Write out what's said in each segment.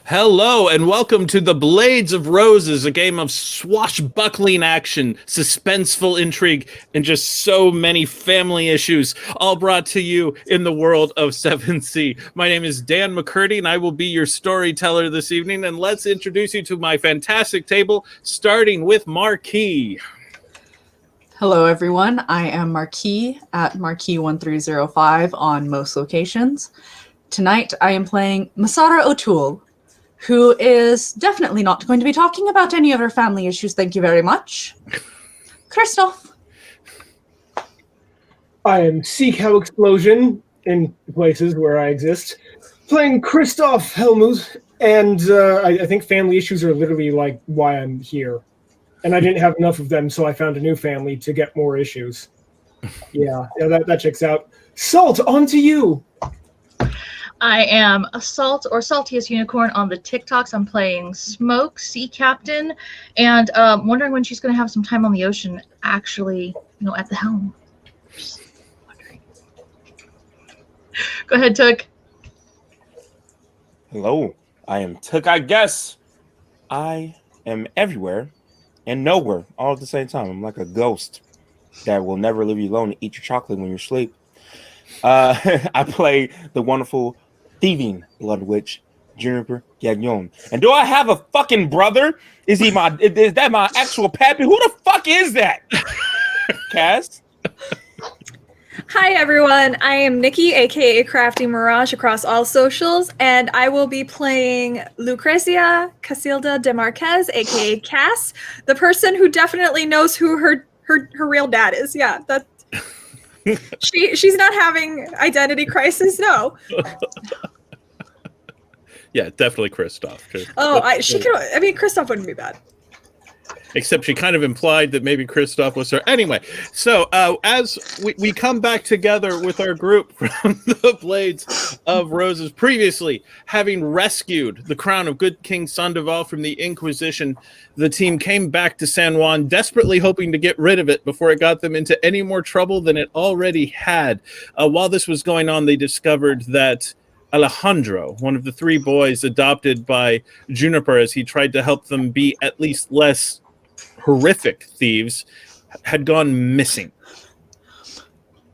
Hello and welcome to the Blades of Roses, a game of swashbuckling action, suspenseful intrigue, and just so many family issues, all brought to you in the world of 7th. My name is Dan McCurdy, and I will be your storyteller this evening. And let's introduce you to my fantastic table, starting with Marquis. Hello, everyone. I am Marquis at Marquis1305 on most locations. Tonight, I am playing Masara O'Toole, who is definitely not going to be talking about any of her family issues. Thank you very much. Kristoff. I am Sea Cow Explosion in places where I exist, playing Kristoff Helmut, and I think family issues are literally like why I'm here. And I didn't have enough of them, so I found a new family to get more issues. Yeah, that checks out. Salt, on to you! I am a Salt or Saltiest Unicorn on the TikToks. I'm playing Smoke, Sea Captain, and wondering when she's going to have some time on the ocean, actually, at the helm. Just wondering. Go ahead, Took. Hello, I am Took, I guess. I am everywhere and nowhere all at the same time. I'm like a ghost that will never leave you alone and eat your chocolate when you sleep. I play the wonderful thieving blood witch, Juniper Gagnon. And do I have a fucking brother? Is that my actual pappy? Who the fuck is that? Cass? Hi everyone, I am Nikki, aka Crafty Mirage across all socials, and I will be playing Lucrezia Casilda de Marquez, aka Cass, the person who definitely knows who her real dad is. Yeah, that she's not having identity crisis, no. Yeah, definitely Kristoff. Kristoff wouldn't be bad. Except she kind of implied that maybe Kristoff was her. Anyway, so as we come back together with our group from the Blades of Roses, previously having rescued the crown of good King Sandoval from the Inquisition, the team came back to San Juan, desperately hoping to get rid of it before it got them into any more trouble than it already had. While this was going on, they discovered that Alejandro, one of the three boys adopted by Juniper as he tried to help them be at least less horrific thieves, had gone missing.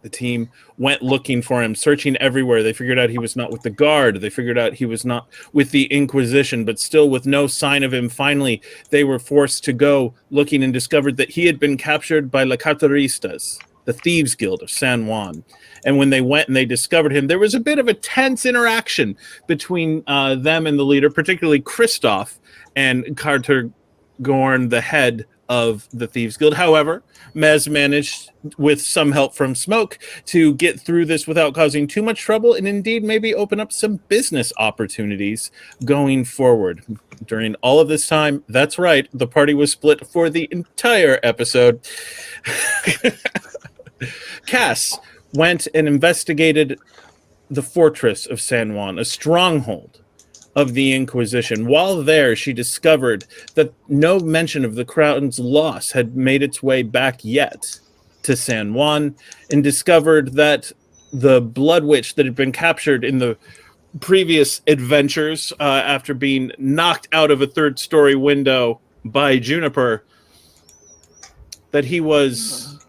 The team went looking for him, searching everywhere. They figured out he was not with the guard. They figured out he was not with the Inquisition, but still with no sign of him. Finally, they were forced to go looking and discovered that he had been captured by La Carteristas, the Thieves Guild of San Juan. And when they went and they discovered him, there was a bit of a tense interaction between them and the leader, particularly Kristoff and Carter Gorn, the head of the Thieves Guild. However, Mez managed, with some help from Smoke, to get through this without causing too much trouble and indeed maybe open up some business opportunities going forward. During all of this time, that's right, the party was split for the entire episode. Cass went and investigated the fortress of San Juan, a stronghold of the Inquisition. While there, she discovered that no mention of the crown's loss had made its way back yet to San Juan, and discovered that the Blood Witch that had been captured in the previous adventures after being knocked out of a third-story window by Juniper, that he was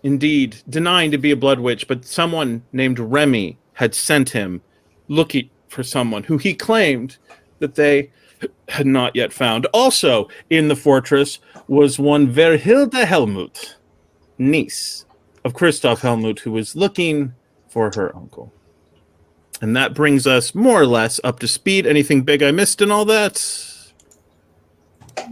indeed denying to be a Blood Witch, but someone named Remy had sent him looking for someone who he claimed that they had not yet found. Also in the fortress was one Waerhilde Helmut, niece of Kristoff Helmut, who was looking for her uncle. And that brings us more or less up to speed. Anything big I missed in all that?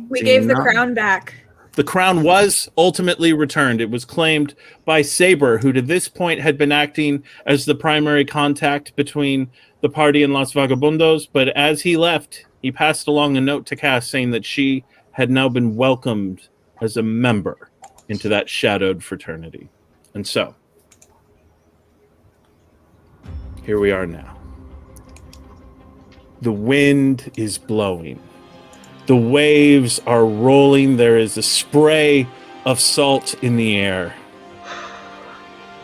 We gave the crown back. The crown was ultimately returned. It was claimed by Saber, who to this point had been acting as the primary contact between the party and Los Vagabundos. But as he left, he passed along a note to Cass saying that she had now been welcomed as a member into that shadowed fraternity. And so, here we are now. The wind is blowing. The waves are rolling. There is a spray of salt in the air.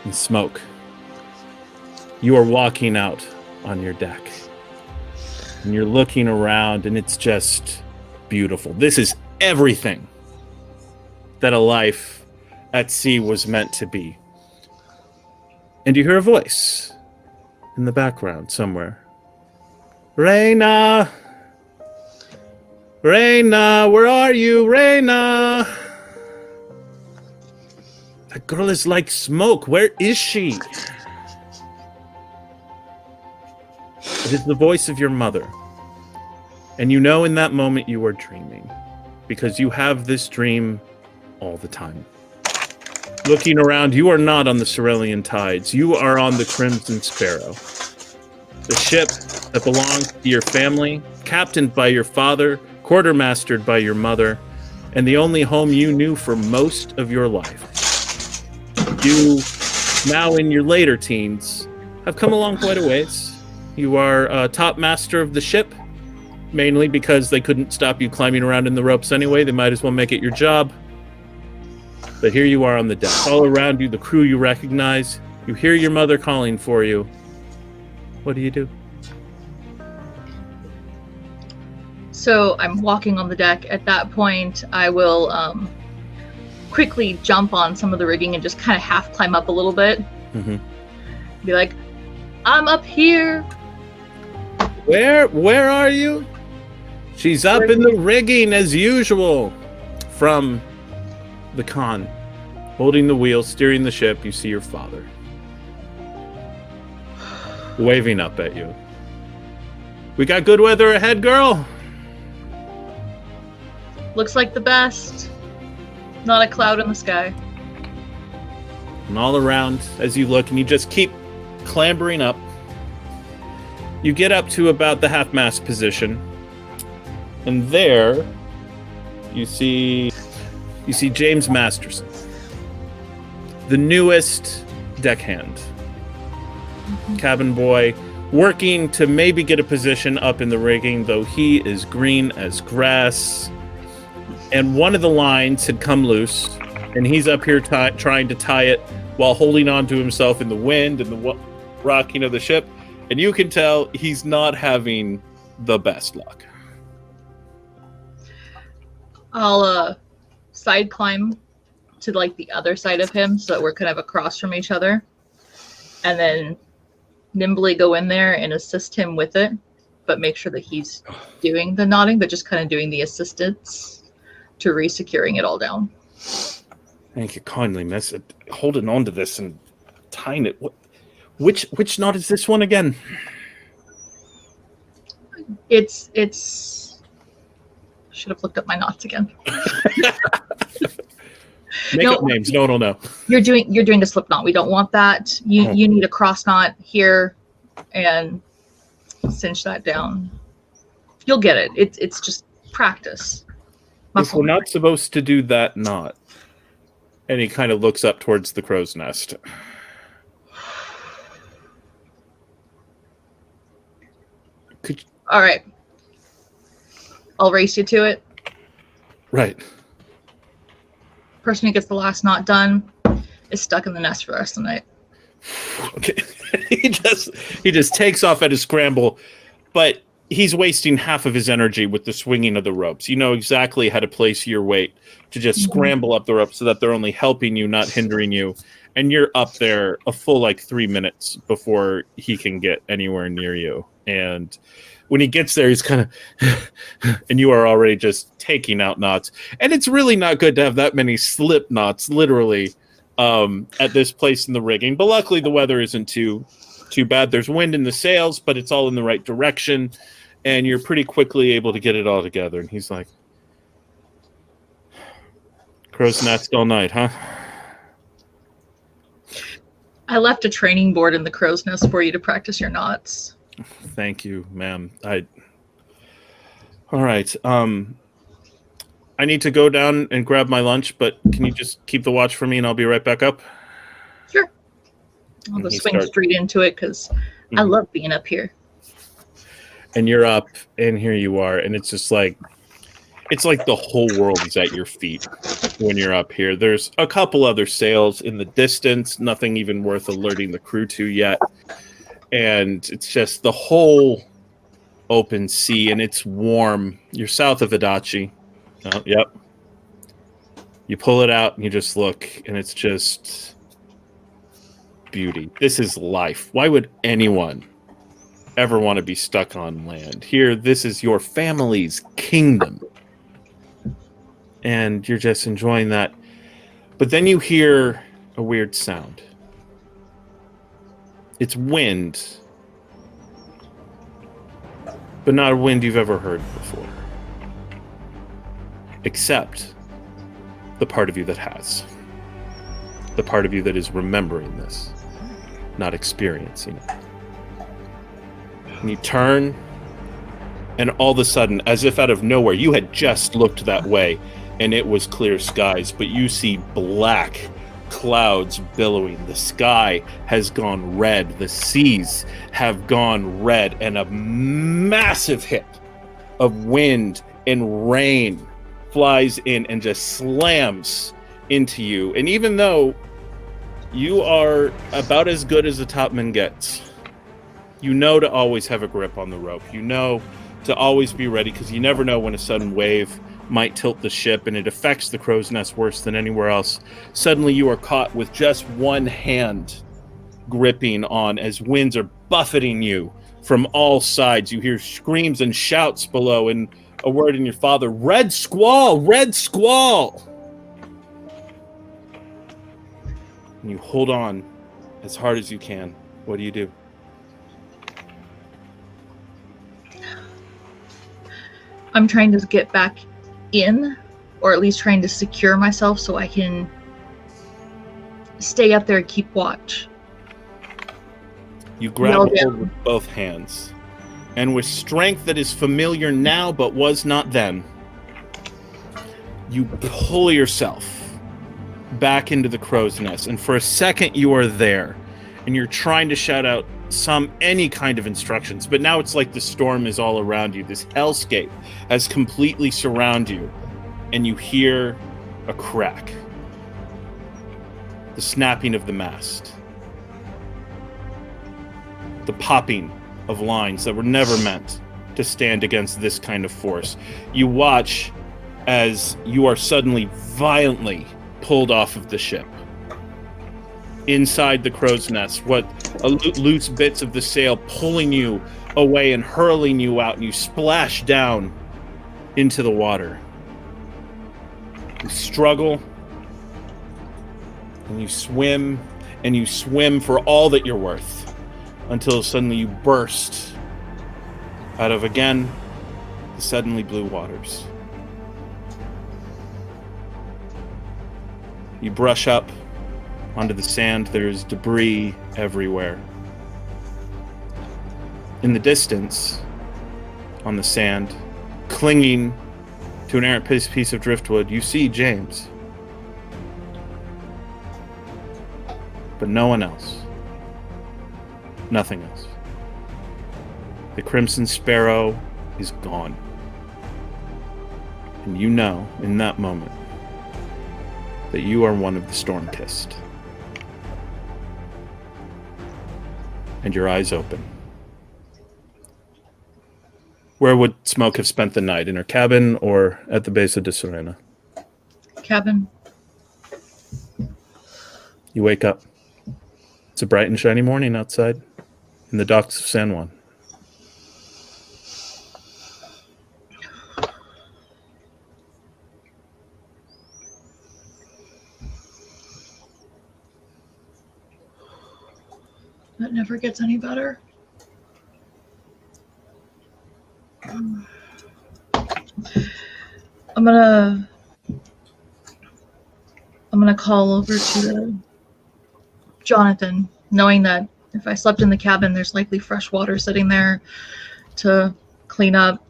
And Smoke, you are walking out on your deck. And you're looking around, and it's just beautiful. This is everything that a life at sea was meant to be. And you hear a voice in the background somewhere. Reyna! Reyna, where are you, Reyna? That girl is like smoke. Where is she? It is the voice of your mother. And you know in that moment you are dreaming, because you have this dream all the time. Looking around, you are not on the Cerulean Tides. You are on the Crimson Sparrow. The ship that belongs to your family, captained by your father, quartermastered by your mother, and the only home you knew for most of your life. You, now in your later teens, have come along quite a ways. You are top master of the ship, mainly because they couldn't stop you climbing around in the ropes anyway. They might as well make it your job. But here you are on the deck. All around you, the crew you recognize. You hear your mother calling for you. What do you do? So I'm walking on the deck. At that point, I will quickly jump on some of the rigging and just kind of half climb up a little bit. Mm-hmm. Be like, I'm up here. Where are you? She's up in the rigging as usual. From the con, holding the wheel, steering the ship, you see your father. Waving up at you. We got good weather ahead, girl. Looks like the best. Not a cloud in the sky. And all around, as you look, and you just keep clambering up, you get up to about the half-mast position, and there you see James Masterson, the newest deckhand, cabin boy, working to maybe get a position up in the rigging, though he is green as grass. And one of the lines had come loose, and he's up here trying to tie it while holding on to himself in the wind and the rocking of the ship. And you can tell he's not having the best luck. I'll side climb to like the other side of him so that we're kind of across from each other, and then nimbly go in there and assist him with it, but make sure that he's doing the knotting, but just kind of doing the assistance to re-securing it all down. Thank you kindly, miss. Holding on to this and tying it. Which knot is this one again? It's should have looked up my knots again. Make up names. No one will know. You're doing a slip knot. We don't want that. You need a cross knot here and cinch that down. You'll get it. It's just practice. If we're not supposed to do that knot. And he kind of looks up towards the crow's nest. All right. I'll race you to it. Right. Person who gets the last knot done is stuck in the nest for the rest of the night. Okay. he just takes off at a scramble, but he's wasting half of his energy with the swinging of the ropes. You know exactly how to place your weight to just scramble up the ropes so that they're only helping you, not hindering you. And you're up there a full 3 minutes before he can get anywhere near you. And when he gets there, he's kind of, and you are already just taking out knots. And it's really not good to have that many slip knots, literally, at this place in the rigging. But luckily, the weather isn't too bad. There's wind in the sails, but it's all in the right direction. And you're pretty quickly able to get it all together. And he's like, crow's nest all night, huh? I left a training board in the crow's nest for you to practice your knots. Thank you, ma'am. All right. I need to go down and grab my lunch, but can you just keep the watch for me and I'll be right back up? Sure. I'll go swing straight into it because I love being up here. And you're up, and here you are, and it's just it's like the whole world is at your feet when you're up here. There's a couple other sails in the distance, nothing even worth alerting the crew to yet. And it's just the whole open sea, and it's warm. You're south of Adachi. Oh, yep. You pull it out and you just look, and it's just beauty. This is life. Why would anyone ever want to be stuck on land? Here, this is your family's kingdom. And you're just enjoying that. But then you hear a weird sound. It's wind. But not a wind you've ever heard before. Except the part of you that has. The part of you that is remembering this, not experiencing it. And you turn, and all of a sudden, as if out of nowhere, you had just looked that way, and it was clear skies, but you see black clouds billowing. The sky has gone red. The seas have gone red, and a massive hit of wind and rain flies in and just slams into you. And even though you are about as good as the topman gets, you know to always have a grip on the rope. You know to always be ready, because you never know when a sudden wave might tilt the ship, and it affects the crow's nest worse than anywhere else. Suddenly you are caught with just one hand gripping on as winds are buffeting you from all sides. You hear screams and shouts below, and a word in your father, "Red Squall! Red Squall!" And you hold on as hard as you can. What do you do? I'm trying to get back in, or at least trying to secure myself so I can stay up there and keep watch. You grab hold with both hands, and with strength that is familiar now but was not then, you pull yourself back into the crow's nest, and for a second you are there, and you're trying to shout out any kind of instructions, but now it's like the storm is all around you. This hellscape has completely surrounded you, and you hear a crack, the snapping of the mast, the popping of lines that were never meant to stand against this kind of force. You watch as you are suddenly violently pulled off of the ship. Inside the crow's nest, loose bits of the sail pulling you away and hurling you out, and you splash down into the water. You struggle, and you swim for all that you're worth, until suddenly you burst out of, again, the suddenly blue waters. You brush up onto the sand. There's debris everywhere. In the distance, on the sand, clinging to an errant piece of driftwood, you see James. But no one else. Nothing else. The Crimson Sparrow is gone. And you know, in that moment, that you are one of the Storm-Kissed. And your eyes open. Where would Smoke have spent the night? In her cabin or at the base of De Serena? Cabin. You wake up. It's a bright and shiny morning outside in the docks of San Juan. That never gets any better. I'm gonna call over to Jonathan, knowing that if I slept in the cabin, there's likely fresh water sitting there to clean up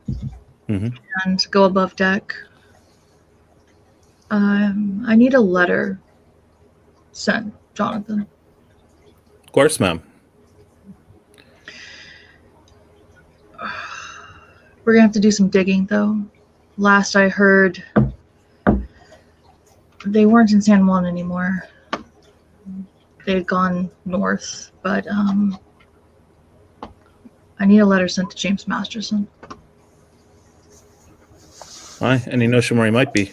and go above deck. I need a letter sent, Jonathan. Of course, ma'am. We're gonna have to do some digging, though. Last I heard, they weren't in San Juan anymore. They had gone north, but I need a letter sent to James Masterson. Why? Any notion where he might be?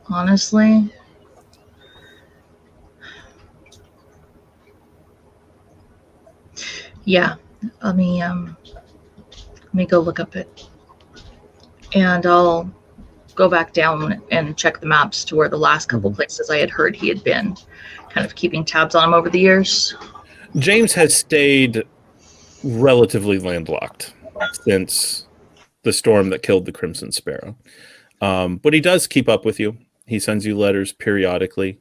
Honestly, yeah. Let me go look up it, and I'll go back down and check the maps to where the last couple places I had heard he had been, kind of keeping tabs on him over the years. James has stayed relatively landlocked since the storm that killed the Crimson Sparrow. But he does keep up with you. He sends you letters periodically.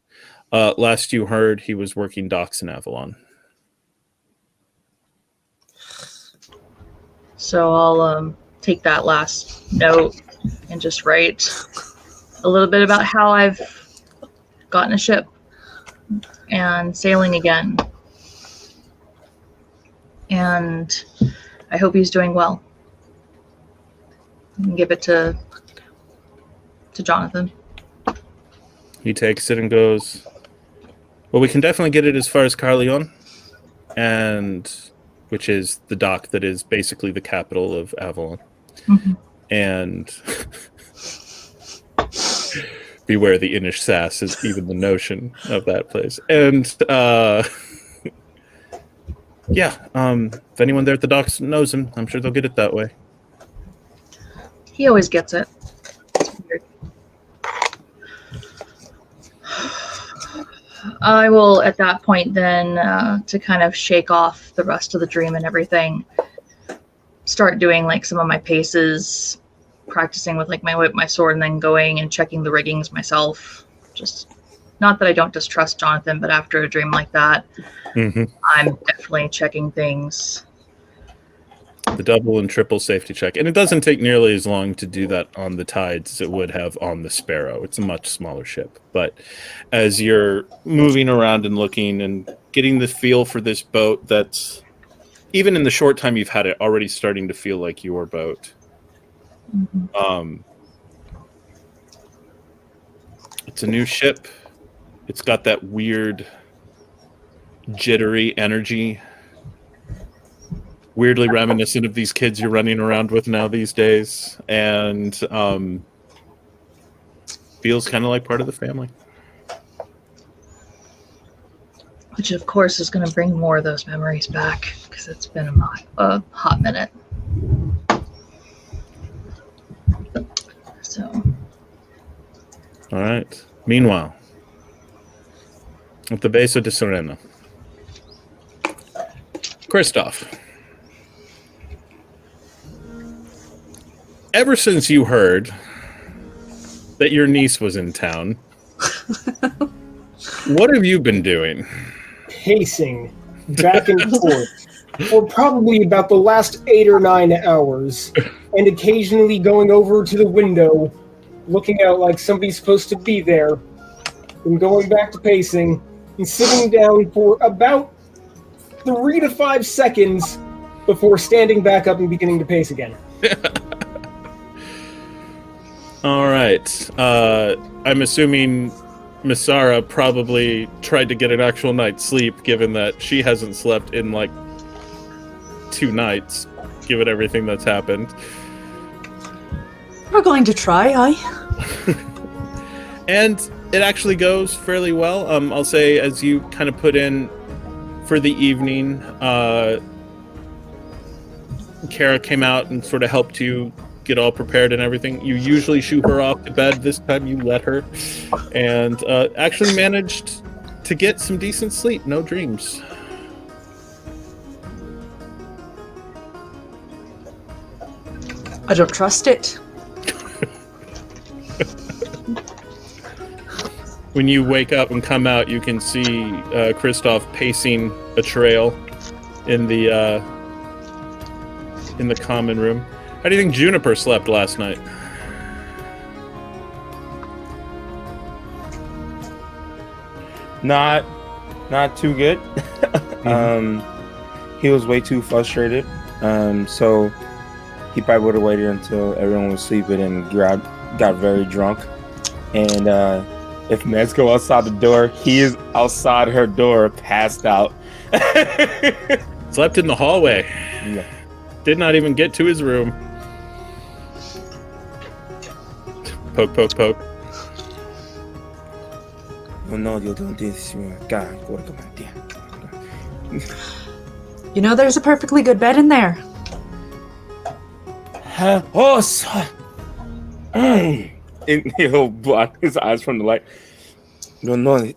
Last you heard, he was working docks in Avalon. So I'll take that last note and just write a little bit about how I've gotten a ship and sailing again. And I hope he's doing well. And give it to Jonathan. He takes it and goes, well, we can definitely get it as far as Carleon, which is the dock that is basically the capital of Avalon. Mm-hmm. And beware the Innish sass is even the notion of that place. And if anyone there at the docks knows him, I'm sure they'll get it that way. He always gets it. It's weird. I will, at that point then, to kind of shake off the rest of the dream and everything, start doing like some of my paces, practicing with like my whip, my sword, and then going and checking the riggings myself. Just not that I don't distrust Jonathan, but after a dream like that, I'm definitely checking things. The double and triple safety check. And it doesn't take nearly as long to do that on the Tides as it would have on the Sparrow. It's a much smaller ship. But as you're moving around and looking and getting the feel for this boat that's, even in the short time you've had it, already starting to feel like your boat. It's a new ship. It's got that weird jittery energy, weirdly reminiscent of these kids you're running around with now these days, and feels kind of like part of the family. Which, of course, is going to bring more of those memories back, because it's been a hot minute. So. All right. Meanwhile, at the base of de Serena, Kristoff, ever since you heard that your niece was in town, what have you been doing? Pacing back and forth for probably about the last 8 or 9 hours, and occasionally going over to the window, looking out like somebody's supposed to be there, and going back to pacing, and sitting down for about 3 to 5 seconds before standing back up and beginning to pace again. All right. I'm assuming Misara probably tried to get an actual night's sleep, given that she hasn't slept in like 2 nights, given everything that's happened. We're going to try, aye. And it actually goes fairly well. I'll say, as you kind of put in for the evening, Kara came out and sort of helped you get all prepared and everything. You usually shoo her off to bed. This time you let her, and actually managed to get some decent sleep. No dreams. I don't trust it. When you wake up and come out, you can see Kristoff pacing a trail in the common room. How do you think Juniper slept last night? Not too good. He was way too frustrated. So he probably would have waited until everyone was sleeping and got very drunk. And If Mez go outside the door, he is outside her door, passed out. Slept in the hallway. Yeah. Did not even get to his room. Poke, poke, poke. Oh no, you don't this. God, come on, You know, there's a perfectly good bed in there. Oh, son. And he'll block his eyes from the light. No,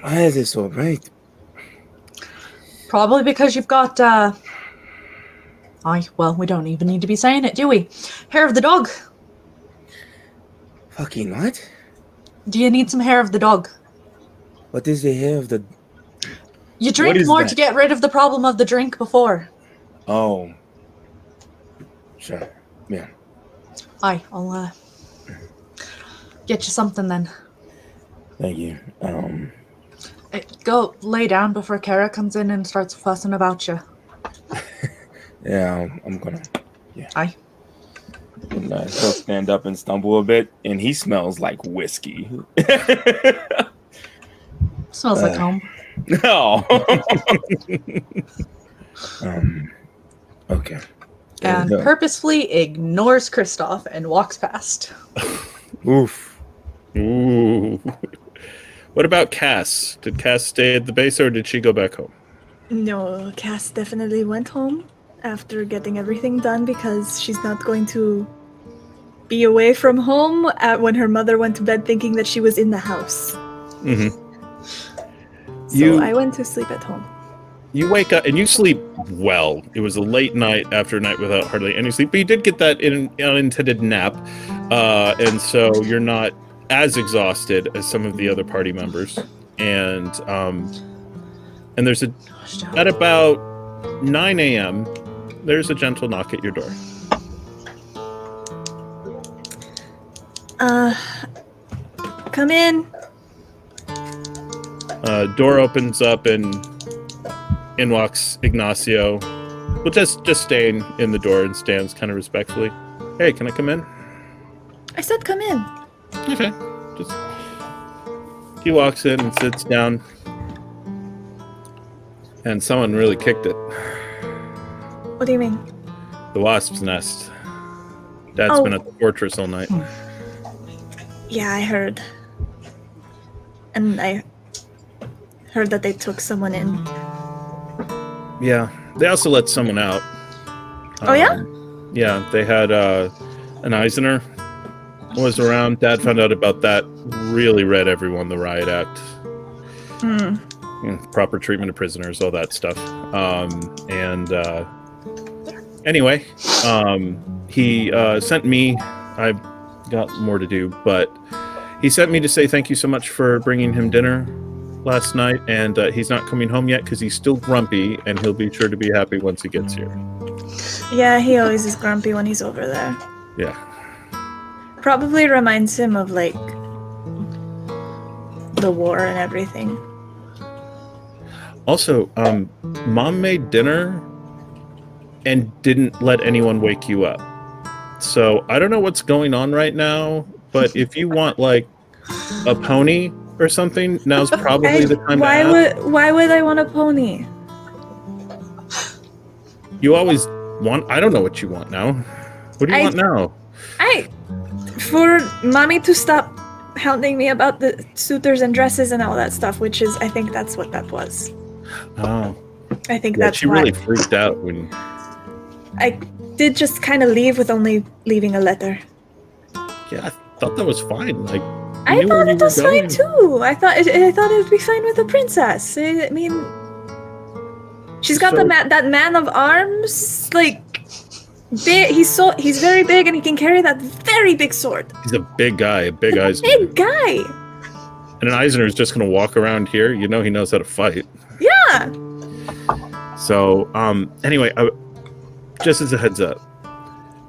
why is it so bright? Probably because you've got, well, we don't even need to be saying it, do we? Hair of the dog. Fucking what? Do you need some hair of the dog? What is the hair of the... You drink is more that? to get rid of the problem of the drink before. Oh. Sure. Yeah. Aye, I'll, get you something then. Thank you. Go lay down before Kara comes in and starts fussing about you. Yeah, I'm gonna... Yeah. Aye. And, he'll stand up and stumble a bit, and he smells like whiskey. Smells like home. No. Okay. And purposefully ignores Kristoff and walks past. Oof. Ooh. What about Cass? Did Cass stay at the base or did she go back home? No, Cass definitely went home after getting everything done because she's not going to be away from home when her mother went to bed thinking that she was in the house. Mm-hmm. So I went to sleep at home. You wake up and you sleep well. It was a late night after a night without hardly any sleep, but you did get that unintended nap, and so you're not as exhausted as some of the other party members. And there's at about 9 a.m. there's a gentle knock at your door. Come in. Door opens up and in walks Ignacio. Well, just staying in the door and stands kind of respectfully. Hey, can I come in? I said come in. Okay. He walks in and sits down. And someone really kicked it. What do you mean? The wasp's nest. Dad's been at the fortress all night. Yeah, I heard. And I heard that they took someone in. Yeah. They also let someone out. Oh, yeah? Yeah, they had an Eisener was around. Dad found out about that. Really read everyone the Riot Act. You know, proper treatment of prisoners, all that stuff. Anyway, he sent me. I've got more to do, but he sent me to say thank you so much for bringing him dinner last night, and he's not coming home yet because he's still grumpy, and he'll be sure to be happy once he gets here. Yeah, he always is grumpy when he's over there. Yeah. Probably reminds him of, like, the war and everything. Also, Mom made dinner and didn't let anyone wake you up. So I don't know what's going on right now, but if you want, like, a pony or something, now's probably the time to ask. Why would I want a pony? You always want... I don't know what you want now. What do you want now? For mommy to stop hounding me about the suitors and dresses and all that stuff, which is, I think that's what that was. Oh. I think Yeah, that's she why. really freaked out when... I did just kind of leave with only leaving a letter. Yeah, I thought that was fine. Like, I thought it was fine too. I thought it would be fine with the princess. I mean, she's got that man of arms, like big. He's very big and he can carry that very big sword. He's a big guy, a big Eisener. Big guy. And an Eisener is just going to walk around here. You know he knows how to fight. Yeah. So, anyway, just as a heads up,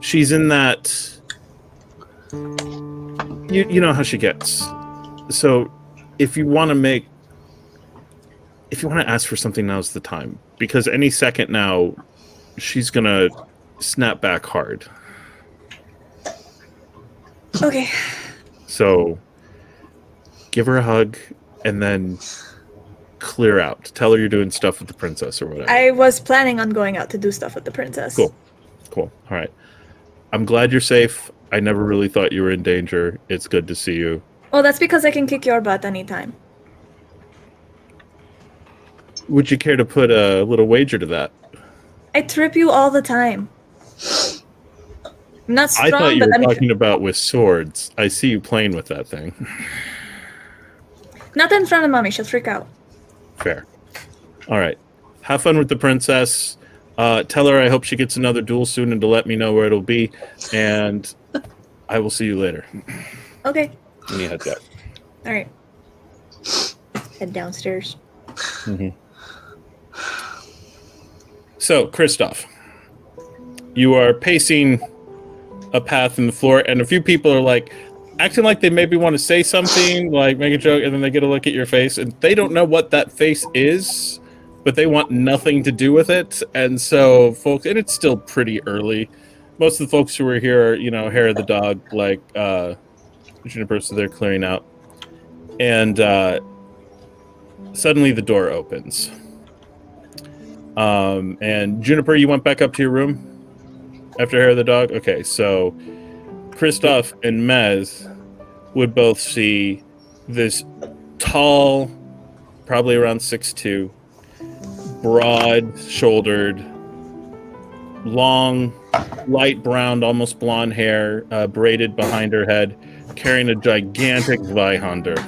she's in that... You know how she gets. So, if you want to ask for something, now's the time. Because any second now, she's going to snap back hard. Okay. So, give her a hug, and then clear out. Tell her you're doing stuff with the princess or whatever. I was planning on going out to do stuff with the princess. Cool. All right. I'm glad you're safe. I never really thought you were in danger. It's good to see you. Well, that's because I can kick your butt anytime. Would you care to put a little wager to that? I trip you all the time. I'm not strong, I thought you but were I'm talking about with swords. I see you playing with that thing. not in front of mommy. She'll freak out. Fair. All right. Have fun with the princess. Tell her I hope she gets another duel soon and to let me know where it'll be. And I will see you later. Okay. And he heads out. All right. Head downstairs. Mm-hmm. So, Kristoff, you are pacing a path in the floor, and a few people are like acting like they maybe want to say something, like make a joke, and then they get a look at your face, and they don't know what that face is, but they want nothing to do with it. And so, folks, and it's still pretty early. Most of the folks who are here are, hair of the dog, like Juniper, so they're clearing out. And suddenly the door opens. And Juniper, you went back up to your room after hair of the dog? Okay, so Kristoff and Mez would both see this tall, probably around 6'2", broad-shouldered, long, light brown, almost blonde hair, braided behind her head, carrying a gigantic Zweihander,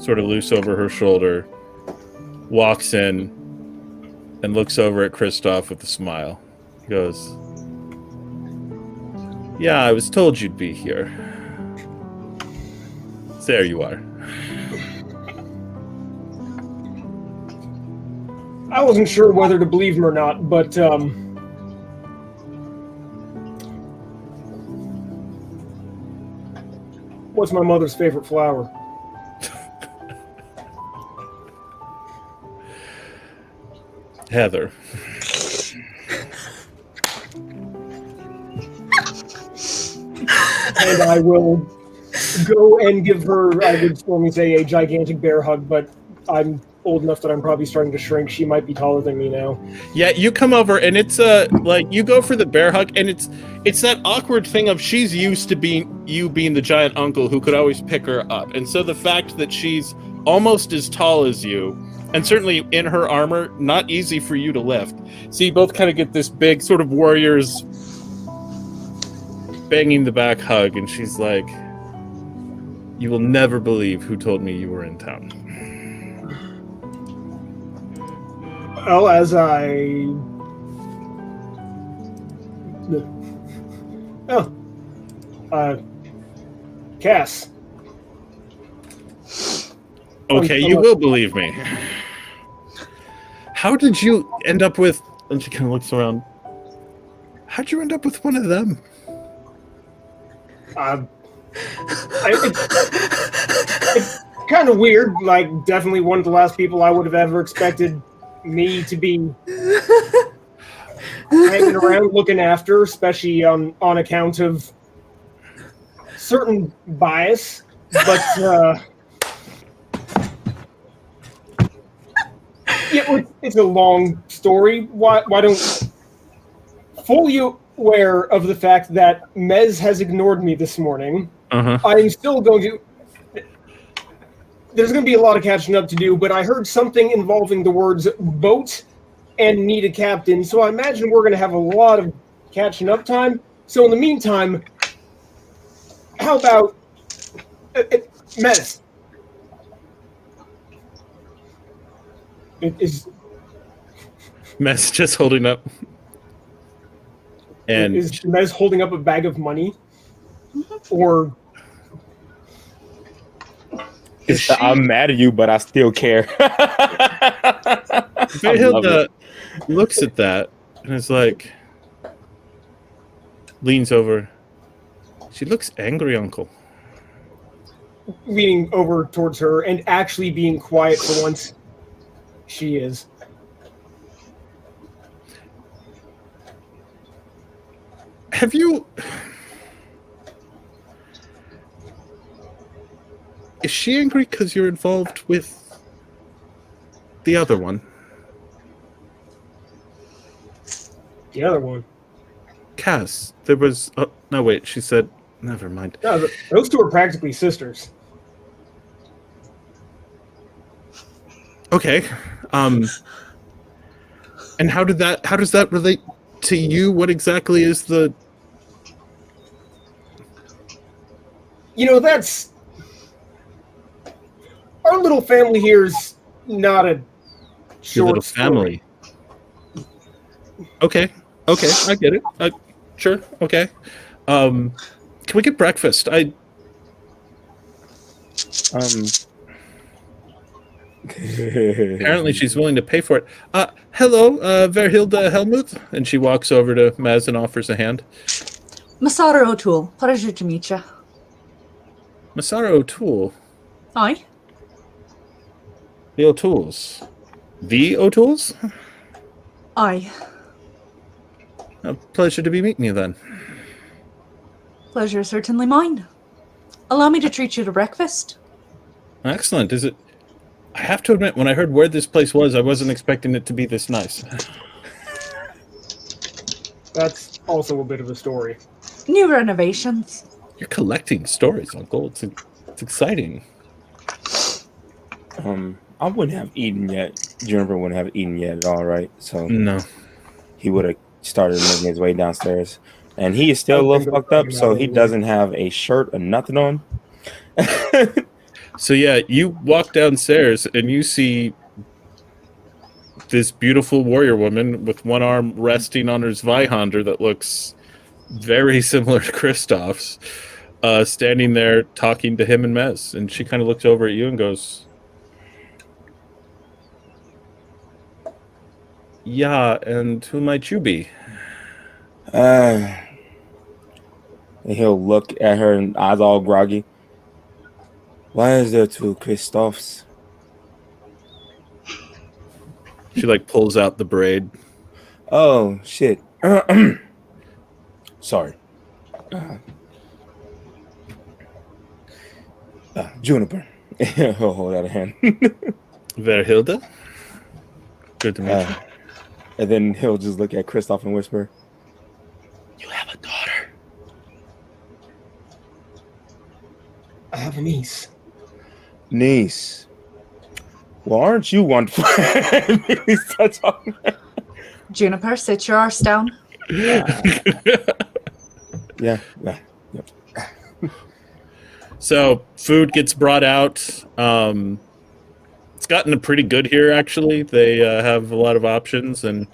sort of loose over her shoulder, walks in and looks over at Kristoff with a smile. He goes, "Yeah, I was told you'd be here. There you are." I wasn't sure whether to believe him or not, but what's my mother's favorite flower? Heather. And I will go and give her, I would normally say, a gigantic bear hug, but I'm old enough that I'm probably starting to shrink. She might be taller than me now. Yeah, you come over and it's like you go for the bear hug, and it's that awkward thing of she's used to being the giant uncle who could always pick her up. And so the fact that she's almost as tall as you, and certainly in her armor, not easy for you to lift. So you both kind of get this big sort of warriors banging the back hug, and she's like, "You will never believe who told me you were in town." Well, as I... Cass. Okay, you will believe me. How did you end up with... And she kind of looks around. How'd you end up with one of them? It's kind of weird. Like, definitely one of the last people I would have ever expected me to be hanging around looking after, especially on account of certain bias. But yeah, it's a long story. Why don't fully aware of the fact that Mez has ignored me this morning. I'm still going to... There's going to be a lot of catching up to do, but I heard something involving the words boat and need a captain, so I imagine we're going to have a lot of catching up time. So in the meantime, how about... Mez? Is Mez just holding up. And is Mez holding up a bag of money? Or... I'm mad at you, but I still care. Waerhilde looks at that and is like, leans over. She looks angry, Uncle. Leaning over towards her and actually being quiet for once. She is. Have you... Is she angry because you're involved with the other one? The other one. Cass, there was... Oh, no, wait, she said... Never mind. No, those two are practically sisters. Okay. And how does that relate to you? What exactly is the... That's... Our little family here's not a short Your little family. Okay, I get it. Sure, okay. Can we get breakfast? Apparently she's willing to pay for it. Hello, Waerhilde Helmuth. And she walks over to Maz and offers a hand. Masara O'Toole, pleasure to meet you. Masara O'Toole. Aye. The O'Tooles. The O'Tooles? Aye. A pleasure to be meeting you then. Pleasure certainly mine. Allow me to treat you to breakfast. Excellent. Is it... I have to admit, when I heard where this place was, I wasn't expecting it to be this nice. That's also a bit of a story. New renovations. You're collecting stories, Uncle. It's exciting. I wouldn't have eaten yet. Juniper wouldn't have eaten yet at all, right? So No. he would have started making his way downstairs. And he is still a little fucked up, so he doesn't have a shirt or nothing on. So yeah, you walk downstairs and you see this beautiful warrior woman with one arm resting on her Zweihander that looks very similar to Kristoff's, standing there talking to him and Mez. And she kind of looks over at you and goes, "Yeah, and who might you be?" And he'll look at her and eyes all groggy. Why is there two Kristoffs? She like pulls out the braid. Oh, shit. Sorry. Juniper. He'll hold out a hand. Waerhilde? Good to meet you. And then he'll just look at Kristoff and whisper, You have a daughter. I have a niece. Niece. Well, aren't you one friend? He starts talking. Juniper, sit your arse down. Yeah. Yep. So food gets brought out. It's gotten pretty good here, actually. They have a lot of options, and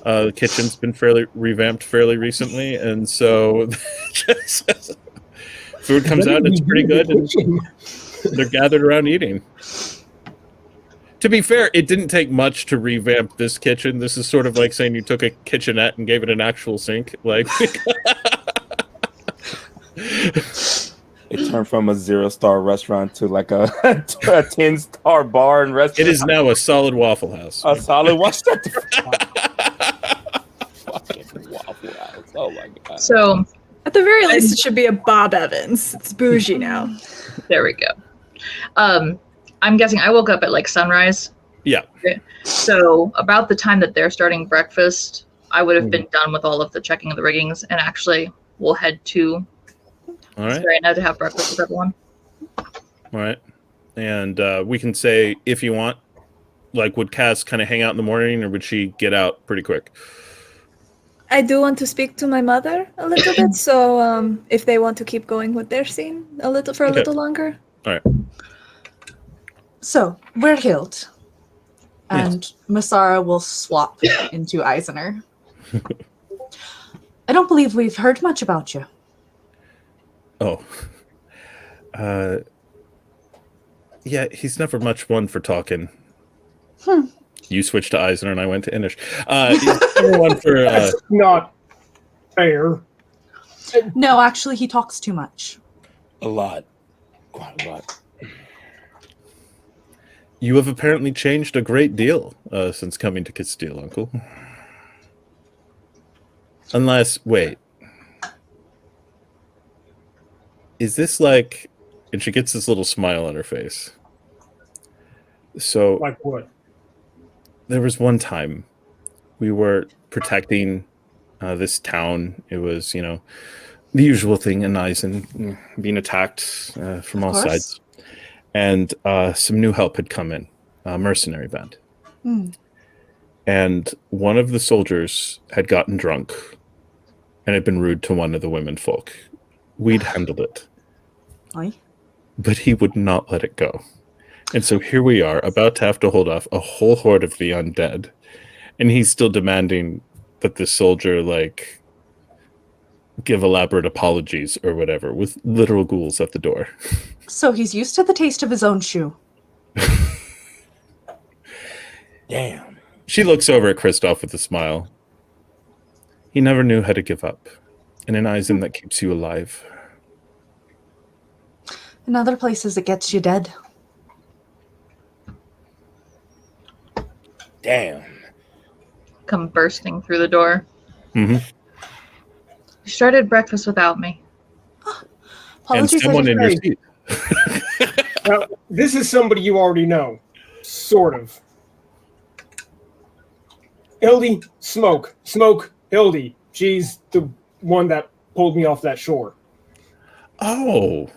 the kitchen's been fairly revamped fairly recently, and so food comes out. It's pretty good, and they're gathered around eating. To be fair, it didn't take much to revamp this kitchen. This is sort of like saying you took a kitchenette and gave it an actual sink. Like It turned from a 0-star restaurant to like a 10-star bar and restaurant. it is now a solid Waffle House. A solid Waffle Fucking Waffle House. Oh my god. So At the very least, it should be a Bob Evans. It's bougie now. there we go. I'm guessing I woke up at like sunrise. Yeah. So about the time that they're starting breakfast, I would have been done with all of the checking of the riggings, and actually we'll head to All right. Serena to have breakfast with everyone. All right. And we can say, if you want, like, would Cass kind of hang out in the morning, or would she get out pretty quick? I do want to speak to my mother a little bit, so if they want to keep going with their scene a little longer. All right. So, Waerhilde. And Masara will swap into Eisener. I don't believe we've heard much about you. Oh. Yeah, he's never much one for talking. You switched to Eisener and I went to Inish. He's never one for... That's not fair. No, actually, he talks too much. A lot. Quite a lot. You have apparently changed a great deal since coming to Castille, Uncle. Unless, wait. Is this like and she gets this little smile on her face. So, Like what? there was one time we were protecting this town. It was, the usual thing in Eisen, being attacked from all course. sides. And some new help had come in, a mercenary band. And one of the soldiers had gotten drunk and had been rude to one of the women folk. We'd handled it. Aye. But he would not let it go. And so here we are, about to have to hold off a whole horde of the undead. And he's still demanding that this soldier, give elaborate apologies or whatever, with literal ghouls at the door. So he's used to the taste of his own shoe. Damn. She looks over at Kristoff with a smile. He never knew how to give up. And an Eisen that keeps you alive. In other places, it gets you dead. Damn. Come bursting through the door. Mm-hmm. You started breakfast without me. And Apologies. someone in your seat. Now, this is somebody you already know. Sort of. Hildy, Smoke. Smoke, Hildy. She's the one that pulled me off that shore. Oh.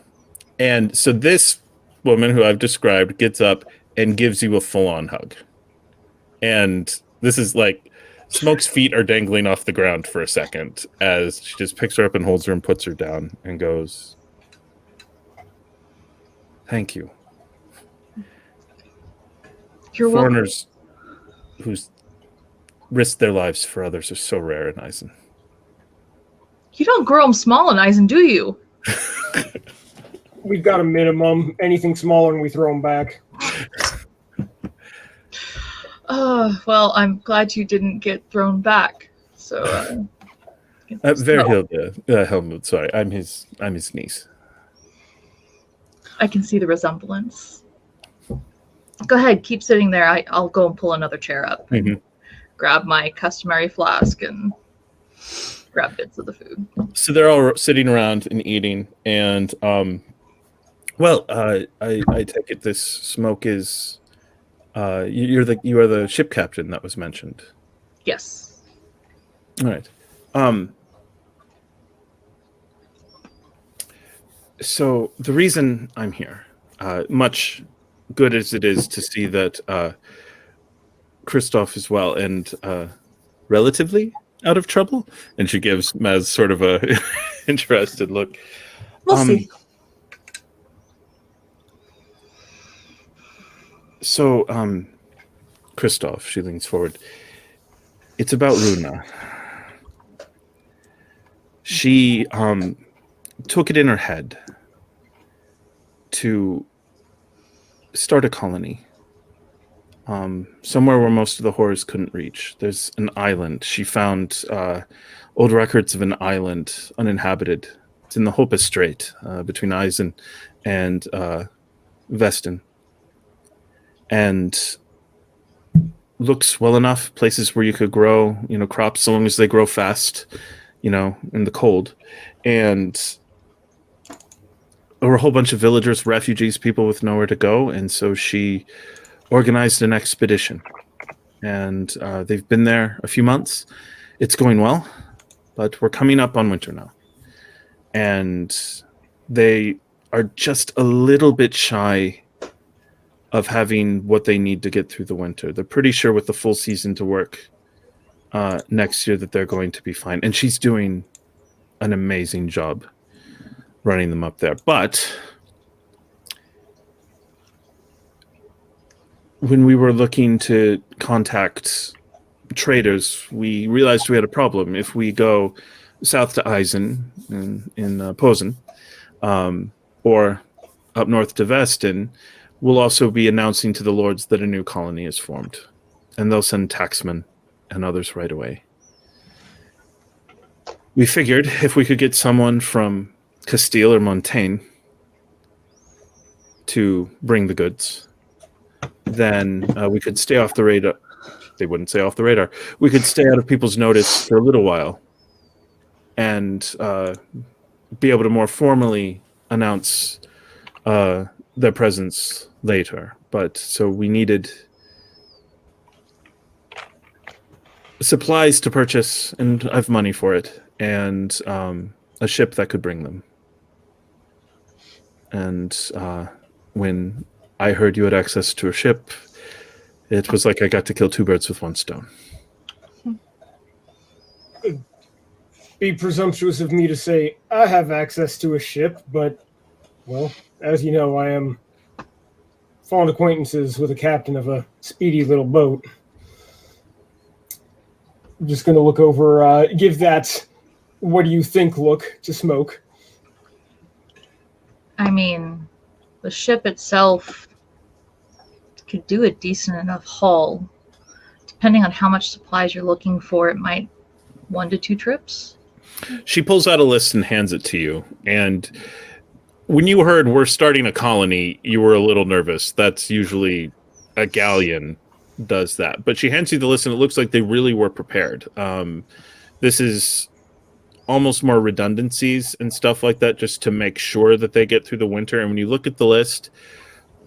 And so this woman who I've described gets up and gives you a full-on hug. And this is Smoke's feet are dangling off the ground for a second as she just picks her up and holds her and puts her down and goes, "Thank you." You're welcome. Foreigners who's risked their lives for others are so rare in Eisen. You don't grow them small in Eisen, do you? We've got a minimum. Anything smaller and we throw them back. Well, I'm glad you didn't get thrown back. So, Waerhilde, Helmut, sorry, I'm his niece. I can see the resemblance. Go ahead, keep sitting there. I'll go and pull another chair up. Mm-hmm. Grab my customary flask and grab bits of the food. So they're all sitting around and eating, and I take it this Smoke is you are the ship captain that was mentioned. Yes. All right. So the reason I'm here, much good as it is to see that Kristoff is well and relatively out of trouble, and she gives Maz sort of a interested look. We'll see. So, Kristoff, she leans forward. It's about Runa. She took it in her head to start a colony somewhere where most of the horrors couldn't reach. There's an island. She found old records of an island uninhabited. It's in the Hoppe Strait between Eisen and Vesten. And looks well enough, places where you could grow, crops, so long as they grow fast, in the cold. And there were a whole bunch of villagers, refugees, people with nowhere to go. And so she organized an expedition. And they've been there a few months. It's going well, but we're coming up on winter now. And they are just a little bit shy of having what they need to get through the winter. They're pretty sure with the full season to work next year that they're going to be fine. And she's doing an amazing job running them up there. But when we were looking to contact traders, we realized we had a problem. If we go south to Eisen in Posen, or up north to Vesten, we'll also be announcing to the lords that a new colony is formed, and they'll send tacksmen and others right away. We figured if we could get someone from Castille or Montaigne to bring the goods, then we could stay off the radar. They wouldn't stay off the radar. We could stay out of people's notice for a little while and be able to more formally announce their presence later. But so we needed supplies to purchase, and I have money for it, and a ship that could bring them. And when I heard you had access to a ship, it was like I got to kill two birds with one stone. It'd be presumptuous of me to say I have access to a ship, but, well, as you know, I am fond acquaintances with the captain of a speedy little boat. I'm just going to look over, give that what do you think look to Smoke. I mean, the ship itself could do a decent enough haul. Depending on how much supplies you're looking for, it might 1 to 2 trips. She pulls out a list and hands it to you. And when you heard we're starting a colony, you were a little nervous. That's usually a galleon does that. But she hands you the list, and it looks like they really were prepared. This is almost more redundancies and stuff like that, just to make sure that they get through the winter. And when you look at the list,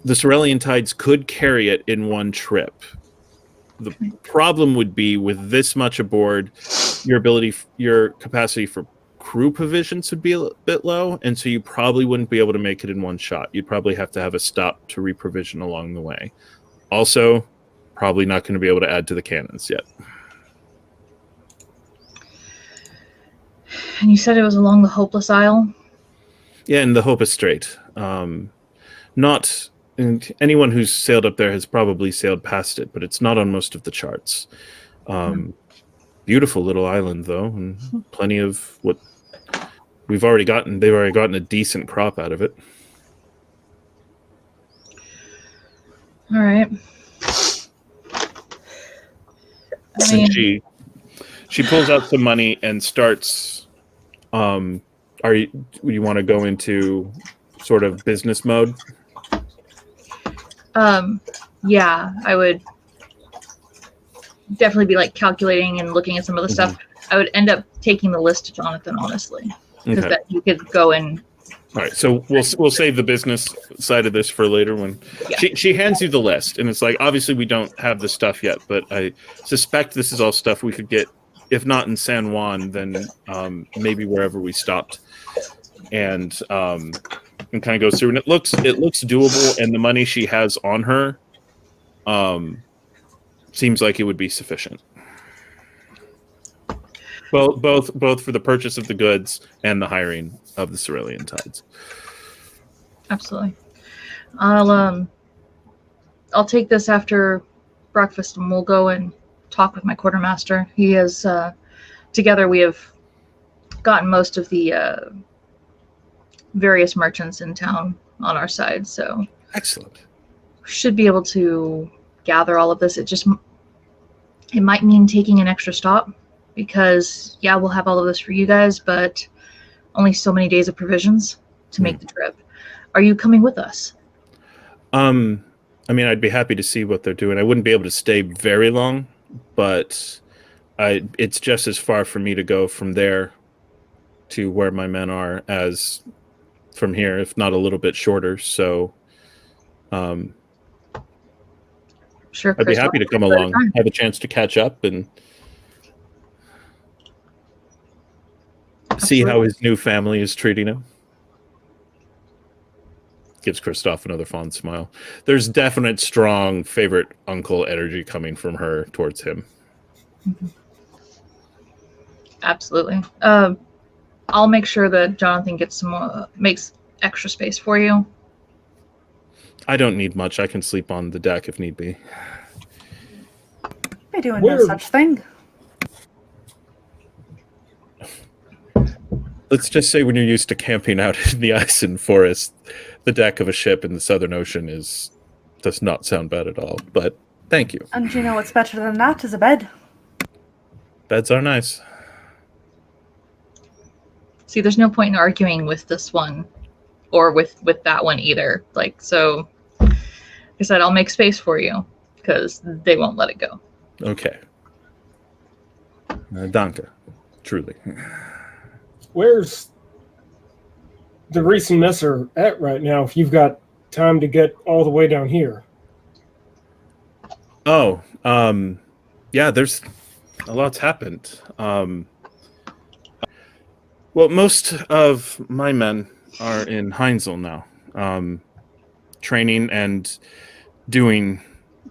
the Cerulean Tides could carry it in one trip. The problem would be with this much aboard, your capacity for crew provisions would be a bit low, and so you probably wouldn't be able to make it in one shot. You'd probably have to have a stop to reprovision along the way. Also, probably not going to be able to add to the cannons yet. And you said it was along the Hopeless Isle? Yeah, in the Hoppe Strait. Not and anyone who's sailed up there has probably sailed past it, but it's not on most of the charts. Beautiful little island, though, and plenty of what they've already gotten a decent crop out of it. All right. I mean, And she pulls out some money and starts. You want to go into sort of business mode? Yeah, I would definitely be like calculating and looking at some of the stuff. I would end up taking the list to Jonathan, honestly, because Okay. that you could go and. All right, so we'll save the business side of this for later. When she hands you the list, and it's like, obviously we don't have the stuff yet, but I suspect this is all stuff we could get, if not in San Juan, then maybe wherever we stopped, and kind of goes through. And it looks doable, and the money she has on her seems like it would be sufficient. Both for the purchase of the goods and the hiring of the Cerulean Tides. Absolutely. I'll take this after breakfast, and we'll go and talk with my quartermaster. He has together we have gotten most of the various merchants in town on our side, so Excellent. we should be able to gather all of this. It might mean taking an extra stop, because we'll have all of this for you guys, but only so many days of provisions to make the trip. Are you coming with us? I mean, I'd be happy to see what they're doing. I wouldn't be able to stay very long, but it's just as far for me to go from there to where my men are as from here, if not a little bit shorter. So Sure. I'd be happy to come along, have a chance to catch up and see how his new family is treating him. Gives Kristoff another fond smile. There's definite strong favorite uncle energy coming from her towards him. Absolutely. I'll make sure that Jonathan gets some more, makes extra space for you. I don't need much. I can sleep on the deck if need be. Be doing no such thing. Let's just say when you're used to camping out in the ice and forest, the deck of a ship in the Southern Ocean does not sound bad at all. But thank you. And you know what's better than that is a bed. Beds are nice. See, there's no point in arguing with this one or with that one either. Like, so like I said, I'll make space for you because they won't let it go. Okay. Danke. Truly. Where's the recent mess are at right now, if you've got time to get all the way down here. Oh, yeah, there's a lot's happened. Well, most of my men are in Heinzel now, training and doing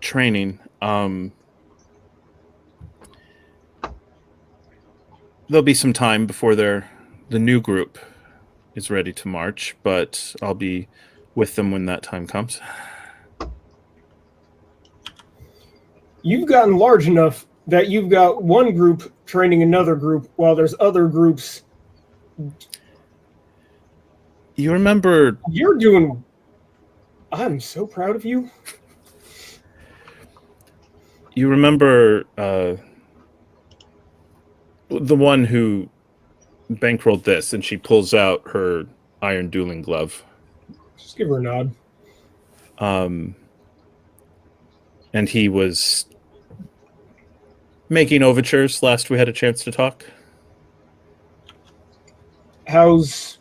training. There'll be some time before the new group is ready to march, but I'll be with them when that time comes. You've gotten large enough that you've got one group training another group while there's other groups. You remember... You're doing... I'm so proud of you. You remember the one who bankrolled this, and she pulls out her iron dueling glove. Just give her a nod. And he was making overtures last we had a chance to talk. How's...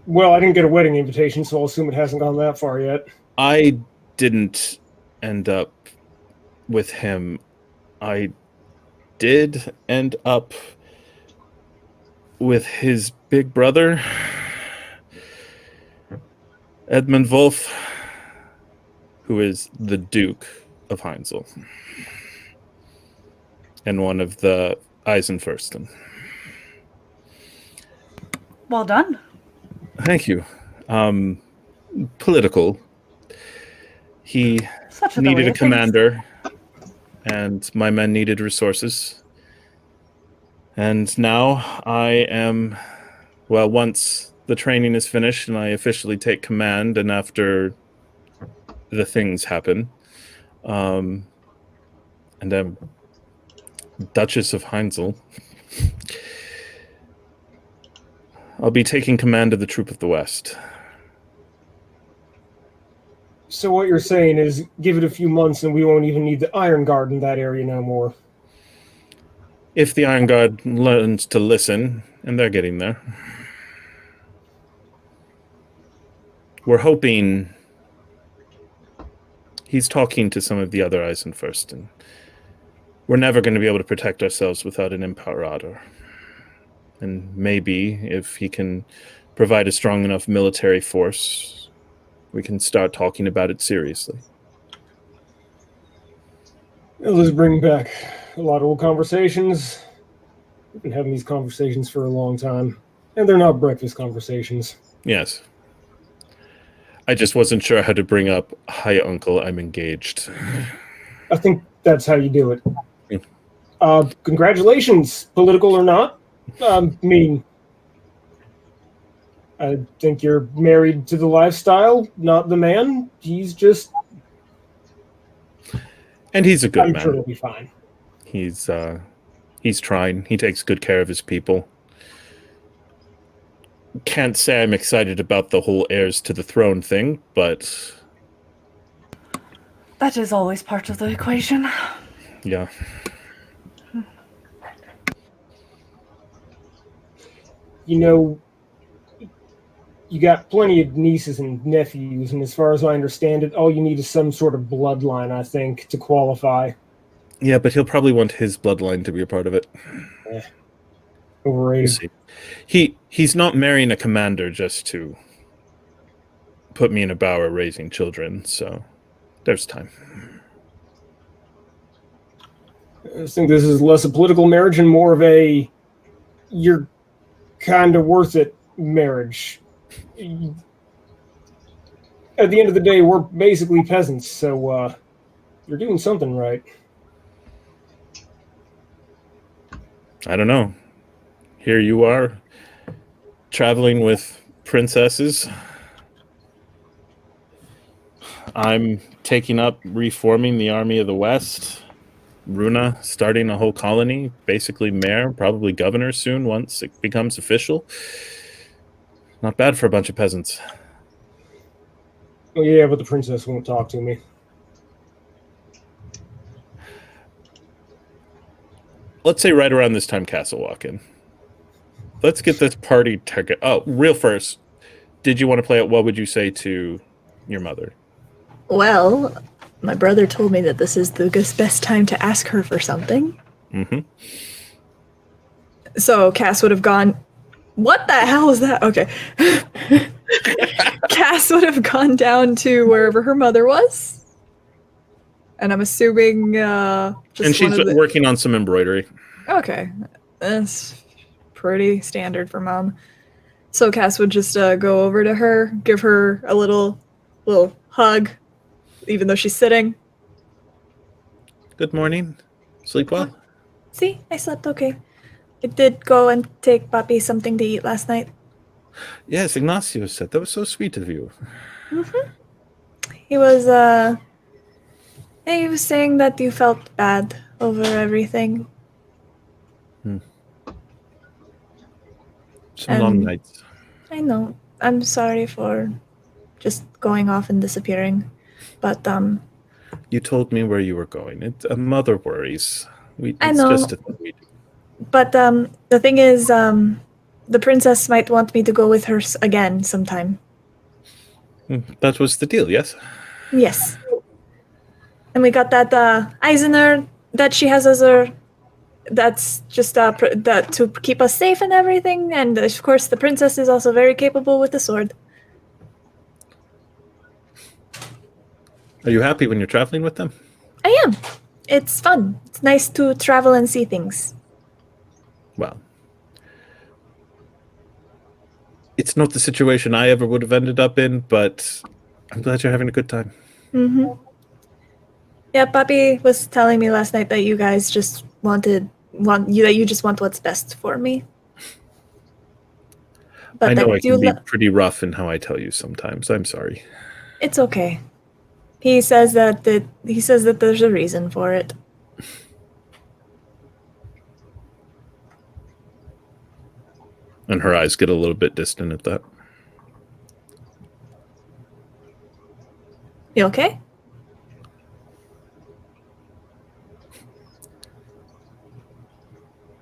Well, I didn't get a wedding invitation, so I'll assume it hasn't gone that far yet. I didn't end up with him. I did end up with his big brother, Edmund Wolf, who is the Duke of Heinzel and one of the Eisenfürsten. Well done. Thank you. Political. He Such needed a commander, and my men needed resources. And now I am, well, once the training is finished and I officially take command, and after the things happen, and I'm Duchess of Heinzel, I'll be taking command of the Troop of the West. So what you're saying is, give it a few months and we won't even need the Iron Guard in that area no more. If the Iron Guard learns to listen, and they're getting there. We're hoping he's talking to some of the other Eisenfürsten. We're never going to be able to protect ourselves without an Imperator. And maybe if he can provide a strong enough military force, we can start talking about it seriously. Let's bring back a lot of old conversations. We've been having these conversations for a long time. And they're not breakfast conversations. Yes. I just wasn't sure how to bring up, "Hi, Uncle, I'm engaged." I think that's how you do it. Yeah. Congratulations, political or not. I think you're married to the lifestyle, not the man. He's just... And he's a good I'm man. sure he'll be fine. He's trying. He takes good care of his people. Can't say I'm excited about the whole heirs to the throne thing, but... That is always part of the equation. Yeah. You know, you got plenty of nieces and nephews, and as far as I understand it, all you need is some sort of bloodline, I think, to qualify. Yeah, but he'll probably want his bloodline to be a part of it. Overrated. We'll see. He's not marrying a commander just to put me in a bower raising children, so there's time. I think this is less a political marriage and more of a you're kind of worth it marriage. At the end of the day, we're basically peasants, so you're doing something right. I don't know. Here you are, traveling with princesses. I'm taking up reforming the Army of the West. Runa starting a whole colony, basically mayor, probably governor soon once it becomes official. Not bad for a bunch of peasants. Oh yeah, but the princess won't talk to me. Let's say right around this time Castle walk in. let's get this party ticket. Oh, real first. Did you want to play it? What would you say to your mother? Well, my brother told me that this is the best time to ask her for something. Mm-hmm. So Cass would have gone, what the hell is that? Okay. Cass would have gone down to wherever her mother was. And I'm assuming just And she's working on some embroidery. Okay. That's pretty standard for Mom. So Cass would just go over to her, give her a little hug, even though she's sitting. Good morning. Sleep well? See, I slept okay. I did go and take Papi something to eat last night. Yes, Ignacio said. That was so sweet of you. Mm-hmm. He was saying that you felt bad over everything. Some long nights. I know. I'm sorry for just going off and disappearing. But You told me where you were going. A mother worries. I know. Just a thing we do. But the thing is, the princess might want me to go with her again sometime. That was the deal, yes? Yes. And we got that Eisener that she has as her. That's just that to keep us safe and everything. And of course, the princess is also very capable with the sword. Are you happy when you're traveling with them? I am. It's fun. It's nice to travel and see things. Well, it's not the situation I ever would have ended up in, but I'm glad you're having a good time. Mm-hmm. Yeah, Papi was telling me last night that you guys just want what's best for me. But I know I can be pretty rough in how I tell you sometimes. I'm sorry. It's okay. He says that there's a reason for it. And her eyes get a little bit distant at that. You okay?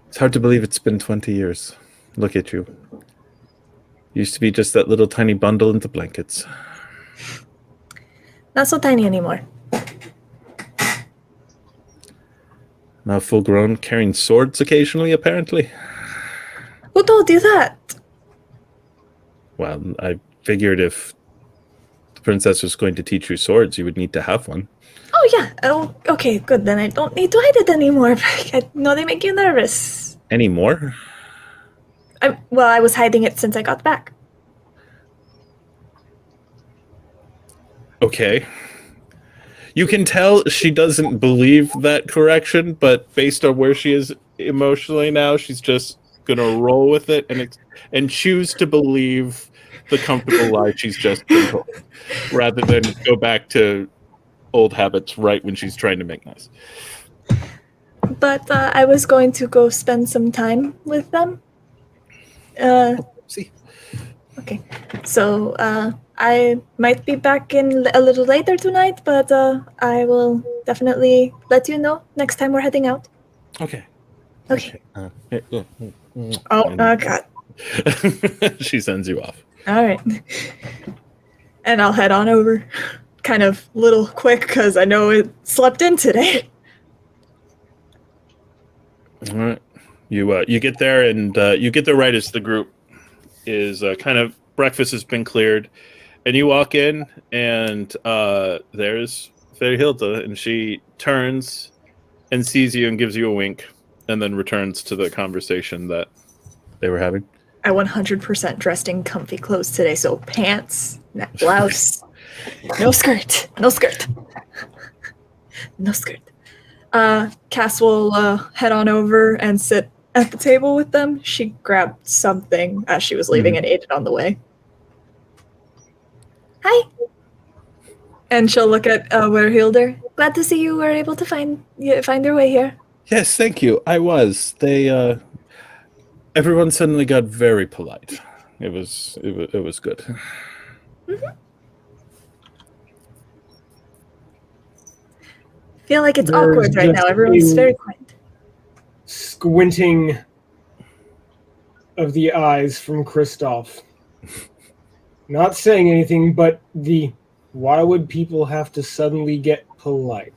It's hard to believe it's been 20 years. Look at you. Used to be just that little tiny bundle into blankets. Not so tiny anymore. Now full grown, carrying swords occasionally, apparently. Who told you that? Well, I figured if the princess was going to teach you swords, you would need to have one. Oh, yeah. Oh, okay, good. Then I don't need to hide it anymore. I know they make you nervous. Any more? I was hiding it since I got back. Okay. You can tell she doesn't believe that correction, but based on where she is emotionally now, she's just gonna roll with it and choose to believe the comfortable lie she's just been told, rather than go back to old habits right when she's trying to make nice. But I was going to go spend some time with them. See. Okay. So I might be back in a little later tonight, but I will definitely let you know next time we're heading out. Okay. Okay. Oh God. She sends you off. All right. And I'll head on over. Kind of little quick because I know it slept in today. All right. You get there, and you get there right as the group is kind of breakfast has been cleared, and you walk in, and there's Waerhilde, and she turns and sees you and gives you a wink, and then returns to the conversation that they were having. I 100% dressed in comfy clothes today, so pants, not blouse, no skirt, no skirt. Cass will head on over and sit at the table with them. She grabbed something as she was leaving and ate it on the way. Hi. And she'll look at Waerhilde. Glad to see you were able to find your way here. Yes, thank you. I was. They everyone suddenly got very polite. It was good. Mm-hmm. Feel like it's awkward right now. Everyone's very quiet. Squinting of the eyes from Kristoff. Not saying anything, but why would people have to suddenly get polite?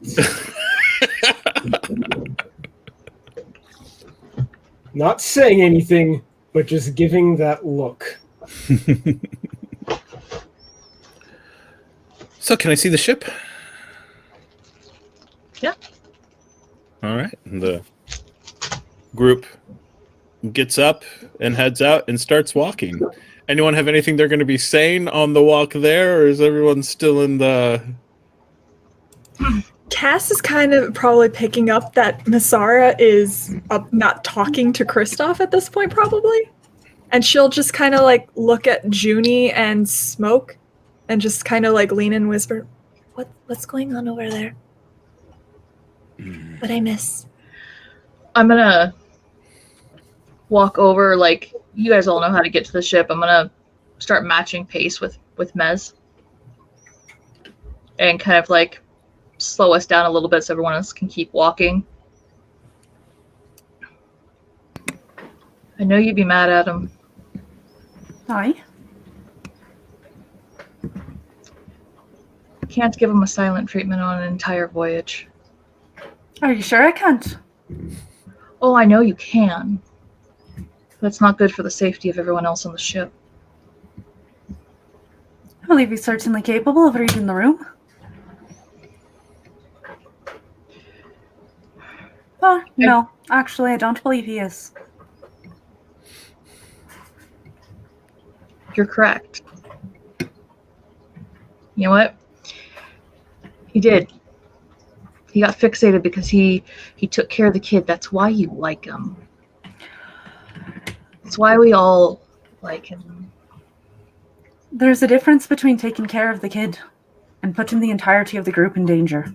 Not saying anything, but just giving that look. So, can I see the ship? Yeah. All right. And the group gets up and heads out and starts walking. Anyone have anything they're going to be saying on the walk there, or is everyone still in the... Cass is kind of probably picking up that Masara is not talking to Kristoff at this point, probably. And she'll just kind of like look at Junie and Smoke and just kind of like lean and whisper, what's going on over there? What I miss? I'm gonna walk over, like, you guys all know how to get to the ship. I'm gonna start matching pace with Mez. And kind of like slow us down a little bit so everyone else can keep walking. I know you'd be mad at him. Aye. Can't give him a silent treatment on an entire voyage. Are you sure I can't? Oh, I know you can. But it's not good for the safety of everyone else on the ship. I believe he's certainly capable of reading the room. Oh, no. Actually, I don't believe he is. You're correct. You know what? He did. He got fixated because he took care of the kid. That's why you like him. That's why we all like him. There's a difference between taking care of the kid and putting the entirety of the group in danger.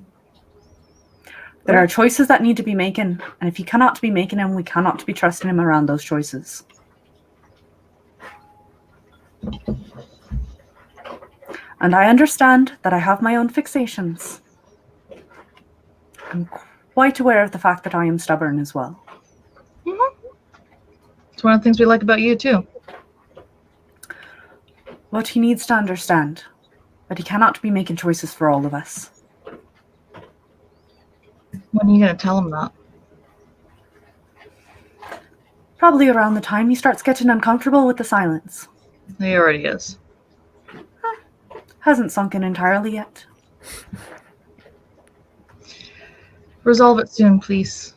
There are choices that need to be making, and if he cannot be making them, we cannot be trusting him around those choices. And I understand that I have my own fixations. I'm quite aware of the fact that I am stubborn as well. Mm-hmm. It's one of the things we like about you, too. What he needs to understand, that he cannot be making choices for all of us. When are you going to tell him that? Probably around the time he starts getting uncomfortable with the silence. He already is. Hasn't sunk in entirely yet. Resolve it soon, please.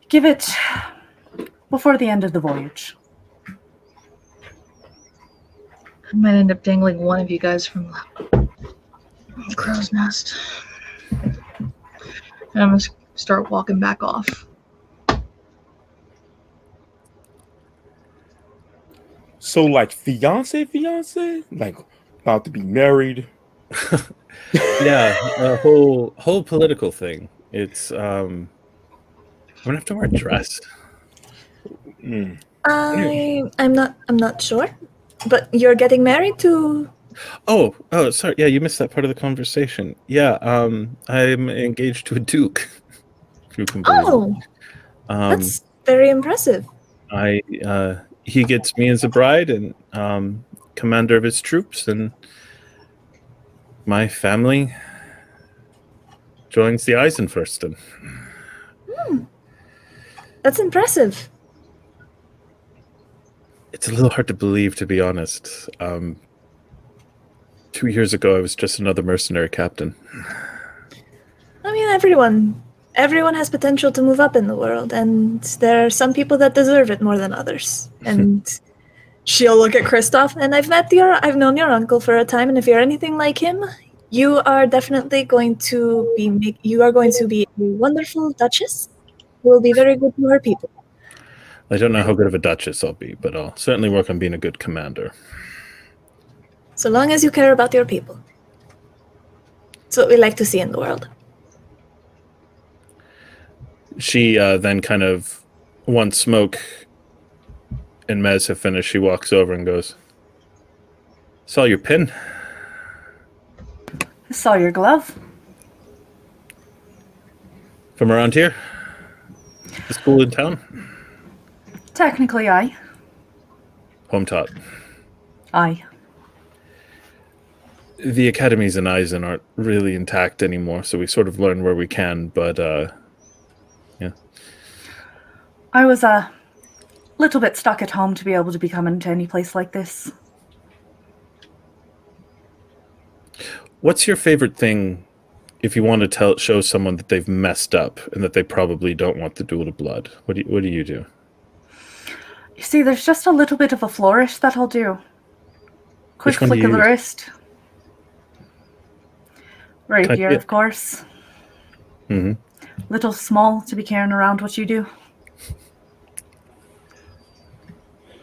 Give it before the end of the voyage. I might end up dangling one of you guys from the crow's nest. And I'm going to start walking back off. So, like, fiance? Like, about to be married? Yeah, a whole political thing. It's I'm gonna have to wear a dress. I'm not sure, but you're getting married to. Oh, sorry. Yeah, you missed that part of the conversation. Yeah, I'm engaged to a duke. If you can believe it. That's very impressive. He gets me as a bride and commander of his troops, and my family joins the Eisenfürsten. That's impressive. It's a little hard to believe, to be honest. 2 years ago, I was just another mercenary captain. I mean, everyone has potential to move up in the world, and there are some people that deserve it more than others. And she'll look at Kristoff, and I've known your uncle for a time, and if you're anything like him, you are definitely going to be a wonderful duchess who will be very good to her people. I don't know how good of a duchess I'll be, but I'll certainly work on being a good commander. So long as you care about your people. That's what we like to see in the world. She then kind of, once Smoke and Mez have finished, she walks over and goes, "Saw your pin." I saw your glove. From around here? The school in town? Technically, aye. Home taught. Aye. The academies in Eisen aren't really intact anymore, so we sort of learn where we can, but yeah. I was a little bit stuck at home to be able to be coming to any place like this. What's your favorite thing if you want to show someone that they've messed up and that they probably don't want the duel to blood? What do you do? You see, there's just a little bit of a flourish that I'll do. Quick Which one do flick you of the use? wrist. Rapier, of course. Mm-hmm. Little small to be carrying around what you do.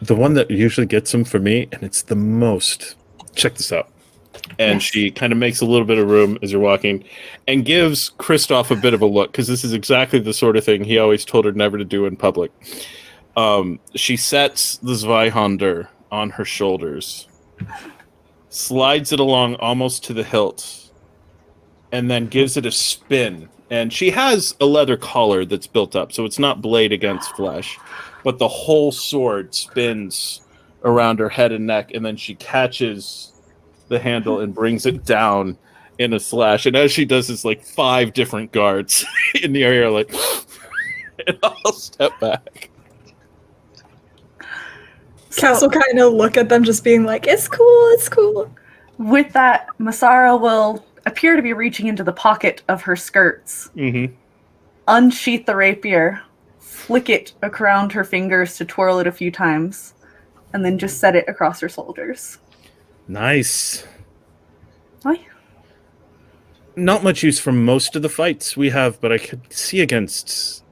The one that usually gets them for me, and it's the most. Check this out. And Yes. she kind of makes a little bit of room as you're walking and gives Kristoff a bit of a look, because this is exactly the sort of thing he always told her never to do in public. She sets the Zweihander on her shoulders, slides it along almost to the hilt, and then gives it a spin. And she has a leather collar that's built up, so it's not blade against flesh, but the whole sword spins around her head and neck, and then she catches the handle and brings it down in a slash. And as she does this, like 5 different guards in the area are like, and I'll step back. Cass will kind of look at them, just being like, "It's cool, it's cool." With that, Masara will appear to be reaching into the pocket of her skirts, Mm-hmm. unsheath the rapier, flick it around her fingers to twirl it a few times, and then just set it across her shoulders. Nice. Aye. Not much use for most of the fights we have, but I could see against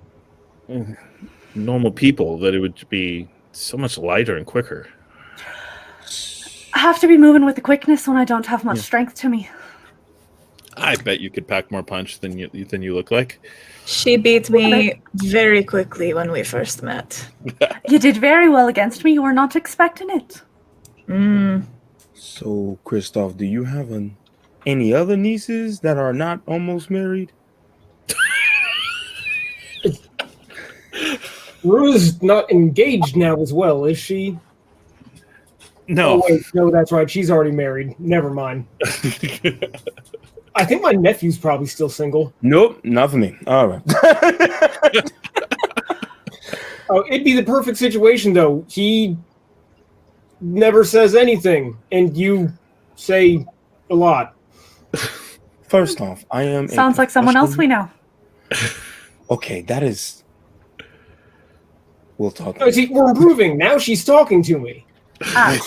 normal people that it would be so much lighter and quicker. I have to be moving with the quickness when I don't have much strength to me. I bet you could pack more punch than you look like. She beat me very quickly when we first met. You did very well against me. You were not expecting it. So, Kristoff, do you have any other nieces that are not almost married? Rue's not engaged now as well, is she? No. Oh, wait, no, that's right. She's already married. Never mind. I think my nephew's probably still single. Nope, not for me. All right. Oh, it'd be the perfect situation, though. He never says anything, and you say a lot. First off, I am. Sounds like someone else we know. Okay, that is. We'll talk. No, see, we're improving. Now she's talking to me. Ah,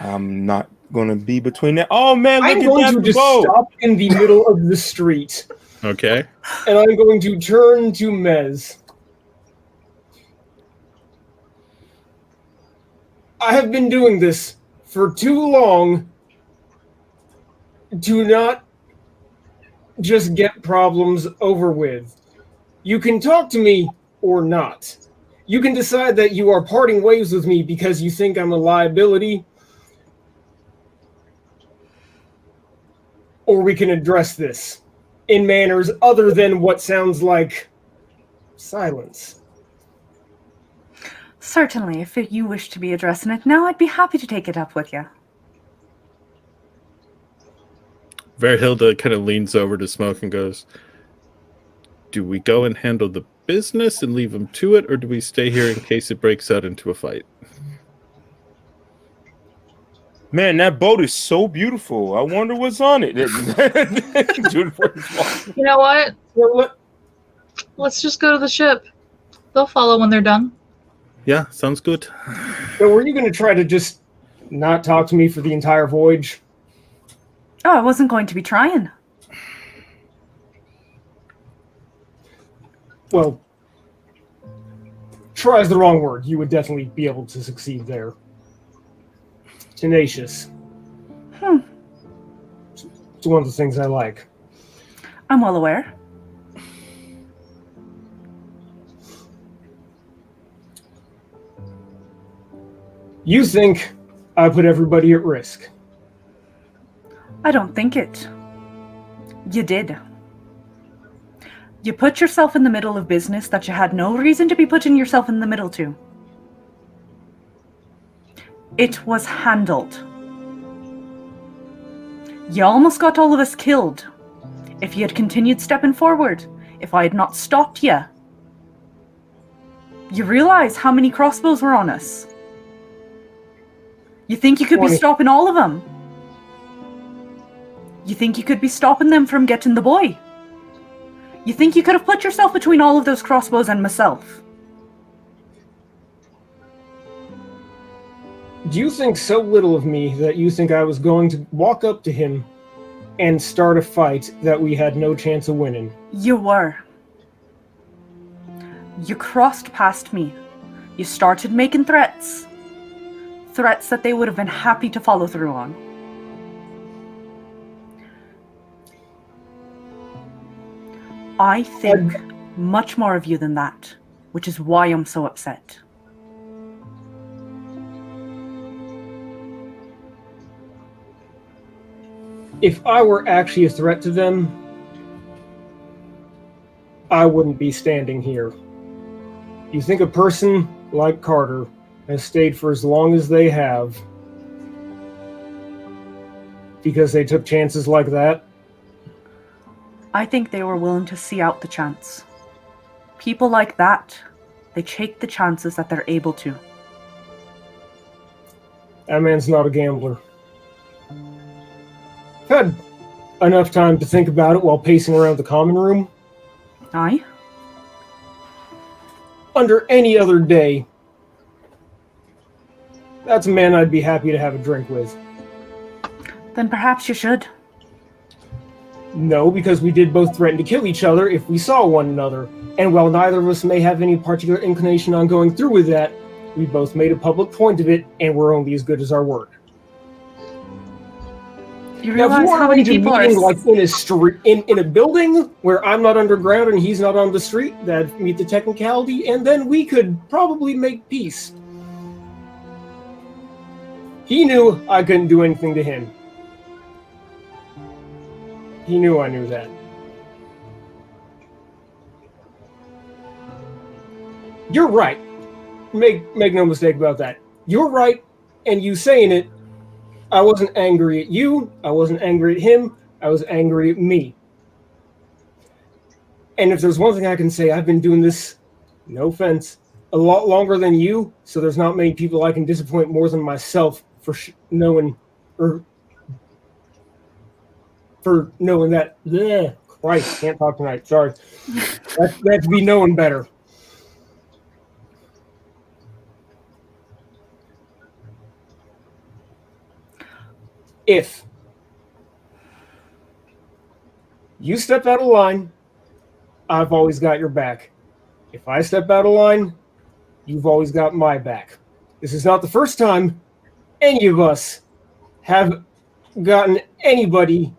I'm not going to be between that. Oh, man, I'm look going at to that just bow. stop in the middle of the street, Okay. and I'm going to turn to Mez. I have been doing this for too long to not just get problems over with. You can talk to me or not. You can decide that you are parting ways with me because you think I'm a liability, or we can address this in manners other than what sounds like silence. certainly, if you wish to be addressing it now, I'd be happy to take it up with you. Waerhilde kind of leans over to Smoke and goes, do we go and handle the business and leave him to it, or do we stay here in case it breaks out into a fight? Man, that boat is so beautiful. I wonder what's on it. You know what? Well, Let's just go to the ship. They'll follow when they're done. Yeah, sounds good. so were you going to try to just not talk to me for the entire voyage? Oh, I wasn't going to be trying. Well, try is the wrong word. You would definitely be able to succeed there. Tenacious. It's one of the things I like. I'm well aware. You think I put everybody at risk. I don't think it. You did. You put yourself in the middle of business that you had no reason to be putting yourself in the middle to. It was handled. You almost got all of us killed. If you had continued stepping forward, if I had not stopped you. You realize how many crossbows were on us? You think you could be stopping all of them? You think you could be stopping them from getting the boy? You think you could have put yourself between all of those crossbows and myself? Do you think so little of me that you think I was going to walk up to him and start a fight that we had no chance of winning? You were. You crossed past me. You started making threats. Threats that they would have been happy to follow through on. I think much more of you than that, which is why I'm so upset. If I were actually a threat to them, I wouldn't be standing here. You think a person like Carter has stayed for as long as they have because they took chances like that? I think they were willing to see out the chance. People like that, they take the chances that they're able to. That man's not a gambler. I've had enough time to think about it while pacing around the common room. Aye? Under any other day, that's a man I'd be happy to have a drink with. Then perhaps you should. No, because we did both threaten to kill each other if we saw one another. And while neither of us may have any particular inclination on going through with that, we both made a public point of it, and we're only as good as our word. You realize how many people are... like in a street, in a building where I'm not underground and he's not on the street, that'd meet the technicality, and then we could probably make peace. He knew I couldn't do anything to him. He knew I knew that. You're right. Make no mistake about that. You're right, and you saying it, I wasn't angry at you, I wasn't angry at him, I was angry at me. And if there's one thing I can say, I've been doing this, no offense, a lot longer than you, so there's not many people I can disappoint more than myself for knowing that. Bleh, Christ, can't talk tonight, sorry. That's be knowing better. If you step out of line, I've always got your back. If I step out of line, you've always got my back. This is not the first time any of us have gotten anybody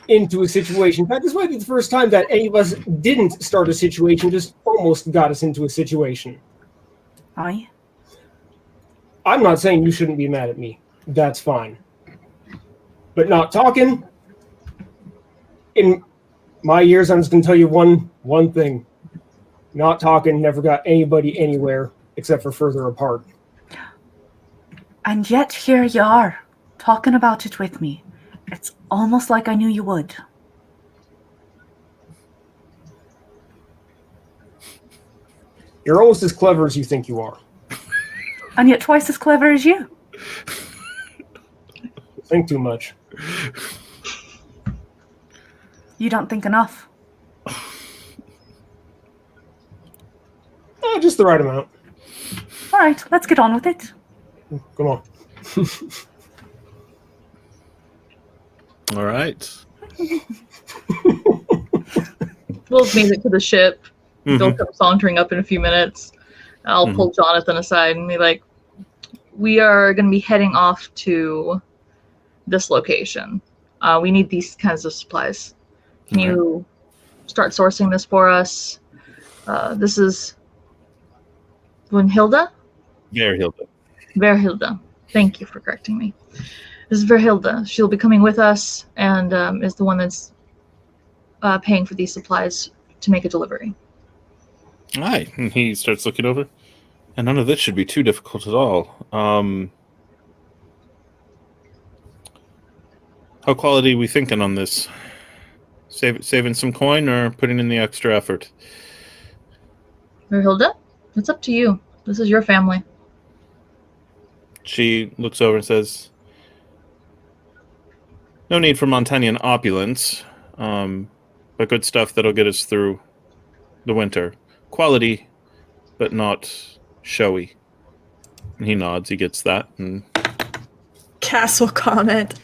into a situation. In fact, this might be the first time that any of us didn't start a situation, just almost got us into a situation. Aye. I'm not saying you shouldn't be mad at me. That's fine. But not talking, in my years, I'm just going to tell you one thing. Not talking never got anybody anywhere except for further apart. And yet here you are, talking about it with me. It's almost like I knew you would. You're almost as clever as you think you are. And yet twice as clever as you. You think too much. You don't think enough. Just the right amount. All right, let's get on with it. Come on. All right. We'll made it to the ship. They'll come sauntering up in a few minutes. I'll pull Jonathan aside and be like, we are going to be heading off to this location. We need these kinds of supplies. Can you start sourcing this for us? This is Waerhilde? Waerhilde. Waerhilde. Thank you for correcting me. This is Waerhilde. She'll be coming with us and is the one that's paying for these supplies to make a delivery. Aye. And he starts looking over. And none of this should be too difficult at all. How quality are we thinking on this? Saving some coin or putting in the extra effort? Waerhilde, it's up to you. This is your family. She looks over and says, no need for Montanian opulence, but good stuff that'll get us through the winter. Quality, but not showy. And he nods, he gets that. And Castle comment.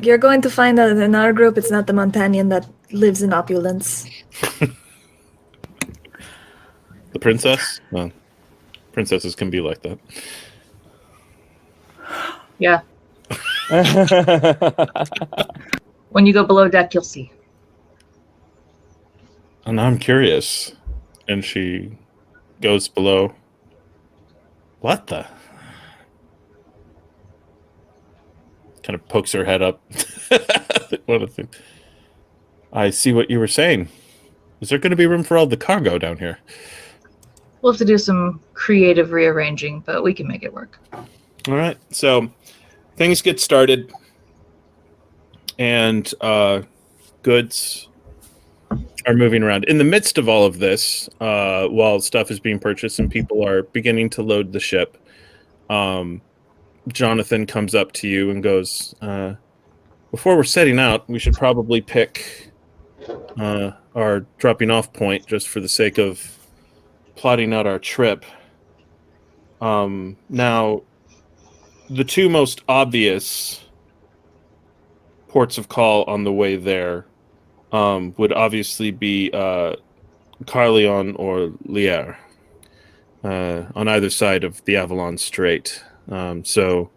You're going to find out in our group it's not the Montanian that lives in opulence. the princess? Well, princesses can be like that. Yeah. When you go below deck, you'll see. And I'm curious. And she goes below. What the? Kind of pokes her head up. One of the things. I see what you were saying. Is there going to be room for all the cargo down here? We'll have to do some creative rearranging, but we can make it work. All right. So things get started. And goods are moving around. In the midst of all of this, while stuff is being purchased and people are beginning to load the ship, Jonathan comes up to you and goes, before we're setting out, we should probably pick our dropping off point just for the sake of plotting out our trip. Now, the two most obvious ports of call on the way there would obviously be Carleon or Lier on either side of the Avalon Strait. So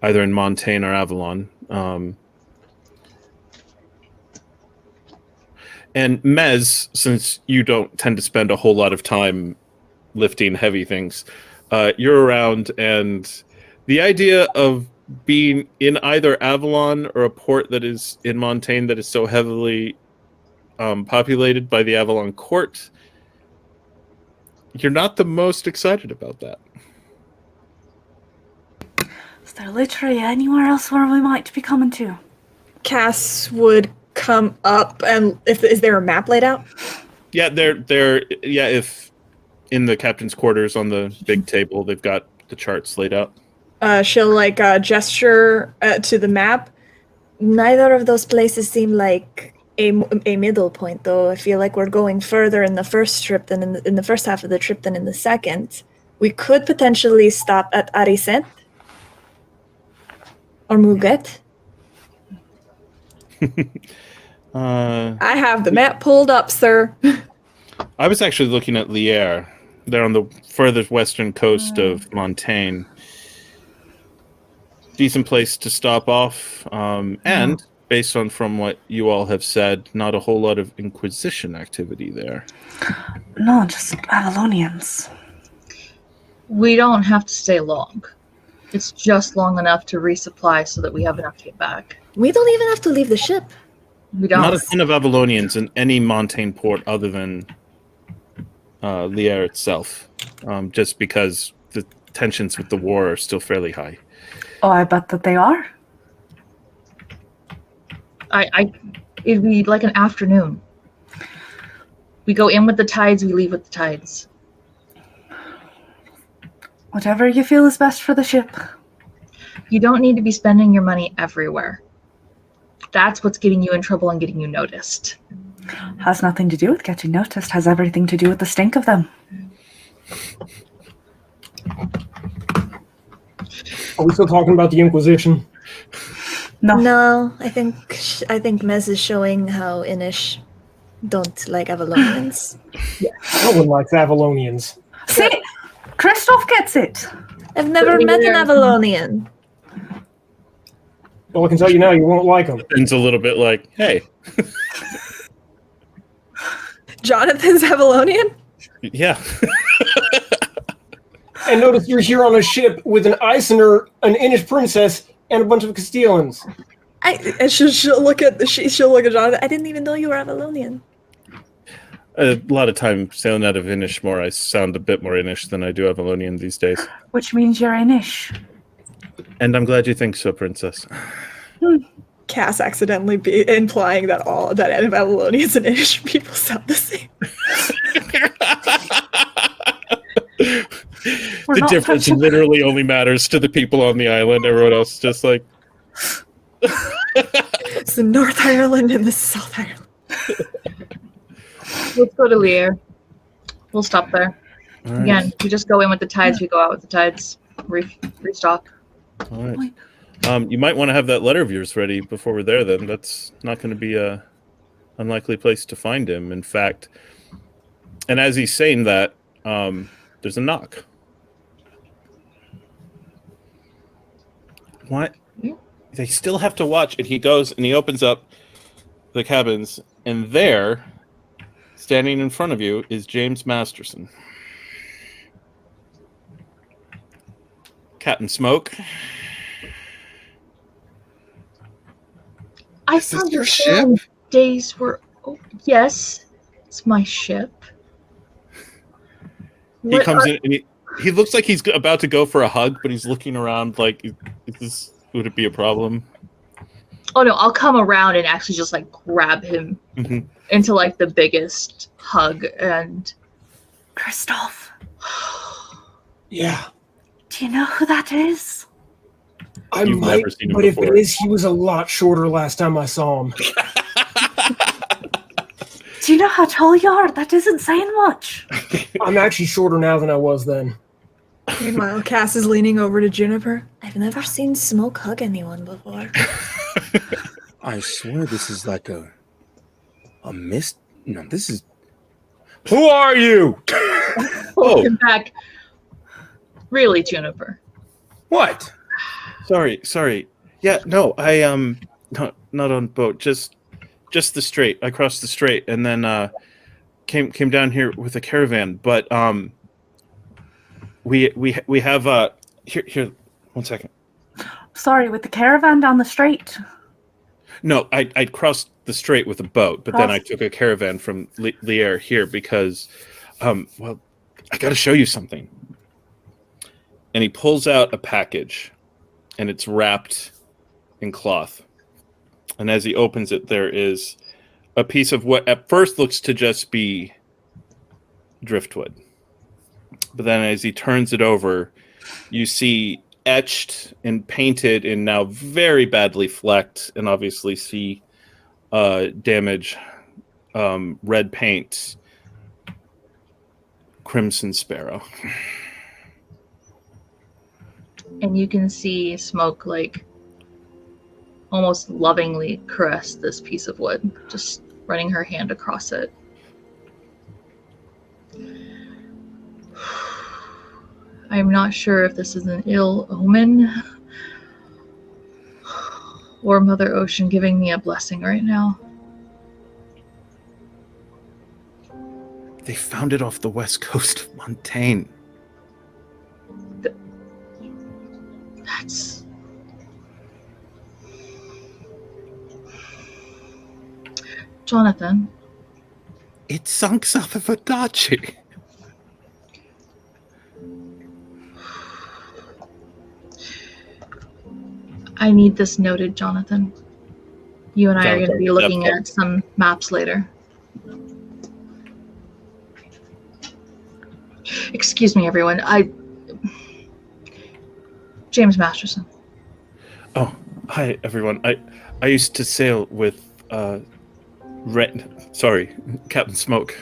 either in Montaigne or Avalon. And Mez, since you don't tend to spend a whole lot of time lifting heavy things, you're around, and the idea of being in either Avalon or a port that is in Montaigne that is so heavily populated by the Avalon court, you're not the most excited about that. Is there literally anywhere else where we might be coming to? Cass would come up, and is there a map laid out? Yeah, if in the captain's quarters on the big table, they've got the charts laid out. She'll gesture to the map. Neither of those places seem like a middle point, though. I feel like we're going further in the first trip than in the first half of the trip than in the second. We could potentially stop at Aricent or Muget. I have the map pulled up, sir. I was actually looking at Lier. They're on the furthest western coast of Montaigne. Decent place to stop off. And based on from what you all have said, not a whole lot of Inquisition activity there. No, just Avalonians. We don't have to stay long. It's just long enough to resupply so that we have enough to get back. We don't even have to leave the ship. We don't. Not a ton of Avalonians in any Montaigne port other than Lier itself, just because the tensions with the war are still fairly high. Oh, I bet that they are. It'd be like an afternoon. We go in with the tides, we leave with the tides. Whatever you feel is best for the ship. You don't need to be spending your money everywhere. That's what's getting you in trouble and getting you noticed. Has nothing to do with getting noticed. Has everything to do with the stink of them. Are we still talking about the Inquisition? No, I think Mez is showing how Inish don't like Avalonians. Yeah, no one likes Avalonians. See? Kristoff gets it. I've never met an Avalonian. Well, I can tell you now, you won't like them. It's a little bit like, hey. Jonathan's Avalonian? Yeah. And notice you're here on a ship with an Eisener, an Inish princess, and a bunch of Castilians. And she'll look at Jonathan. I didn't even know you were Avalonian. A lot of time sailing out of Inishmore, I sound a bit more Inish than I do Avalonian these days. Which means you're Inish. And I'm glad you think so, Princess. Cass accidentally be implying that Avalonians and Inish people sound the same. The difference literally only matters to the people on the island. Everyone else is just like... It's the North Ireland and the South Ireland. Let's go to Lear. We'll stop there. All right. Again, we just go in with the tides, we go out with the tides. Restock. All right. You might want to have that letter of yours ready before we're there, then. That's not going to be a unlikely place to find him. In fact, and as he's saying that, there's a knock. What? They still have to watch. And he goes and he opens up the cabins, and there, standing in front of you, is James Masterson. Captain Smoke. I Is this thought your the ship? days were... Oh, yes, it's my ship. He comes in and he looks like he's about to go for a hug, but he's looking around like, would it be a problem? Oh no, I'll come around and actually just like grab him into like the biggest hug and... Kristoff, Yeah. do you know who that is? I You've might, never seen him but if before. it is, he was a lot shorter last time I saw him. Do you know how tall you are? That isn't saying much. I'm actually shorter now than I was then. Meanwhile, Cass is leaning over to Juniper. I've never seen Smoke hug anyone before. I swear this is like a mist. No, this is. Who are you? Welcome back. Really, Juniper. What? Sorry. Yeah, no, I not on boat. Just the strait. I crossed the strait and then came down here with a caravan. But we have here 1 second. Sorry, with the caravan down the strait. No, I crossed the strait with a boat, but then I took a caravan from Lier here because, well, I got to show you something. And he pulls out a package, and it's wrapped in cloth. And as he opens it, there is a piece of what at first looks to just be driftwood. But then as he turns it over, you see etched and painted and now very badly flecked and obviously see damage, red paint, Crimson Sparrow. And you can see Smoke like almost lovingly caress this piece of wood, just running her hand across it. I'm not sure if this is an ill omen or Mother Ocean giving me a blessing right now. They found it off the west coast of Montaigne. That's... Jonathan. It sunk south of Adachi. I need this noted, Jonathan. You and I are going to be looking at some maps later. Excuse me, everyone. James Masterson. Oh, hi, everyone. I used to sail with Captain Smoke.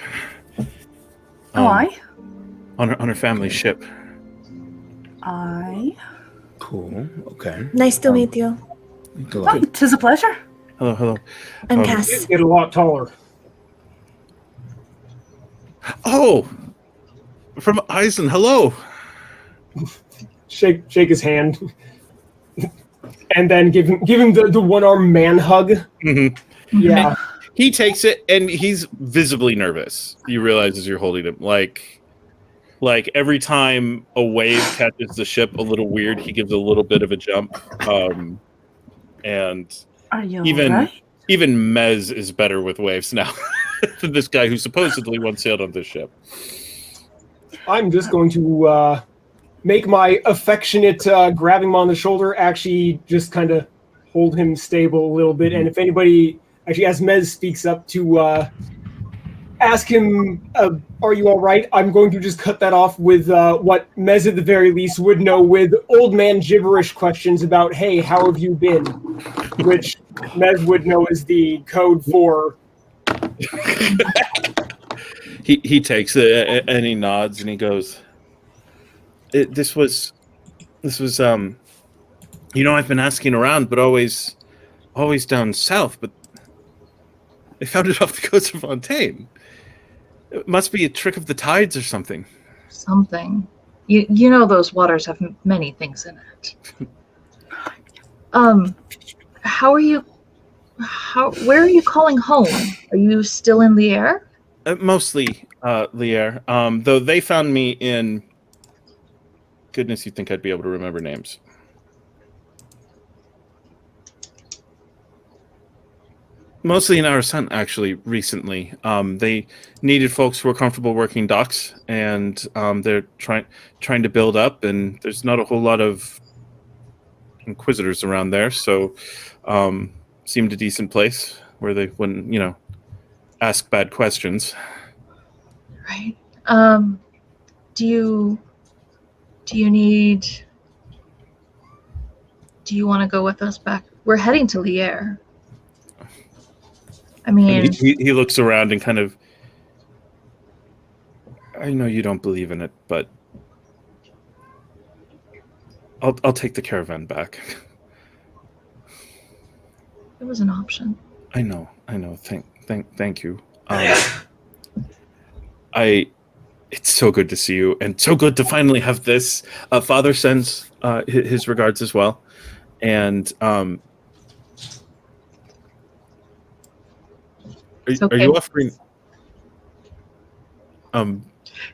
I? On her family ship. I? Cool. Okay. Nice to meet you. Oh, 'tis a pleasure. Hello. I'm Cass. Get a lot taller. Oh, from Eisen. Hello. Shake his hand, and then give him the one-arm man hug. Mm-hmm. Yeah. He takes it, and he's visibly nervous. You realize as you're holding him, like every time a wave catches the ship a little weird, he gives a little bit of a jump. And Are you even alright? even Mez is better with waves now. this guy who supposedly once sailed on this ship. I'm just going to make my affectionate grabbing him on the shoulder actually just kind of hold him stable a little bit. And if anybody, actually, as Mez speaks up to ask him, are you all right? I'm going to just cut that off with what Mez at the very least would know with old man gibberish questions about, hey, how have you been? Which Mez would know is the code for... He takes it and he nods and he goes, this was I've been asking around, but always down south, but they found it off the coast of Fontaine. It must be a trick of the tides or something. Something. You know those waters have many things in it. Where are you calling home? Are you still in Lier? Mostly Lier. Though they found me in... Goodness, you'd think I'd be able to remember names. Mostly in Arasant, actually, recently. They needed folks who were comfortable working docks, and they're trying to build up, and there's not a whole lot of inquisitors around there, so seemed a decent place where they wouldn't, ask bad questions. Right. Do you want to go with us back? We're heading to Lier. I mean, he looks around and kind of, I know you don't believe in it, but I'll take the caravan back. it was an option. I know. Thank you. It's so good to see you, and so good to finally have this. Father sends his regards as well, and are you offering?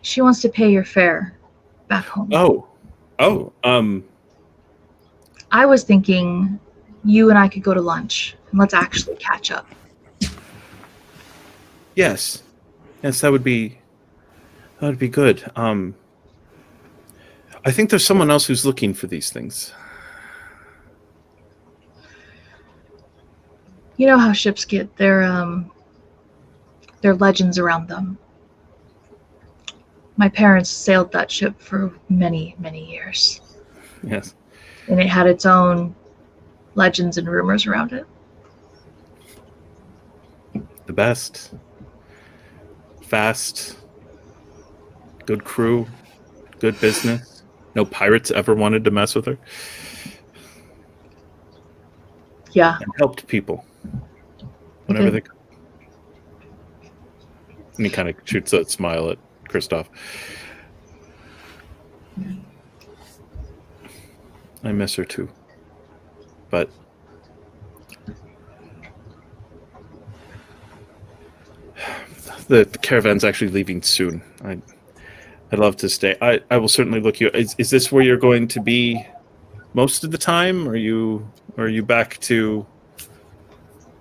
She wants to pay your fare back home. I was thinking you and I could go to lunch and let's actually catch up. Yes, that would be good. I think there's someone else who's looking for these things. You know how ships get their legends around them. My parents sailed that ship for many, many years. Yes. And it had its own legends and rumors around it. The best. Fast. Good crew. Good business. No pirates ever wanted to mess with her. Yeah. And helped people. Whenever they could. And he kind of shoots a smile at Kristoff. I miss her too. But the caravan's actually leaving soon. I'd love to stay. I will certainly look you. Is this where you're going to be most of the time? Or are you back to?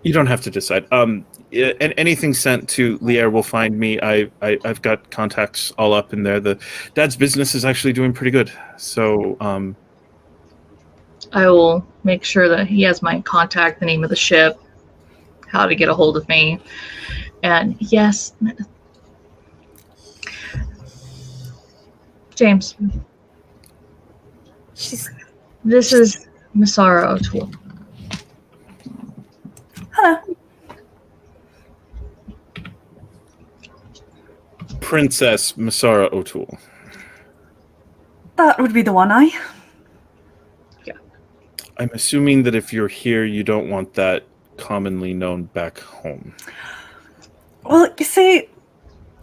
You don't have to decide. And anything sent to Lier will find me. I've got contacts all up in there. The dad's business is actually doing pretty good. So I will make sure that he has my contact, the name of the ship, how to get a hold of me. And yes, James, this is Misara O'Toole. Hello. Princess Misara O'Toole. That would be the one, I. I'm assuming that if you're here, you don't want that commonly known back home. Well, you see,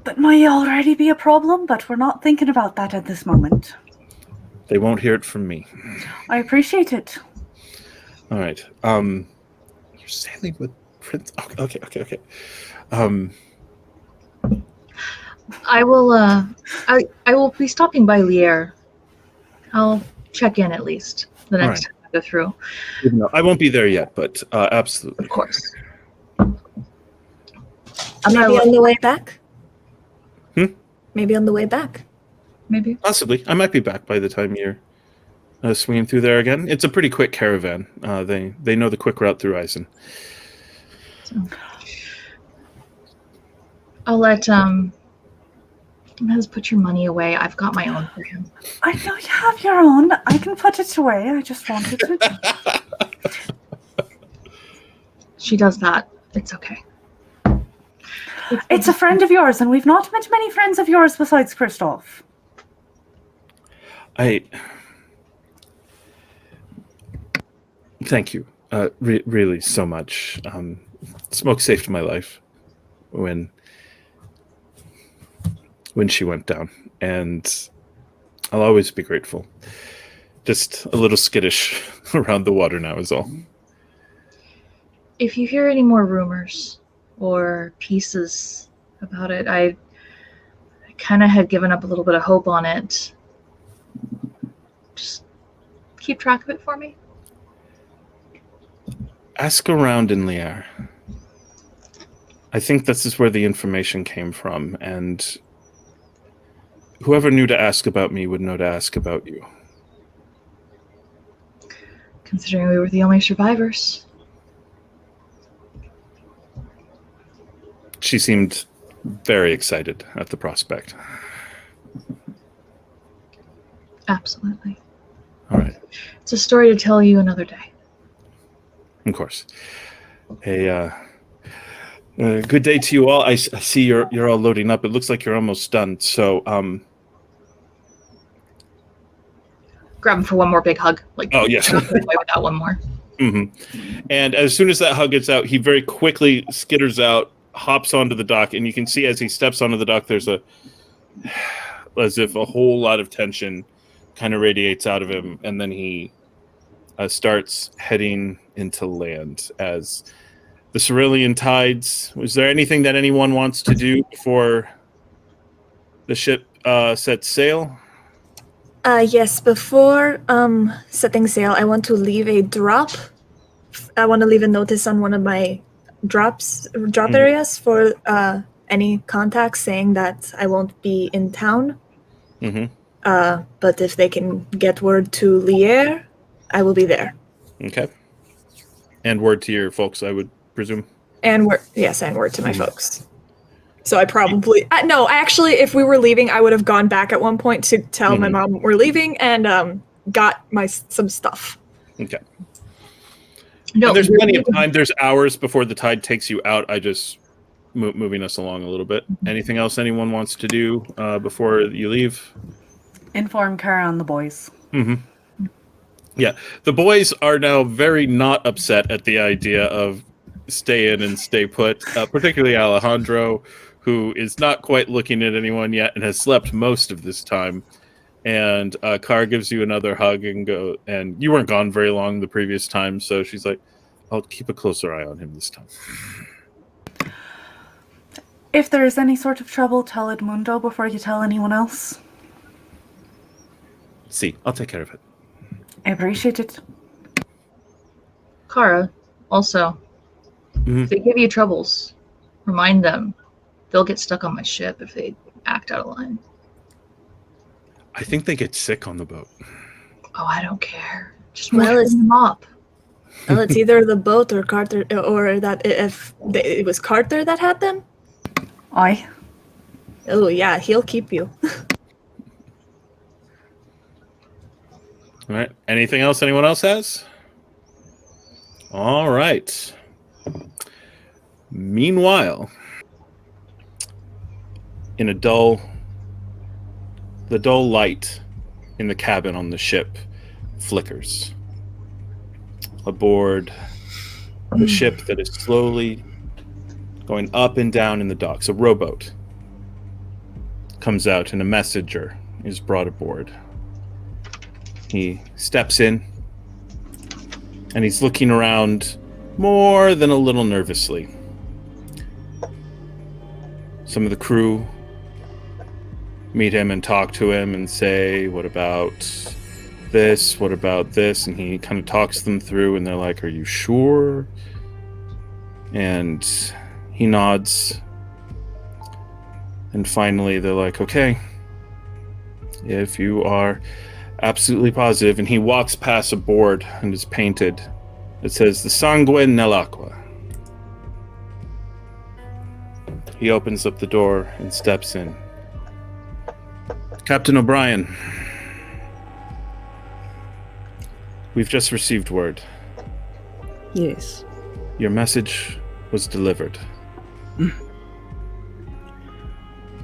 that might already be a problem, but we're not thinking about that at this moment. They won't hear it from me. I appreciate it. All right. You're sailing with Prince. Okay. I will. I will be stopping by Lier. I'll check in at least the next time I go through. No, I won't be there yet, but absolutely. Of course. Maybe on the way back? Hmm? Maybe on the way back. Maybe. Possibly. I might be back by the time you're swinging through there again. It's a pretty quick caravan. They know the quick route through Eisener. So, I'll let Mez put your money away. I've got my own for him. I know you have your own. I can put it away. I just wanted to. She does that. It's okay. It's a friend of yours, and we've not met many friends of yours besides Kristoff. Thank you, really so much. Smoke saved my life when she went down, and I'll always be grateful. Just a little skittish around the water now is all. If you hear any more rumors or pieces about it, I kind of had given up a little bit of hope on it. Just keep track of it for me. Ask around in Lier. I think this is where the information came from, and whoever knew to ask about me would know to ask about you. Considering we were the only survivors. She seemed very excited at the prospect. Absolutely. All right. It's a story to tell you another day. Of course. Hey, good day to you all. I see you're all loading up. It looks like you're almost done. So, grab him for one more big hug. Oh, yes. Away with that one more. Mm-hmm. And as soon as that hug gets out, he very quickly skitters out, hops onto the dock, and you can see as he steps onto the dock, there's as if a whole lot of tension kind of radiates out of him, and then he starts heading into land as the Cerulean Tides. Was there anything that anyone wants to do before the ship sets sail? Yes, before setting sail, I want to leave a drop. I want to leave a notice on one of my drop areas for any contacts saying that I won't be in town. Mm-hmm. But if they can get word to Lier, I will be there. Okay. And word to your folks, I would presume. And word to my folks. So I probably actually, if we were leaving, I would have gone back at one point to tell my mom we're leaving and got some stuff. Okay. No, and there's plenty of time. There's hours before the tide takes you out. I just moving us along a little bit. Anything else anyone wants to do before you leave? Inform Kara and the boys. Mm-hmm. Yeah, the boys are now very not upset at the idea of stay in and stay put, particularly Alejandro, who is not quite looking at anyone yet and has slept most of this time. And Kara gives you another hug and you weren't gone very long the previous time, so she's like, I'll keep a closer eye on him this time. If there is any sort of trouble, tell Edmundo before you tell anyone else. See, I'll take care of it. I appreciate it. Kara, also, if they give you troubles, remind them they'll get stuck on my ship if they act out of line. I think they get sick on the boat. Oh, I don't care. Just Well, it's them up. Well, it's either the boat or Carter, or that if it was Carter that had them. Aye. Oh yeah, he'll keep you. All right. Anything else anyone else has? All right. Meanwhile, in the dull light in the cabin on the ship flickers. Aboard the ship that is slowly going up and down in the docks, a rowboat comes out and a messenger is brought aboard. He steps in and he's looking around more than a little nervously. Some of the crew meet him and talk to him and say, what about this? What about this? And he kind of talks them through and they're like, are you sure? And he nods And finally, they're like, okay, if you are absolutely positive, and he walks past a board and is painted. It says, the sangue nell'acqua. He opens up the door and steps in. Captain O'Brien, we've just received word. Yes. Your message was delivered.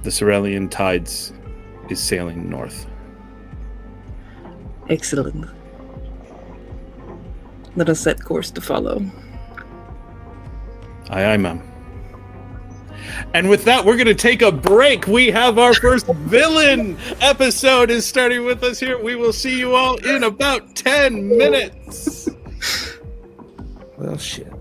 The Cerulean Tides is sailing north. Excellent. Let us set course to follow. Aye, ma'am. And with that, we're going to take a break. We have our first villain episode is starting with us here. We will see you all in about 10 minutes. Well, shit.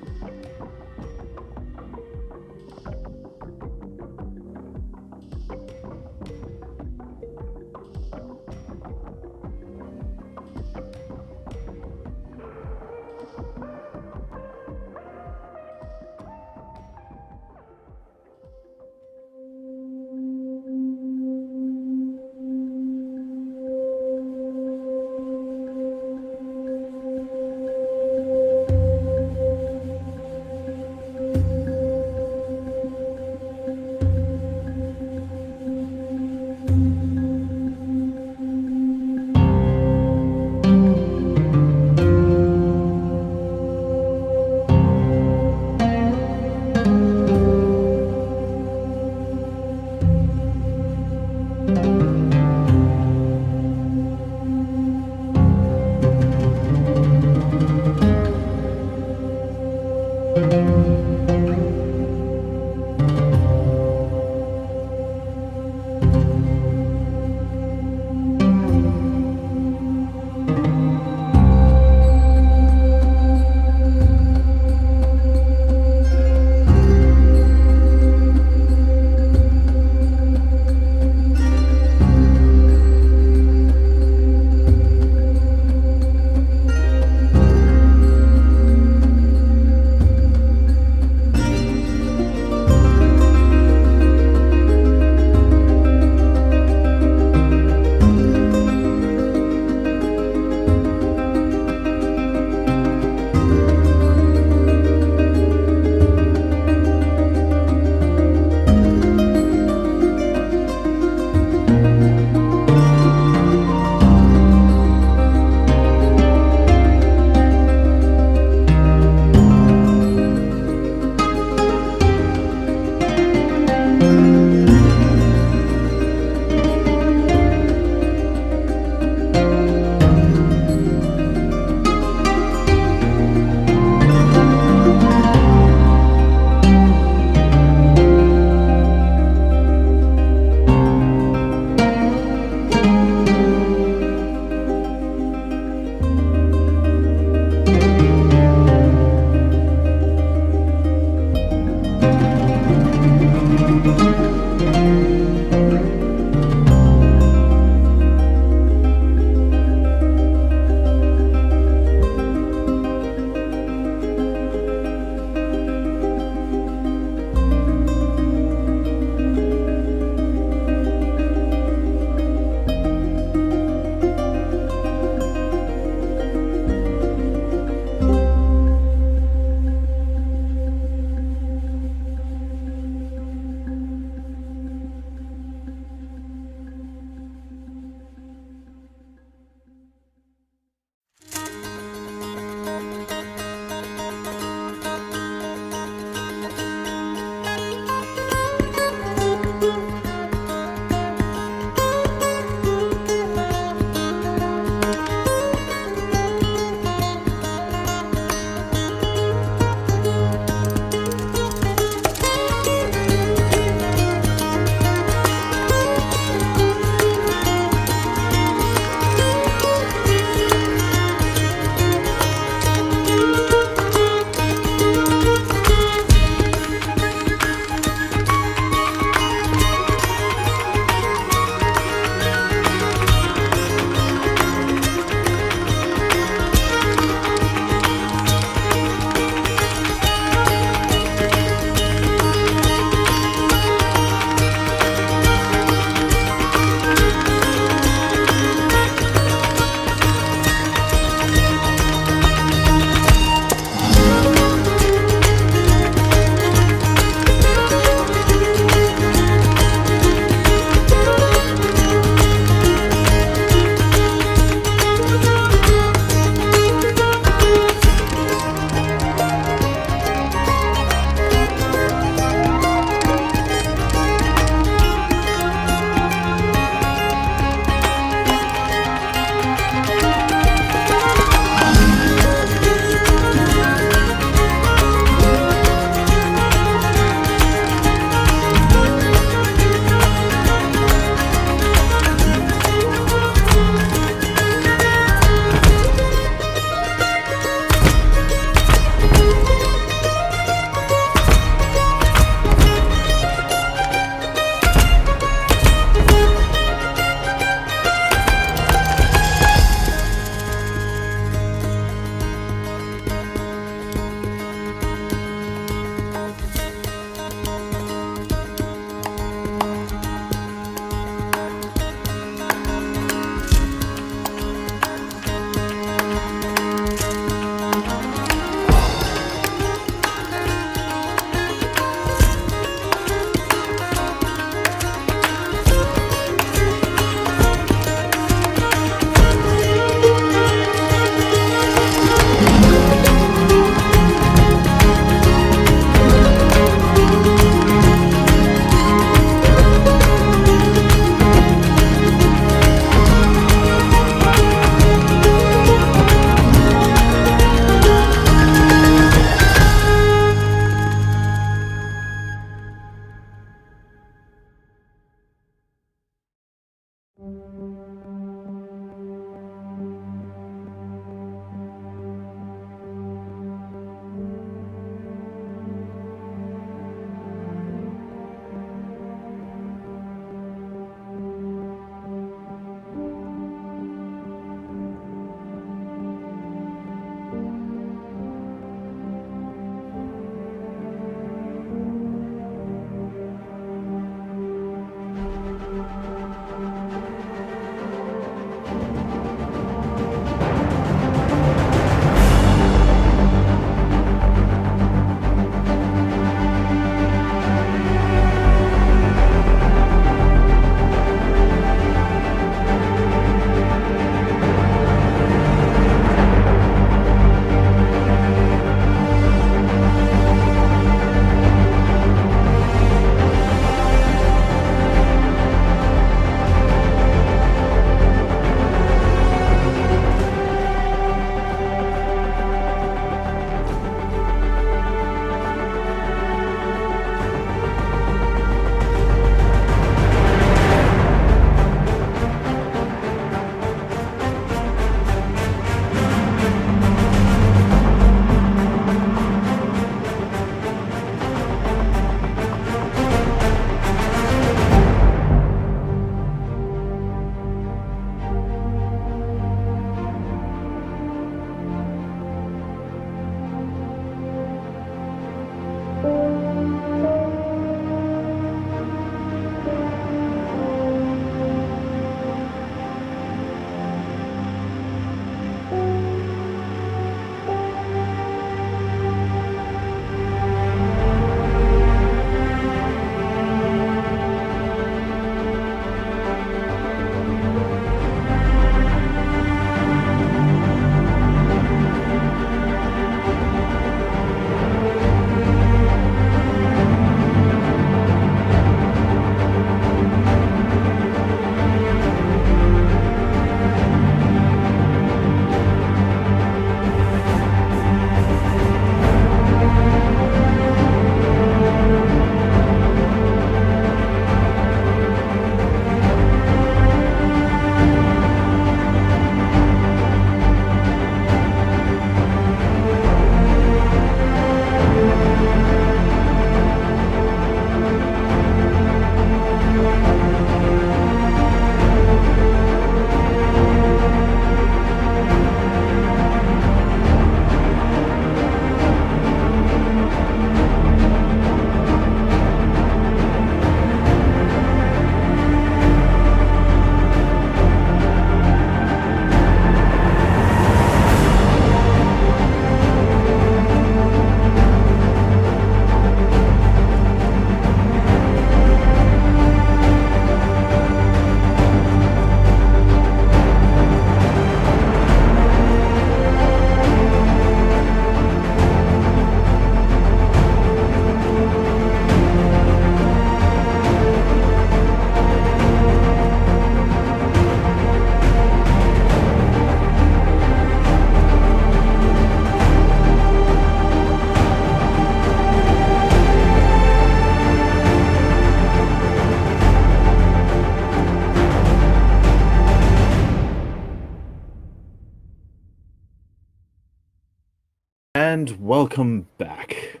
And welcome back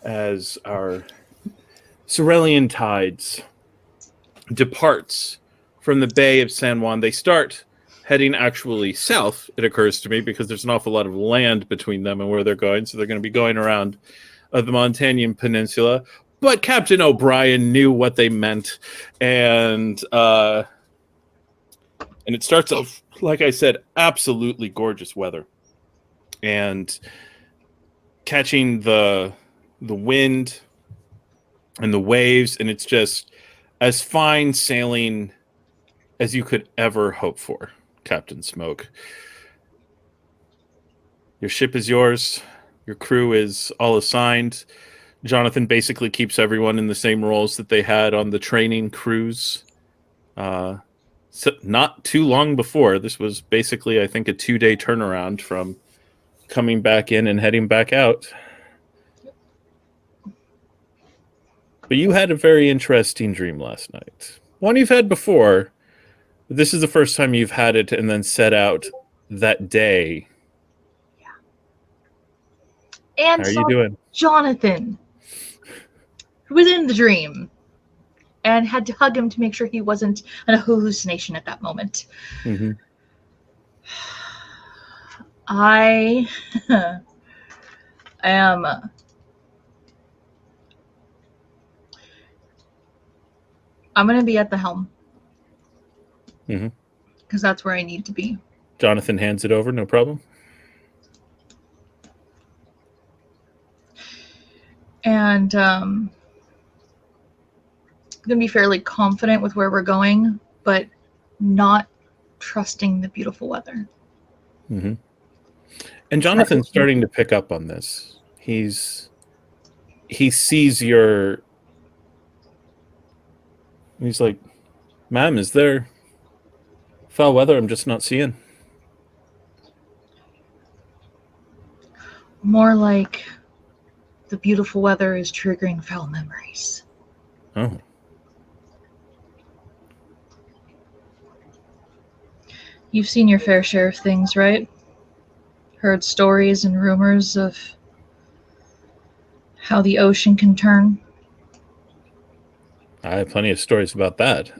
as our Cerulean Tides departs from the Bay of San Juan. They start heading actually south, it occurs to me, because there's an awful lot of land between them and where they're going. So they're going to be going around the Montanian Peninsula. But Captain O'Brien knew what they meant. And it starts off, like I said, absolutely gorgeous weather. And catching the wind and the waves, and it's just as fine sailing as you could ever hope for, Captain Smoke. Your ship is yours. Your crew is all assigned. Jonathan basically keeps everyone in the same roles that they had on the training cruise. So not too long before. This was basically, I think, a 2-day turnaround from coming back in and heading back out. But you had a very interesting dream last night. One you've had before. But this is the first time you've had it and then set out that day. Yeah. And how are you doing? Jonathan, who was in the dream, and had to hug him to make sure he wasn't an hallucination at that moment. Mm-hmm. I am I'm going to be at the helm. Mm-hmm. Because that's where I need to be. Jonathan hands it over, no problem. And I'm going to be fairly confident with where we're going, but not trusting the beautiful weather. Mm-hmm. And Jonathan's starting to pick up on this. He sees your... He's like, "Ma'am, is there foul weather I'm just not seeing?" More like the beautiful weather is triggering foul memories. Oh. You've seen your fair share of things, right? Heard stories and rumors of how the ocean can turn. I have plenty of stories about that.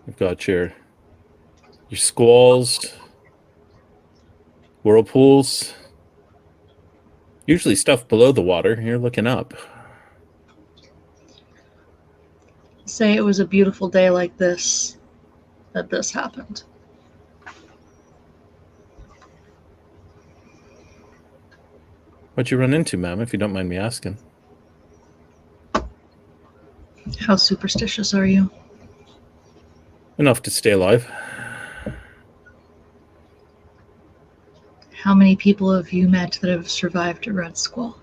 You've got your squalls, whirlpools, usually stuff below the water. You're looking up. Say it was a beautiful day like this that this happened. What'd you run into, ma'am, if you don't mind me asking? How superstitious are you? Enough to stay alive. How many people have you met that have survived a Red Squall?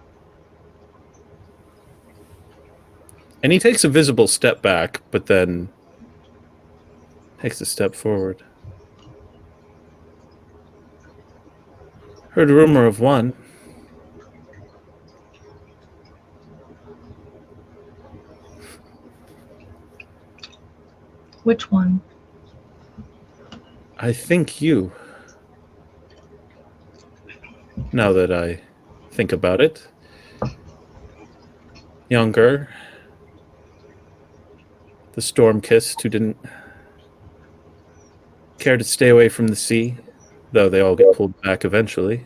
And he takes a visible step back, but then takes a step forward. Heard a rumor of one. Which one? I think you. Now that I think about it. Younger. The storm-kissed who didn't care to stay away from the sea, though they all get pulled back eventually.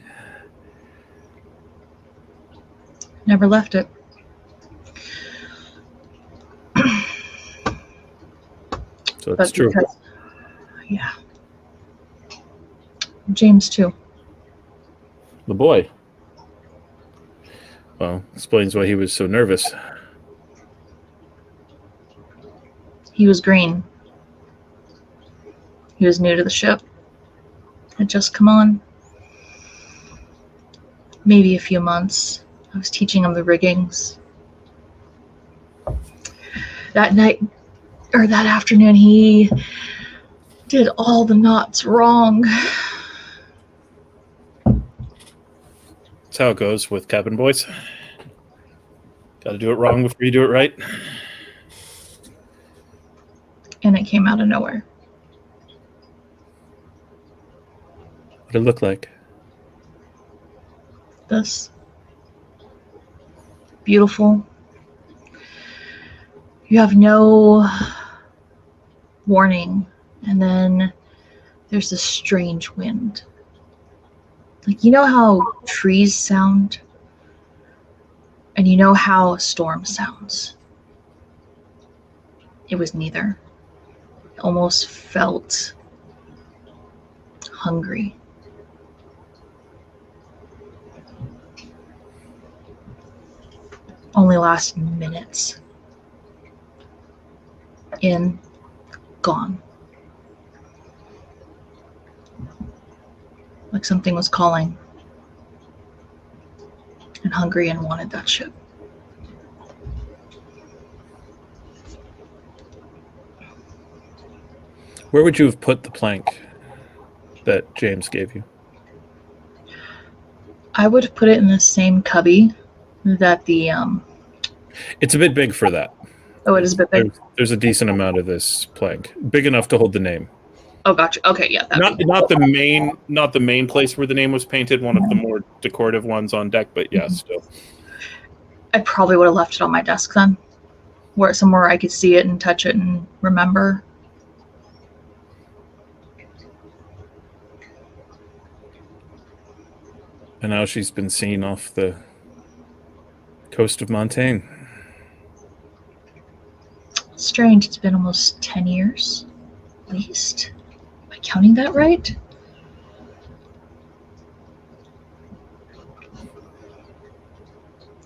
Never left it. So it's true. Because, yeah. James, too. The boy. Well, explains why he was so nervous. He was green. He was new to the ship. Had just come on. Maybe a few months. I was teaching him the riggings. That night, or that afternoon, he did all the knots wrong. That's how it goes with cabin boys. Got to do it wrong before you do it right. And it came out of nowhere. What did it look like? this. Beautiful. You have no warning, and then there's this strange wind. Like, you know how trees sound? And you know how a storm sounds? It was neither. It almost felt hungry. Only lasted minutes. In, gone. Like something was calling. And hungry and wanted that ship. Where would you have put the plank that James gave you? I would put it in the same cubby that the It's a bit big for that. oh, it is a bit big. There's a decent amount of this plank, big enough to hold the name. Oh, gotcha. Okay, yeah. Not the main place where the name was painted. One of the more decorative ones on deck, but yeah, still. I probably would have left it on my desk then, where somewhere I could see it and touch it and remember. And now she's been seen off the coast of Montaigne. Strange. It's been almost 10 years, at least. Am I counting that right?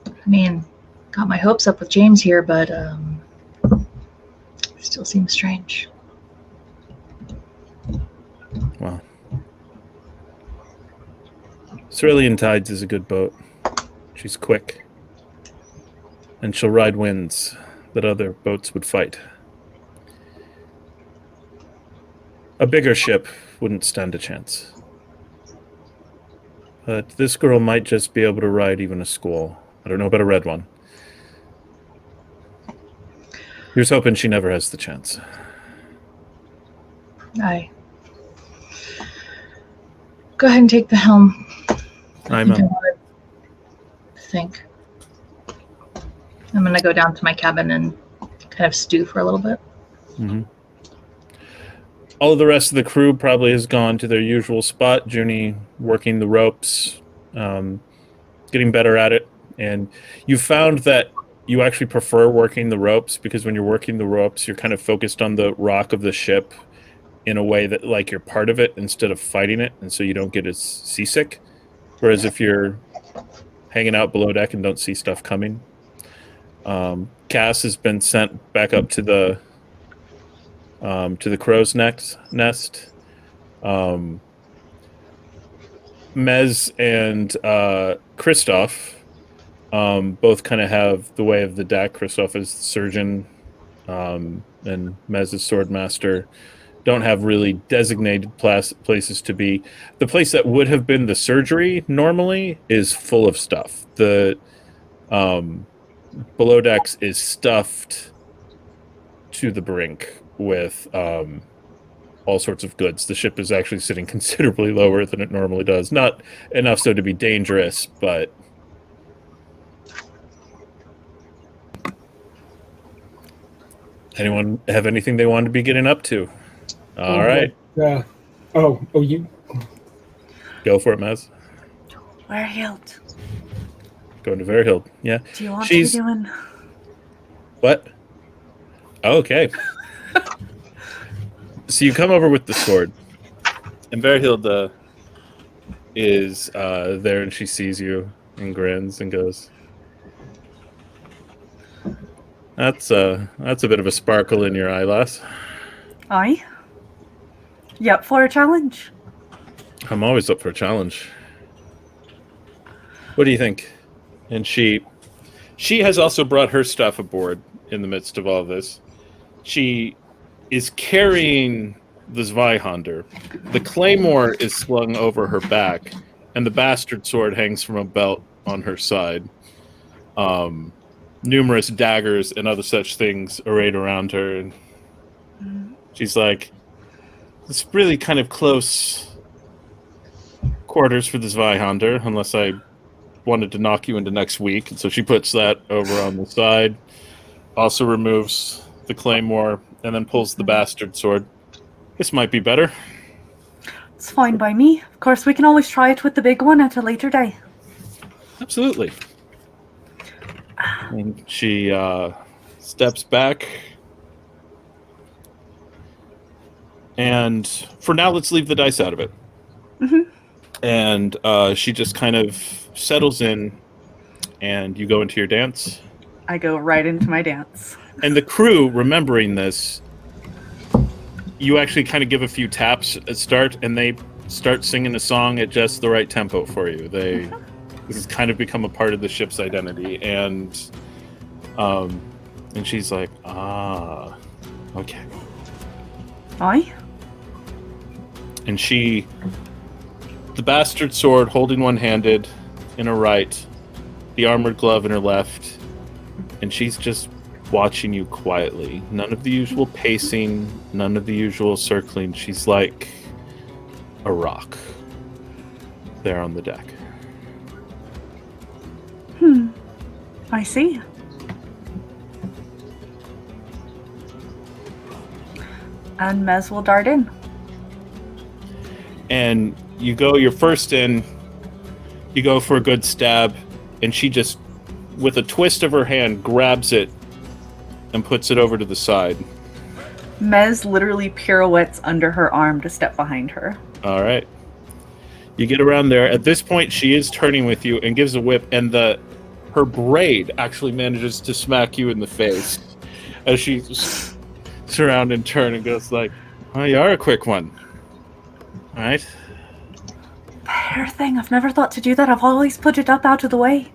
I mean, got my hopes up with James here, but still seems strange. Wow. Cerulean Tides is a good boat. She's quick. And she'll ride winds that other boats would fight. A bigger ship wouldn't stand a chance. But this girl might just be able to ride even a squall. I don't know about a red one. Here's hoping she never has the chance. Aye. Go ahead and take the helm. I'm I think. I'm going to go down to my cabin and kind of stew for a little bit. Mm-hmm. All of the rest of the crew probably has gone to their usual spot. Junie working the ropes, getting better at it. And you found that you actually prefer working the ropes because when you're working the ropes, you're kind of focused on the rock of the ship in a way that like you're part of it instead of fighting it. And so you don't get as seasick. Whereas if you're hanging out below deck and don't see stuff coming. Cass has been sent back up to the crow's nest. Mez and Kristoff both kind of have the way of the deck. Kristoff is the surgeon, and Mez is swordmaster. Don't have really designated places to be. The place that would have been the surgery normally is full of stuff. The below decks is stuffed to the brink with all sorts of goods. The ship is actually sitting considerably lower than it normally does. Not enough so to be dangerous, but anyone have anything they want to be getting up to? All right. You Go for it, Maz. Waerhilde. Going to Waerhilde. Yeah. Do you want She's to be doing? What? Oh, okay. So you come over with the sword, and Waerhilde is there, and she sees you and grins and goes, "That's a bit of a sparkle in your eyelash." Aye. Yep, for a challenge. I'm always up for a challenge. What do you think? And she has also brought her stuff aboard in the midst of all of this. She is carrying the Zweihander. The claymore is slung over her back, and the bastard sword hangs from a belt on her side. Numerous daggers and other such things arrayed around her. And she's like, it's really kind of close quarters for the Zweihander, unless I wanted to knock you into next week, and so she puts that over on the side. Also removes the claymore, and then pulls the bastard sword. This might be better. It's fine by me. Of course, we can always try it with the big one at a later day. Absolutely. And she steps back. And for now, let's leave the dice out of it. Mm-hmm. And she just kind of settles in, and you go into your dance. I go right into my dance. And the crew, remembering this, you actually kind of give a few taps at start, and they start singing a song at just the right tempo for you. This has kind of become a part of the ship's identity, and she's like, okay. Aye? And the bastard sword holding one-handed in her right, the armored glove in her left, and she's just watching you quietly. None of the usual pacing, none of the usual circling. She's like a rock there on the deck. I see. And Mez will dart in. And you're first in, you go for a good stab, and she just, with a twist of her hand, grabs it and puts it over to the side. Mez literally pirouettes under her arm to step behind her. All right. You get around there. At this point, she is turning with you and gives a whip, and her braid actually manages to smack you in the face as she turns around and turns and goes like, "Oh, you are a quick one." All right. The hair thing, I've never thought to do that. I've always put it up out of the way.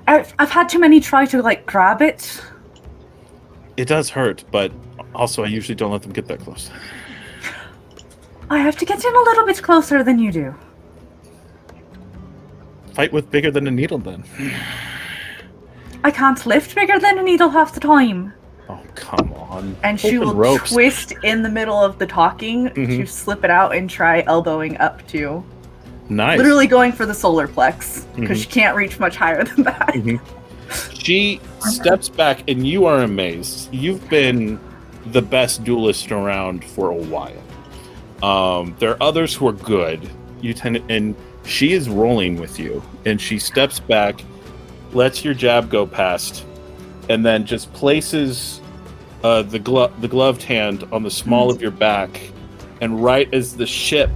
I've had too many try to, grab it. It does hurt, but also I usually don't let them get that close. I have to get in a little bit closer than you do. Fight with bigger than a needle, then. I can't lift bigger than a needle half the time. Oh, come on. And she will ropes. twist in the middle of the talking to slip it out and try elbowing up to. Nice. Literally going for the solar plex, because she can't reach much higher than that. She steps back, and you are amazed. You've been the best duelist around for a while. There are others who are good. And she is rolling with you, and she steps back, lets your jab go past, and then just places the gloved hand on the small of your back, and right as the ship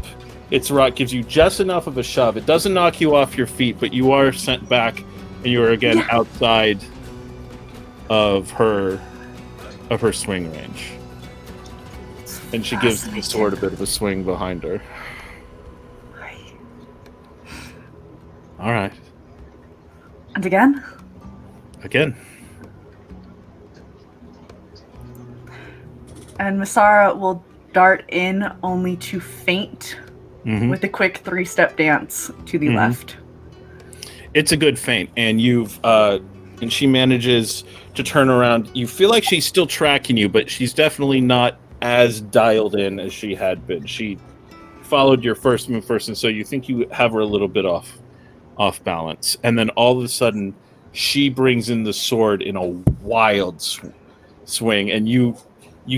its rock gives you just enough of a shove. It doesn't knock you off your feet, but you are sent back, and you are again outside of her swing range. And she gives the sword a bit of a swing behind her. All right. And again? Again. And Masara will dart in only to feint with a quick 3-step dance to the left. It's a good feint, and and she manages to turn around. You feel like she's still tracking you, but she's definitely not as dialed in as she had been. She followed your first move first, and so you think you have her a little bit off balance. And then all of a sudden, she brings in the sword in a wild swing, and you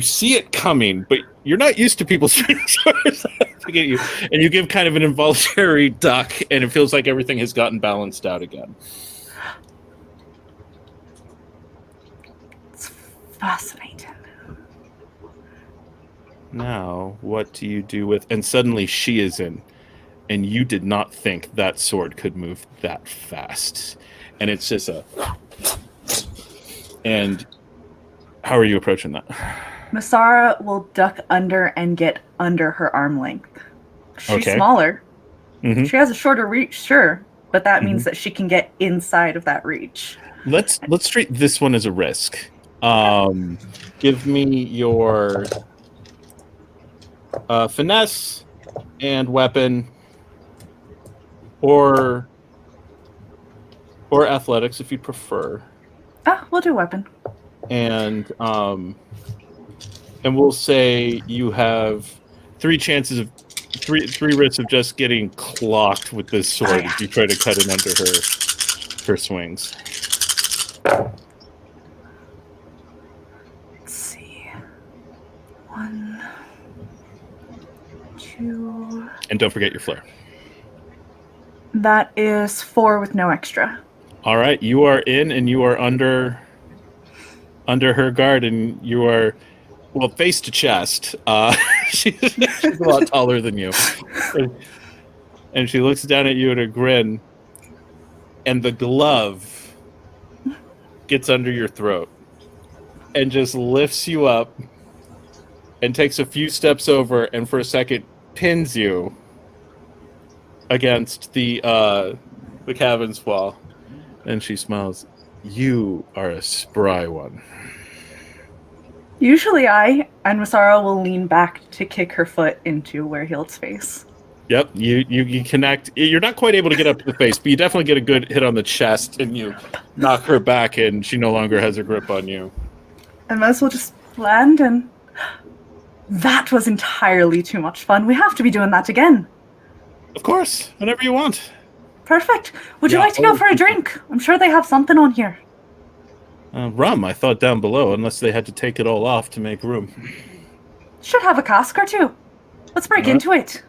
see it coming, but you're not used to people swinging swords to get you. And you give kind of an involuntary duck, and it feels like everything has gotten balanced out again. It's fascinating. Now, what do you do with... And suddenly she is in, and you did not think that sword could move that fast. And it's just And how are you approaching that? Masara will duck under and get under her arm length. She's smaller. She has a shorter reach, sure, but that means that she can get inside of that reach. Let's treat this one as a risk. Give me your finesse and weapon, or athletics if you prefer. We'll do weapon. And we'll say you have 3 chances of three risks of just getting clocked with this sword if you try to cut it under her swings. Let's see. 1, 2. And don't forget your flare. That is 4 with no extra. All right, you are in, and you are under her guard, and you are, well, face to chest. She's a lot taller than you, and she looks down at you with a grin, and the glove gets under your throat, and just lifts you up, and takes a few steps over, and for a second pins you against the cabin's wall. And she smiles. You are a spry one. Usually I and Masara will lean back to kick her foot into Waerhilde's face. Yep, you connect. You're not quite able to get up to the face, but you definitely get a good hit on the chest, and you knock her back, and she no longer has a grip on you. I might as well just land, and that was entirely too much fun. We have to be doing that again. Of course, whenever you want. Perfect. Would you like to go for a drink? I'm sure they have something on here. Rum, I thought, down below, unless they had to take it all off to make room. Should have a cask or two. Let's break into it.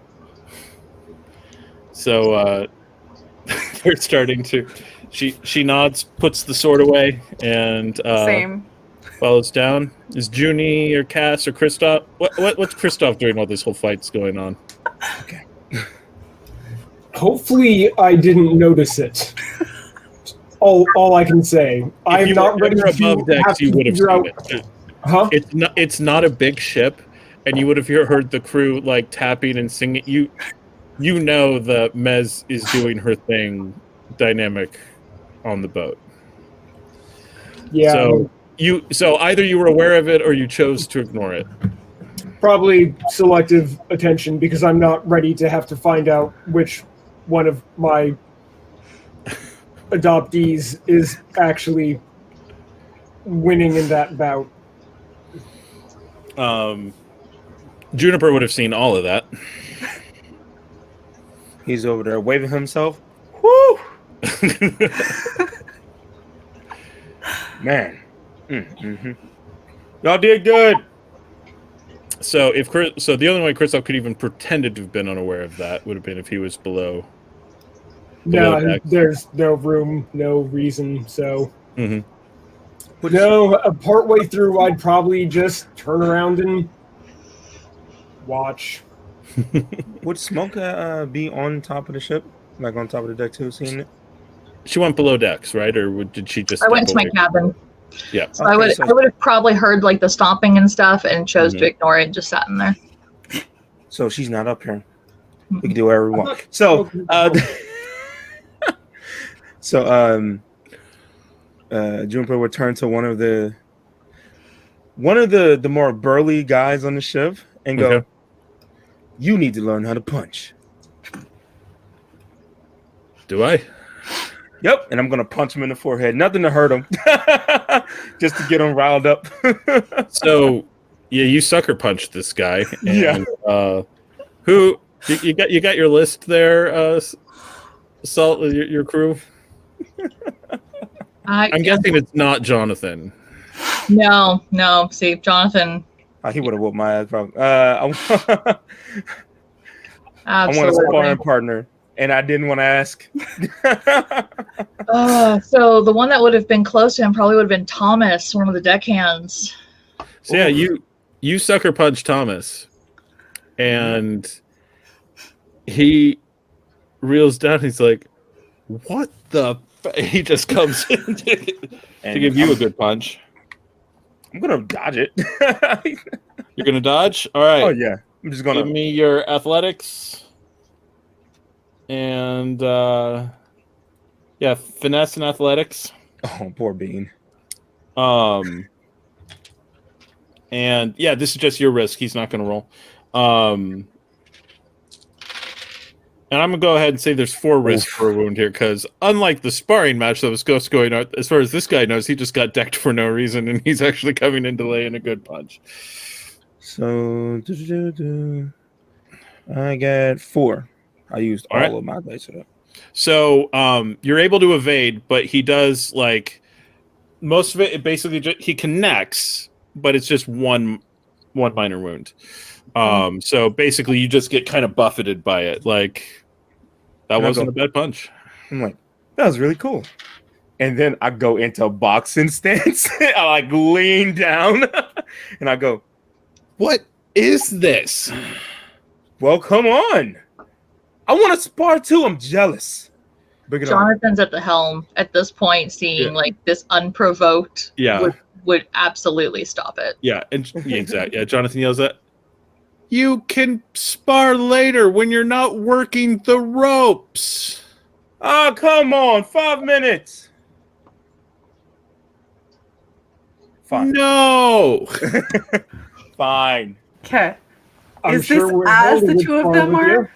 So they're starting to. She nods, puts the sword away, and Same. Follows down. Is Junie or Cass or Kristoff? What's Kristoff doing while this whole fight's going on? Okay. Hopefully, I didn't notice it. All I can say. I'm not ready to above decks. You would have seen it. Huh? It's not a big ship, and you would have heard the crew like tapping and singing. You know the Mez is doing her thing, dynamic, on the boat. Yeah. So either you were aware of it or you chose to ignore it. Probably selective attention, because I'm not ready to have to find out which one of my adoptees is actually winning in that bout. Juniper would have seen all of that. He's over there waving himself. Woo! Man. Mm-hmm. Y'all did good. So the only way Kristoff could even pretended to have been unaware of that would have been if he was below No, deck. there's no room, no reason. So, Mm-hmm. no. Partway through, I'd probably just turn around and watch. Would Smoke be on top of the ship, like on top of the deck too, seeing it? She went below decks, right? Or did she just? I went to step my away? cabin. Yeah. So I would have probably heard like the stomping and stuff and chose to ignore it and just sat in there. So she's not up here. We can do whatever we want. So, Juniper would turn to one of the more burly guys on the ship and go, Okay. "You need to learn how to punch." Do I? Yep, and I'm gonna punch him in the forehead. Nothing to hurt him, just to get him riled up. So, yeah, you sucker punched this guy. And, who you got your list there, Salt, your crew? I'm guessing it's not Jonathan. No. See, Jonathan. He would have whooped my ass, probably. I want a sparring partner, and I didn't want to ask. So the one that would have been close to him probably would have been Thomas, one of the deckhands. So yeah, you sucker punch Thomas, and he reels down. He's like, "What the?" He just comes in to give you a good punch. I'm gonna dodge it. You're gonna dodge. All right. Oh yeah, I'm just gonna give me your athletics and finesse and athletics. Oh, poor Bean. And yeah, this is just your risk. He's not going to roll. And I'm going to go ahead and say there's 4 risks for a wound here, because unlike the sparring match that was going on, as far as this guy knows, he just got decked for no reason, and he's actually coming in to lay in a good punch. So I got 4. I used All right. all of my dice for that. So you're able to evade, but he does like most of it. Basically, he connects, but it's just one minor wound. So basically, you just get kind of buffeted by it. Like that wasn't a bad punch. I'm like, that was really cool. And then I go into boxing stance. I like lean down, and I go, "What is this?" Well, come on. I want to spar too. I'm jealous. Jonathan's at the helm at this point, seeing like this unprovoked. Would absolutely stop it. Yeah, and exactly. Yeah, Jonathan yells at, "You can spar later when you're not working the ropes." Oh, come on, 5 minutes. Fine. No. Fine. Okay. I'm Is sure this we're as the holding two it of them forward are? here.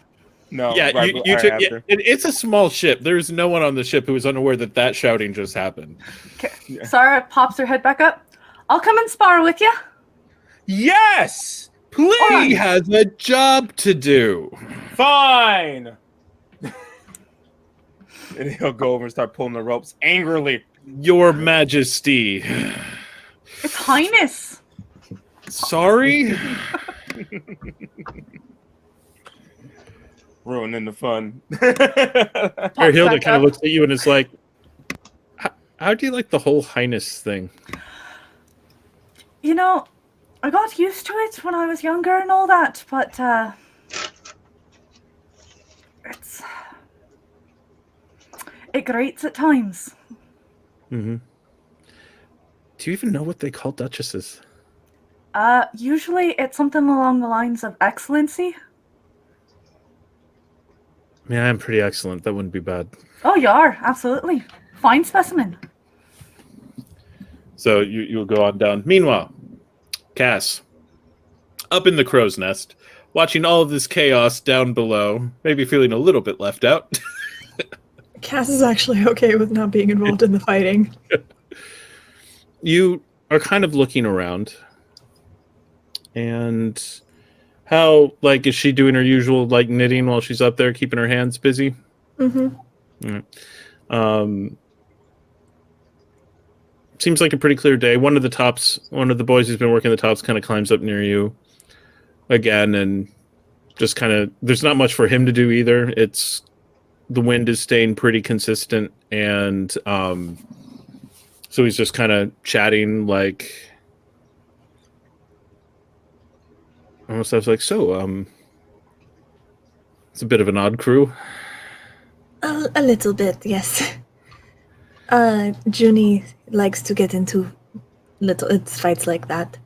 No. Yeah, right, you right took. after. It's a small ship. There's no one on the ship who is unaware that shouting just happened. Okay. Sarah pops her head back up. I'll come and spar with you. Yes, please. He has a job to do. Fine. And he'll go over and start pulling the ropes angrily. Your Majesty. It's Highness. Sorry? Ruining the fun. Waerhilde kind of looks at you and is like, how do you like the whole Highness thing? You know, I got used to it when I was younger and all that, but it grates at times. Mm-hmm. Do you even know what they call duchesses? Usually it's something along the lines of excellency. Yeah, I'm pretty excellent. That wouldn't be bad. Oh, you are, absolutely. Fine specimen. So you'll go on down. Meanwhile, Cass, up in the crow's nest, watching all of this chaos down below, maybe feeling a little bit left out. Cass is actually okay with not being involved in the fighting. You are kind of looking around. And how, like, is she doing her usual, like, knitting while she's up there, keeping her hands busy? Mm-hmm. Seems like a pretty clear day. One of the boys who's been working the tops kind of climbs up near you again and just kind of, there's not much for him to do either. The wind is staying pretty consistent, and so he's just kind of chatting, like, almost I was like, so, it's a bit of an odd crew. A little bit, yes. Junie likes to get into little fights like that.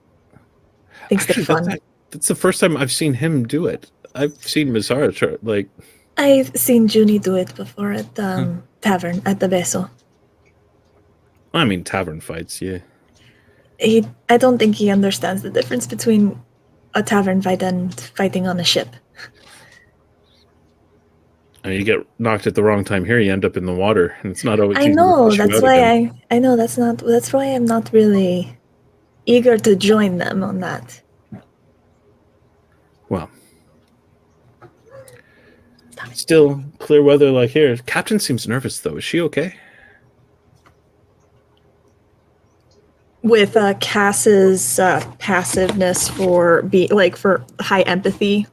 Thinks they're fun. That's the first time I've seen him do it. I've seen Mizara like. I've seen Junie do it before at the tavern at the Beso. I mean, tavern fights, yeah. I don't think he understands the difference between a tavern fight and fighting on a ship. I mean, you get knocked at the wrong time here, you end up in the water, and it's not always. I know, that's why I know that's why I'm not really eager to join them on that. Well, still clear weather like here. Captain seems nervous though. Is she okay? With Cass's passiveness for for high empathy,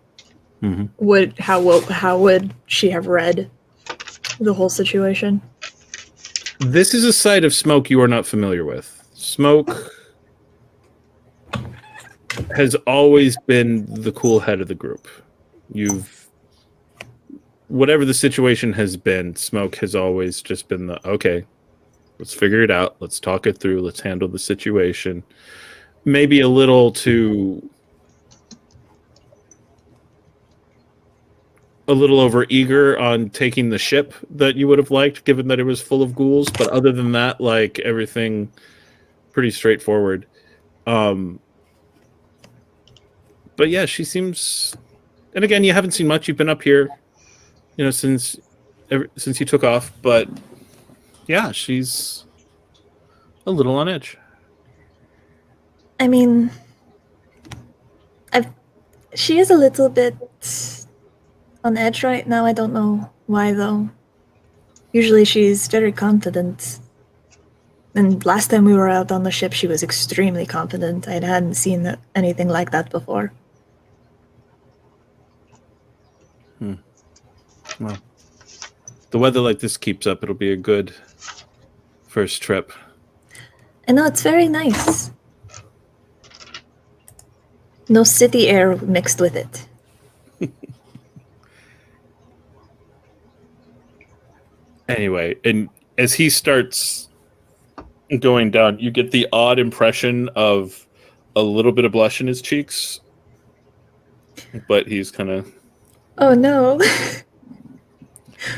how would she have read the whole situation? This is a side of Smoke you are not familiar with. Smoke has always been the cool head of the group. Whatever the situation has been, Smoke has always just been okay, let's figure it out. Let's talk it through. Let's handle the situation. Maybe a little over eager on taking the ship that you would have liked, given that it was full of ghouls. But other than that, like, everything pretty straightforward. But yeah, she seems. And again, you haven't seen much. You've been up here, since you took off. But yeah, she's a little on edge. I mean, she is a little bit on edge right now. I don't know why, though. Usually she's very confident. And last time we were out on the ship, she was extremely confident. I hadn't seen anything like that before. Well, the weather like this keeps up, it'll be a good first trip. I know, it's very nice. No city air mixed with it. Anyway, and as he starts going down, you get the odd impression of a little bit of blush in his cheeks, but he's kind of Oh no.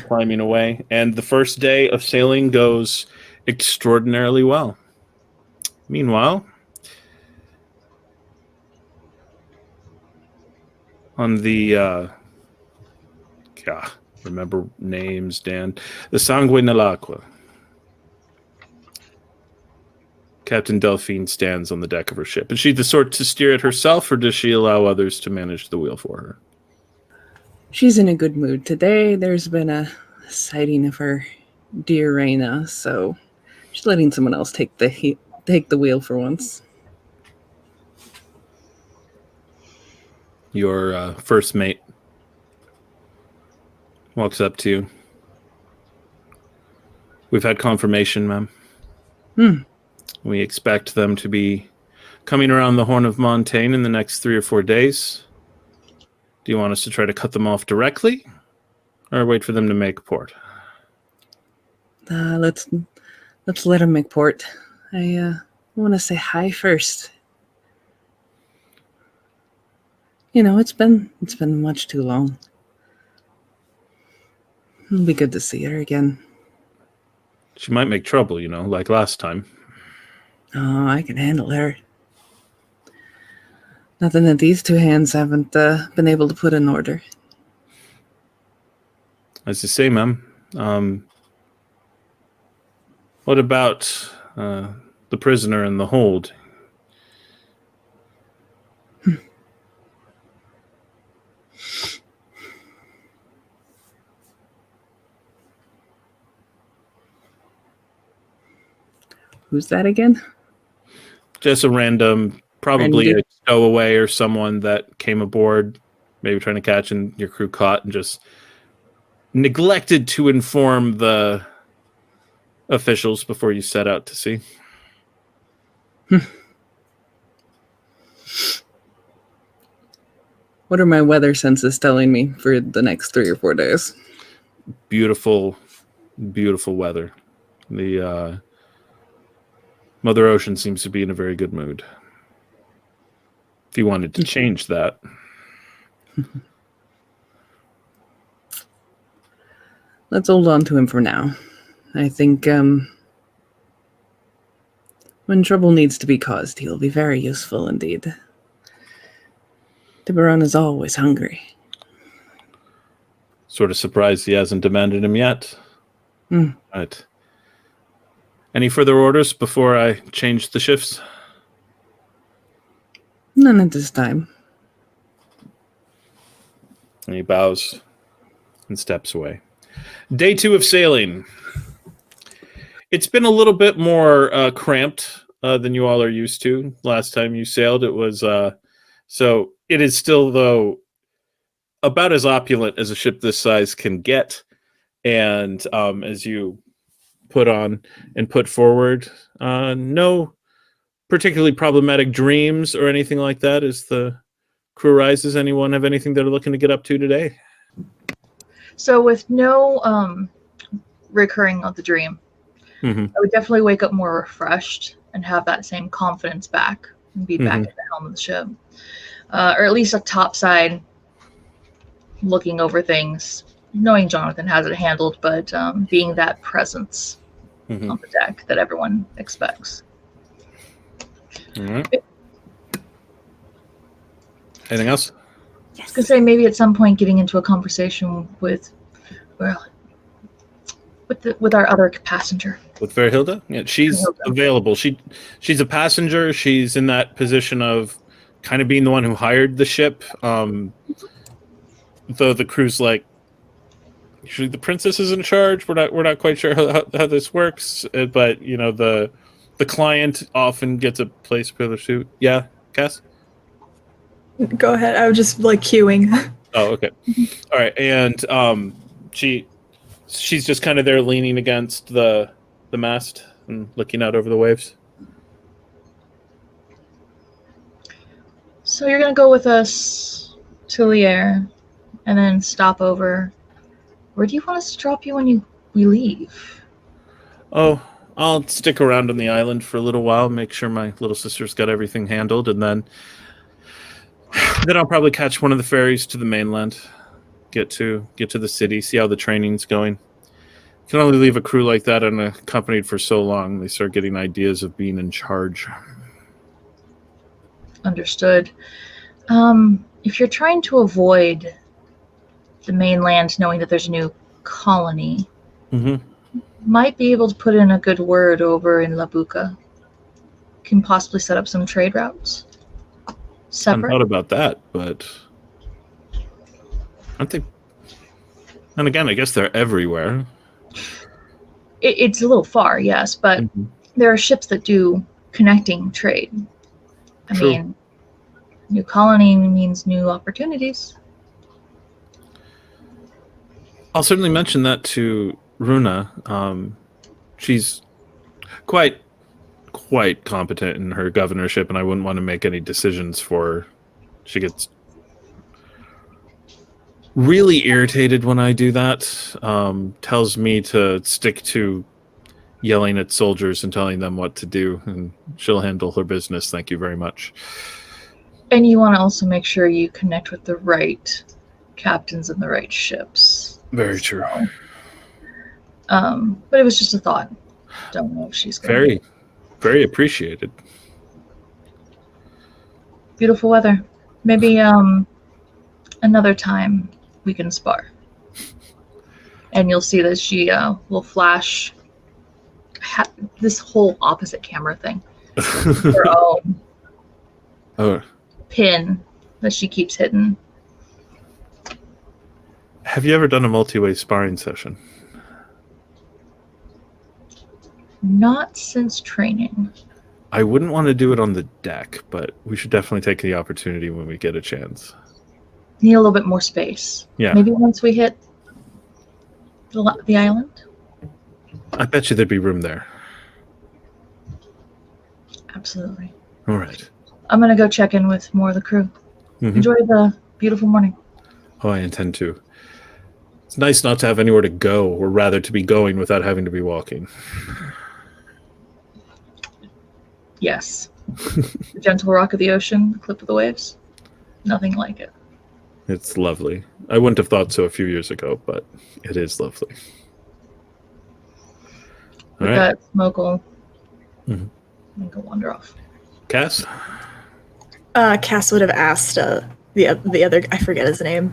climbing away. And the first day of sailing goes extraordinarily well. Meanwhile, on the remember names, Dan. The Sangue nell'Acqua. Captain Delphine stands on the deck of her ship. Is she the sort to steer it herself, or does she allow others to manage the wheel for her? She's in a good mood today. There's been a sighting of her dear Reyna, so she's letting someone else take the wheel for once. Your first mate walks up to you. We've had confirmation, ma'am. We expect them to be coming around the Horn of Montaigne in the next 3 or 4 days. Do you want us to try to cut them off directly, or wait for them to make port? Let's let them make port. I want to say hi first. You know, it's been much too long. It'll be good to see her again. She might make trouble, like last time. Oh, I can handle her. Nothing that these two hands haven't been able to put in order. As you say, ma'am. What about the prisoner in the hold? Who's that again? Just a random, probably a stowaway or someone that came aboard, maybe trying to catch and your crew caught and just neglected to inform the officials before you set out to sea. What are my weather senses telling me for the next 3 or 4 days? Beautiful, beautiful weather. The Mother Ocean seems to be in a very good mood. If you wanted to change that. Let's hold on to him for now. I think when trouble needs to be caused, he'll be very useful indeed. Tiburon is always hungry. Sort of surprised he hasn't demanded him yet. Right. Any further orders before I change the shifts? None at this time. And he bows and steps away. Day 2 of sailing. It's been a little bit more cramped than you all are used to. Last time you sailed, it was... so it is still, though, about as opulent as a ship this size can get. And as you put on and put forward, no particularly problematic dreams or anything like that as the crew rises. Anyone have anything they're looking to get up to today? So with no recurring of the dream, I would definitely wake up more refreshed and have that same confidence back and be back at the helm of the ship. Or at least a topside looking over things, knowing Jonathan has it handled, but being that presence on the deck that everyone expects. All right. Anything else? I was going to say maybe at some point getting into a conversation with our other passenger. With Waerhilde? Yeah, she's available. She's a passenger. She's in that position of kind of being the one who hired the ship. though the crew's like, usually the princess is in charge. We're not quite sure how this works, but you know the client often gets a place pillar suit. Yeah, Cass. Go ahead. I was just like queuing. Oh, okay. All right, and she's just kind of there leaning against the mast and looking out over the waves. So you're gonna go with us to Lier, and then stop over. Where do you want us to drop you when we leave? Oh, I'll stick around on the island for a little while, make sure my little sister's got everything handled, and then I'll probably catch one of the ferries to the mainland, get to the city, see how the training's going. You can only leave a crew like that unaccompanied for so long. They start getting ideas of being in charge. Understood. If you're trying to avoid the mainland, knowing that there's a new colony, might be able to put in a good word over in La Buca. Can possibly set up some trade routes. Separate. I thought about that, but aren't they? And again, I guess they're everywhere. It's a little far, yes, but there are ships that do connecting trade. I mean, new colony means new opportunities. I'll certainly mention that to Runa. She's quite competent in her governorship, and I wouldn't want to make any decisions for her. She gets really irritated when I do that. Tells me to stick to yelling at soldiers and telling them what to do, and she'll handle her business. Thank you very much. And you want to also make sure you connect with the right captains and the right ships. Very true. But it was just a thought. Don't know if she's going to. Very appreciated. Beautiful weather. Maybe another time we can spar. And you'll see that she will flash this whole opposite camera thing. Her own pin that she keeps hidden. Have you ever done a multi-way sparring session? Not since training. I wouldn't want to do it on the deck, but we should definitely take the opportunity when we get a chance. Need a little bit more space. Yeah. Maybe once we hit the island? I bet you there'd be room there. Absolutely. All right. I'm going to go check in with more of the crew. Enjoy the beautiful morning. Oh, I intend to. It's nice not to have anywhere to go, or rather to be going without having to be walking. Yes. The gentle rock of the ocean, the clip of the waves. Nothing like it. It's lovely. I wouldn't have thought so a few years ago, but it is lovely. All right. That smoke will go wander off. Cass? Cass would have asked the other, I forget his name.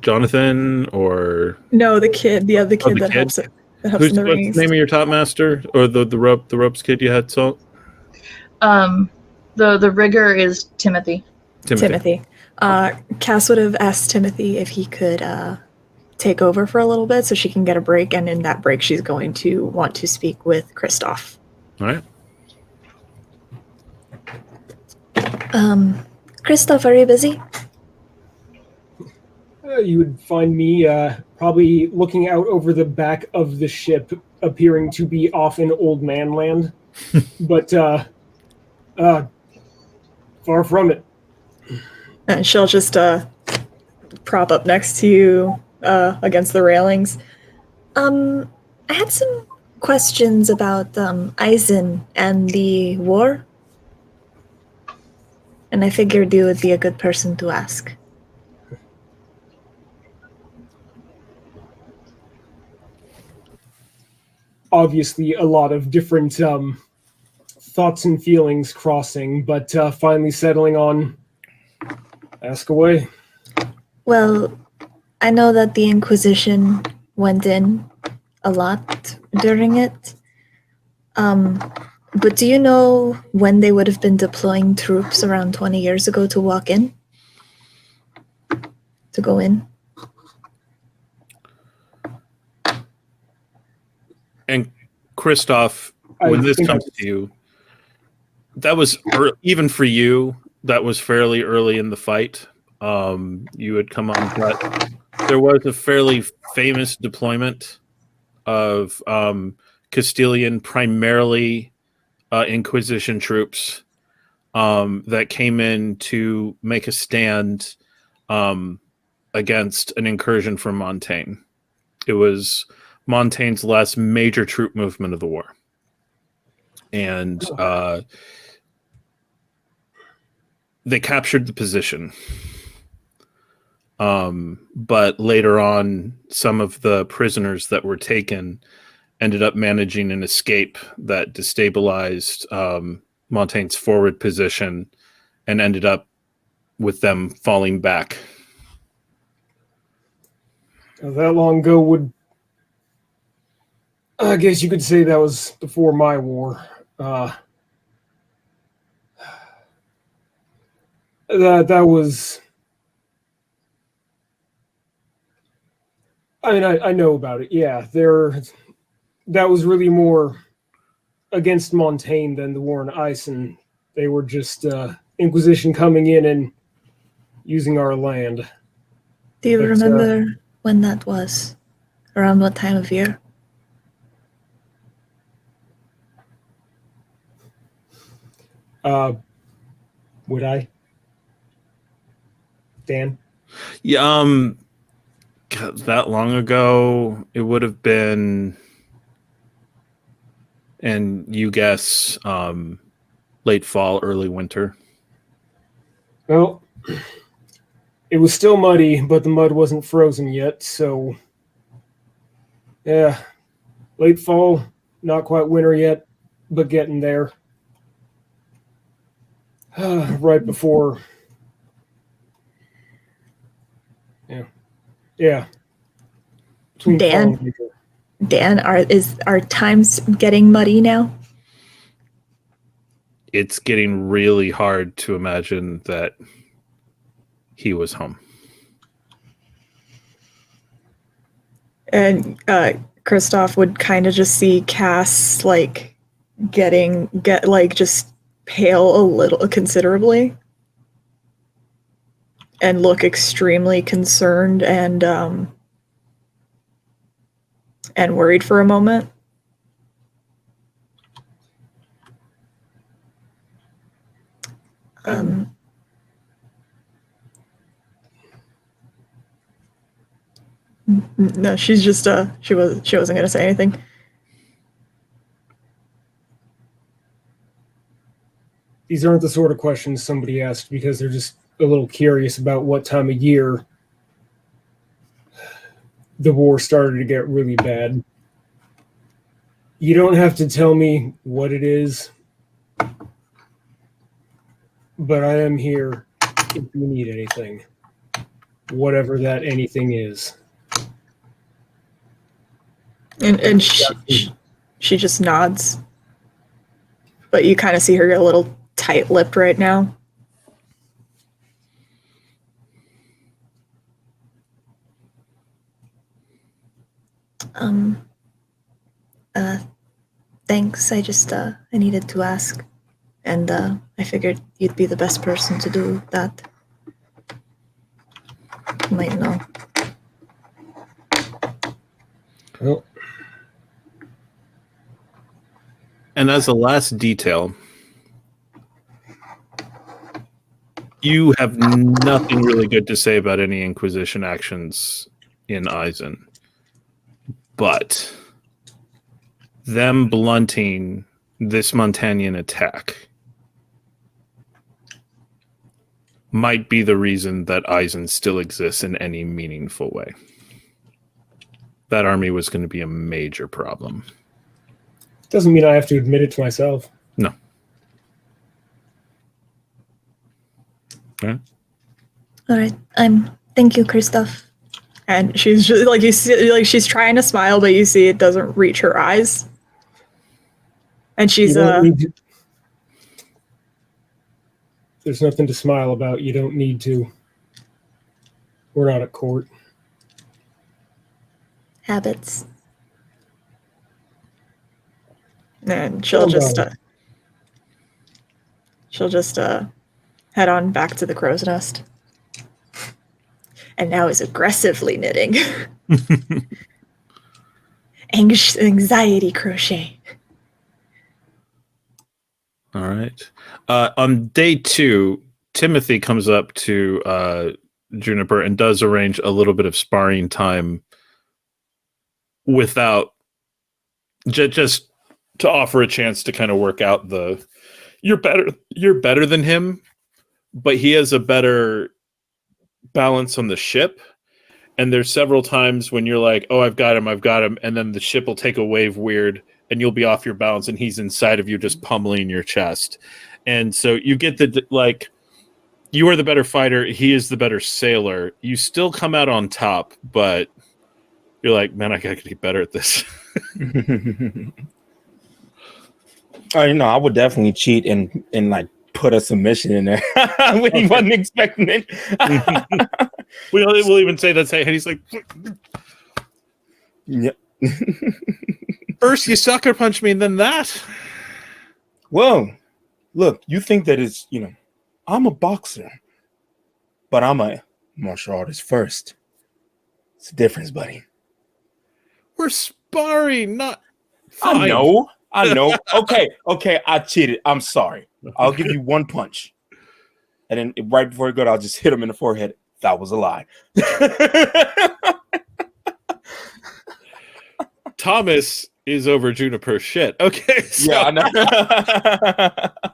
Jonathan, or no, the kid, the other kid that helps it. What's the name of your top master, or the ropes kid you had, Salt? The rigger is Timothy. Cass would have asked Timothy if he could take over for a little bit so she can get a break, and in that break she's going to want to speak with Kristoff. All right. Kristoff, are you busy? You would find me probably looking out over the back of the ship, appearing to be off in old man land, but far from it. And she'll just prop up next to you against the railings. I had some questions about Eisener and the war, and I figured you would be a good person to ask. Obviously, a lot of different thoughts and feelings crossing, but finally settling on ask away. Well, I know that the Inquisition went in a lot during it. But do you know when they would have been deploying troops around 20 years ago to walk in? to go in. And Kristoff, when this comes to you, that was even for you. That was fairly early in the fight. You had come on, but there was a fairly famous deployment of Castilian, primarily Inquisition troops that came in to make a stand against an incursion from Montaigne. It was Montaigne's last major troop movement of the war. And they captured the position. But later on, some of the prisoners that were taken ended up managing an escape that destabilized Montaigne's forward position and ended up with them falling back. That long ago I guess you could say that was before my war. That was... I mean, I know about it. Yeah, that was really more against Montaigne than the war in Eisen. They were just Inquisition coming in and using our land. Do you remember when that was? Around what time of year? Would I? Dan? Yeah, that long ago, it would have been, and you guess, late fall, early winter. Well, it was still muddy, but the mud wasn't frozen yet, so yeah, late fall, not quite winter yet, but getting there. Right before. Yeah. Dan, are times getting muddy now? It's getting really hard to imagine that he was home. And Kristoff would kind of just see Cass just pale a little considerably and look extremely concerned and worried for a moment. No, she's just she wasn't gonna say anything. These aren't the sort of questions somebody asked because they're just a little curious about what time of year the war started to get really bad. You don't have to tell me what it is, but I am here if you need anything, whatever that anything is. And she just nods, but you kind of see her a little tight-lipped right now. Thanks. I just I needed to ask, and I figured you'd be the best person to do that. You might know. Well. And as a last detail, you have nothing really good to say about any Inquisition actions in Eisen. But them blunting this Montagnian attack might be the reason that Eisen still exists in any meaningful way. That army was going to be a major problem. Doesn't mean I have to admit it to myself. No. Okay. All right. Thank you, Kristoff. And she's just like, you see, like she's trying to smile, but you see it doesn't reach her eyes. And she's there's nothing to smile about. You don't need to. We're not at court. Habits. And she'll just head on back to the crow's nest. And now is aggressively knitting. Anxiety crochet. All right. On day 2, Timothy comes up to Juniper and does arrange a little bit of sparring time without just to offer a chance to kind of work out the you're better than him, but he has a better balance on the ship. And there's several times when you're like, oh, I've got him, and then the ship will take a wave weird and you'll be off your balance and he's inside of you just pummeling your chest. And so you get the, like, you are the better fighter, he is the better sailor. You still come out on top, but you're like, man, I gotta get better at this. I would definitely cheat and like put a submission in there when he wasn't expecting it. We'll even say that's hey, and he's like, yep. First you sucker punch me, and then that. Well, look, you think that it's, I'm a boxer, but I'm a martial artist first. It's a difference, buddy. We're sparring, not fight. I know. Okay, I cheated. I'm sorry. I'll give you one punch. And then right before I go, I'll just hit him in the forehead. That was a lie. Thomas is over Juniper's shit. Okay. So. Yeah, I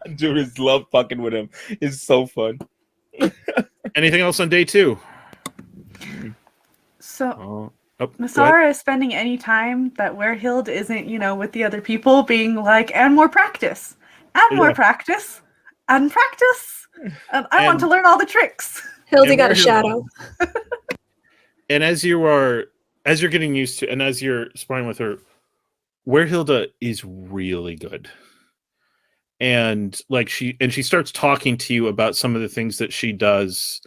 know. Juniper's love fucking with him. It's so fun. Anything else on day 2? So Masara is spending any time that Waerhilde isn't, with the other people being like, and more practice. And more practice. And practice. I want to learn all the tricks. Hildy got a shadow. And as you're getting used to, and as you're sparring with her, Waerhilde is really good. And like she starts talking to you about some of the things that she does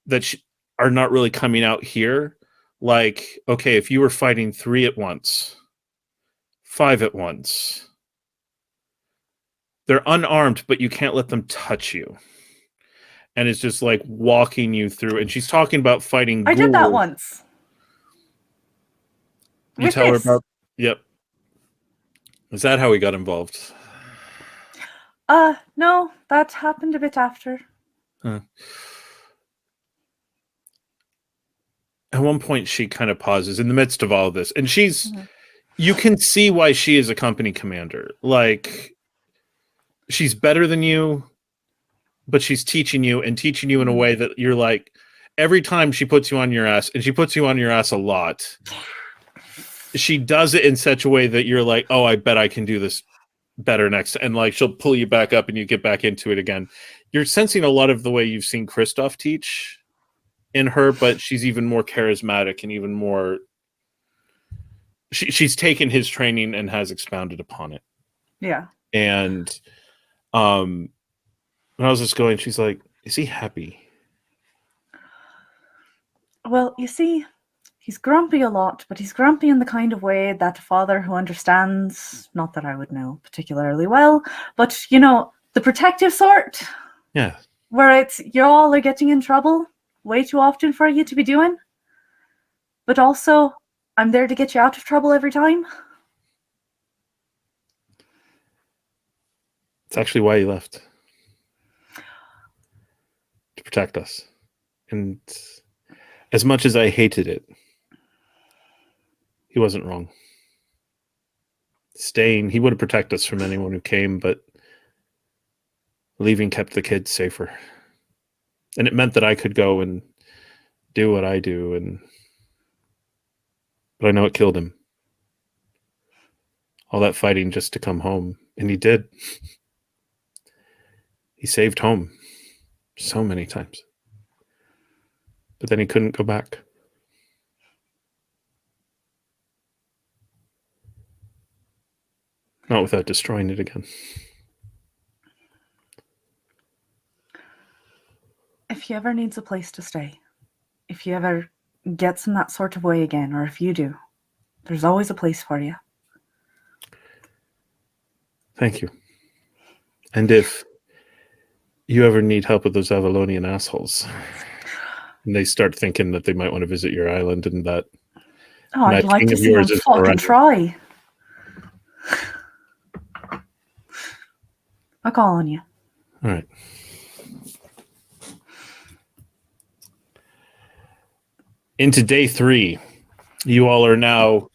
that are not really coming out here. Like, okay, if you were fighting 3 at once, 5 at once, they're unarmed, but you can't let them touch you. And it's just like walking you through. And she's talking about fighting ghouls. I did that once. You tell her about... Yep. Is that how we got involved? No, that happened a bit after. Huh. At one point, she kind of pauses in the midst of all of this. And you can see why she is a company commander. Like, she's better than you, but she's teaching you in a way that you're like, every time she puts you on your ass, and she puts you on your ass a lot, she does it in such a way that you're like, oh, I bet I can do this better next. And like, she'll pull you back up and you get back into it again. You're sensing a lot of the way you've seen Kristoff teach in her, but she's even more charismatic and even more... She's taken his training and has expounded upon it. Yeah. And when I was just going, she's like, is he happy? Well, you see, he's grumpy a lot, but he's grumpy in the kind of way that a father who understands, not that I would know particularly well, but, the protective sort. Yeah. Where it's, you all are getting in trouble way too often for you to be doing. But also, I'm there to get you out of trouble every time. It's actually why he left. To protect us. And as much as I hated it, he wasn't wrong. Staying, he would have protected us from anyone who came, but leaving kept the kids safer. And it meant that I could go and do what I do, but I know it killed him. All that fighting just to come home. And he did. He saved home so many times. But then he couldn't go back. Not without destroying it again. If he ever needs a place to stay, if if you ever get some that sort of way again, or if you do, there's always a place for you. Thank you. And if you ever need help with those Avalonian assholes, and they start thinking that they might want to visit your island and that I'd like king to of see them yours is fucking forever. try. I'll call on you. All right. Into day 3, you all are now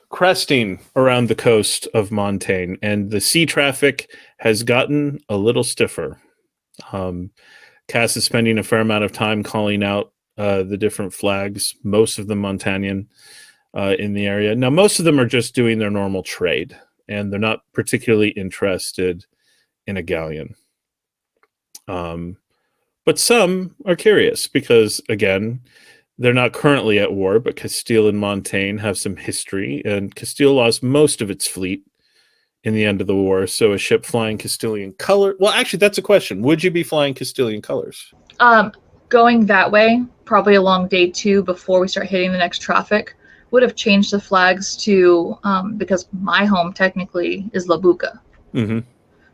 cresting around the coast of Montaigne, and the sea traffic has gotten a little stiffer. Cass is spending a fair amount of time calling out the different flags, most of them Montagnian in the area. Now, most of them are just doing their normal trade, and they're not particularly interested in a galleon. But some are curious because, again, they're not currently at war, but Castille and Montaigne have some history, and Castille lost most of its fleet in the end of the war, so a ship flying Castilian color... Well, actually, that's a question. Would you be flying Castilian colors? Going that way, probably along day 2 before we start hitting the next traffic, would have changed the flags to... because my home, technically, is La Buca. Mm-hmm.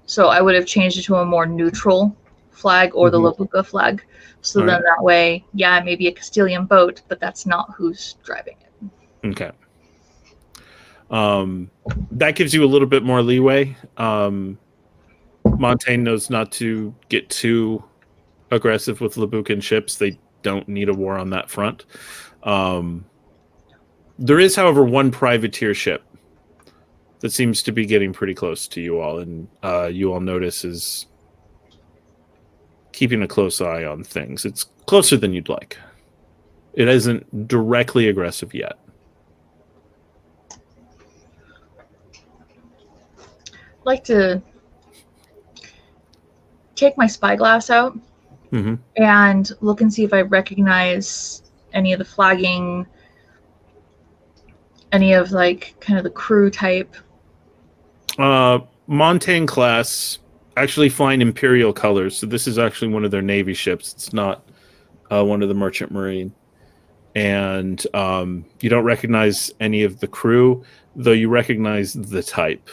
So I would have changed it to a more neutral flag or the La Buca flag. So All then right. that way, yeah, it may be a Castilian boat, but that's not who's driving it. Okay. That gives you a little bit more leeway. Montaigne knows not to get too aggressive with Labucan ships. They don't need a war on that front. There is, however, one privateer ship that seems to be getting pretty close to you all, and you all notice is keeping a close eye on things. It's closer than you'd like. It isn't directly aggressive yet. I'd like to take my spyglass out and look and see if I recognize any of the flagging, any of like kind of the crew type. Montaigne class actually flying Imperial colors, so this is actually one of their Navy ships. It's not one of the Merchant Marine. And you don't recognize any of the crew, though you recognize the type.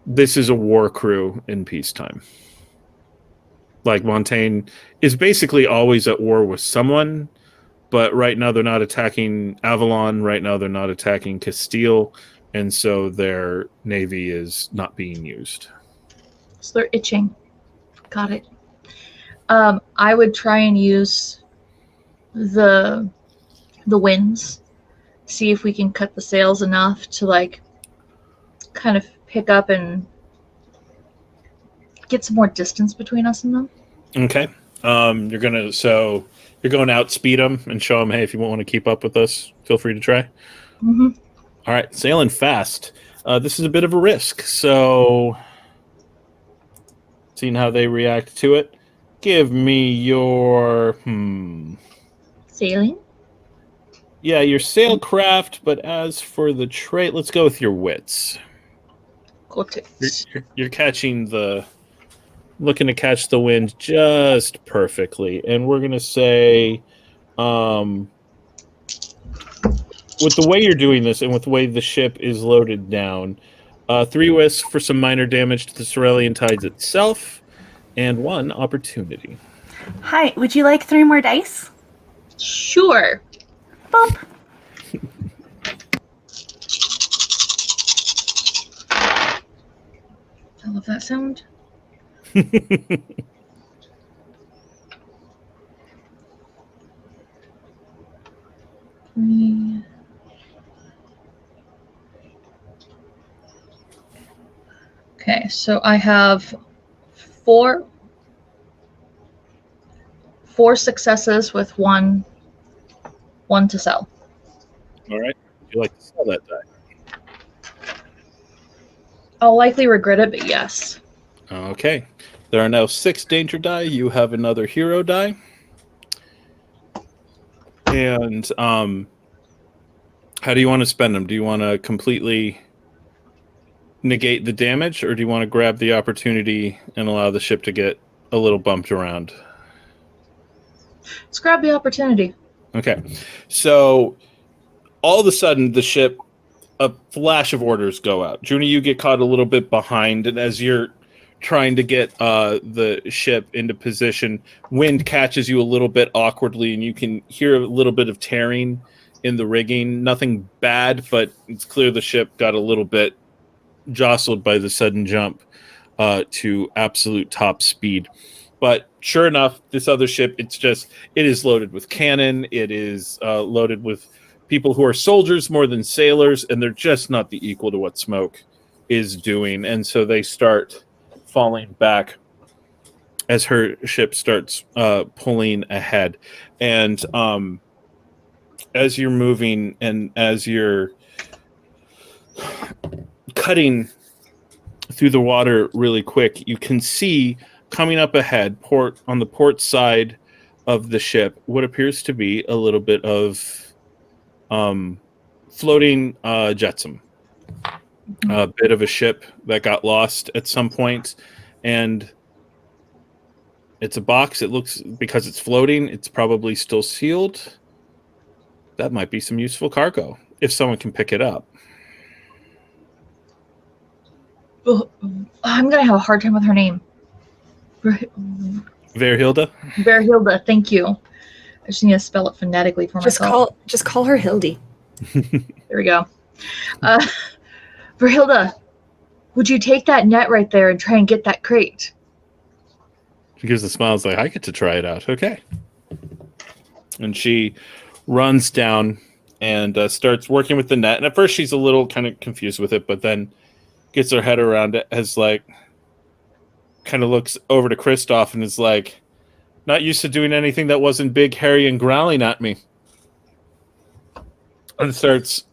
This is a war crew in peacetime. Like, Montaigne is basically always at war with someone, but right now they're not attacking Avalon. Right now they're not attacking Castille, and so their navy is not being used. So they're itching. Got it. I would try and use the winds, see if we can cut the sails enough to like kind of pick up and get some more distance between us and them. Okay. You're going out, speed them, and show them, hey, if you want to keep up with us, feel free to try. Mm-hmm. All right, sailing fast. This is a bit of a risk, so seeing how they react to it, give me your Sailing? Yeah, your sailcraft, but as for the trait, let's go with your wits. Got it. You're looking to catch the wind just perfectly, and we're gonna say, with the way you're doing this and with the way the ship is loaded down, 3 wisps for some minor damage to the Cerulean Tides itself, and 1 opportunity. Hi, would you like 3 more dice? Sure. Bump. I love that sound. Okay, so I have four successes with one to sell. All right. Would you like to sell that die? I'll likely regret it, but yes. Okay. There are now 6 danger die. You have another hero die. And how do you want to spend them? Do you want to completely negate the damage, or do you want to grab the opportunity and allow the ship to get a little bumped around? Let's grab the opportunity. Okay. So all of a sudden, the ship, a flash of orders go out. Junie, you get caught a little bit behind, and as you're trying to get the ship into position, wind catches you a little bit awkwardly, and you can hear a little bit of tearing in the rigging. Nothing bad, but it's clear the ship got a little bit jostled by the sudden jump to absolute top speed. But sure enough, this other ship, it is loaded with cannon. It is loaded with people who are soldiers more than sailors, and they're just not the equal to what Smoke is doing. And so they start falling back as her ship starts pulling ahead. And as you're moving and as you're cutting through the water really quick, you can see coming up ahead, on the port side of the ship, what appears to be a little bit of floating jetsam. A bit of a ship that got lost at some point, and it's a box. It looks, because it's floating, it's probably still sealed. That might be some useful cargo if someone can pick it up. I'm gonna have a hard time with her name. Waerhilde? Waerhilde, thank you. I just need to spell it phonetically for myself. Just call her Hildy. There we go. Waerhilde, would you take that net right there and try and get that crate? She gives a smile. It's like, I get to try it out. Okay. And she runs down and starts working with the net. And at first she's a little kind of confused with it, but then gets her head around it, as like, kind of looks over to Kristoff and is like, not used to doing anything that wasn't big, hairy, and growling at me. And starts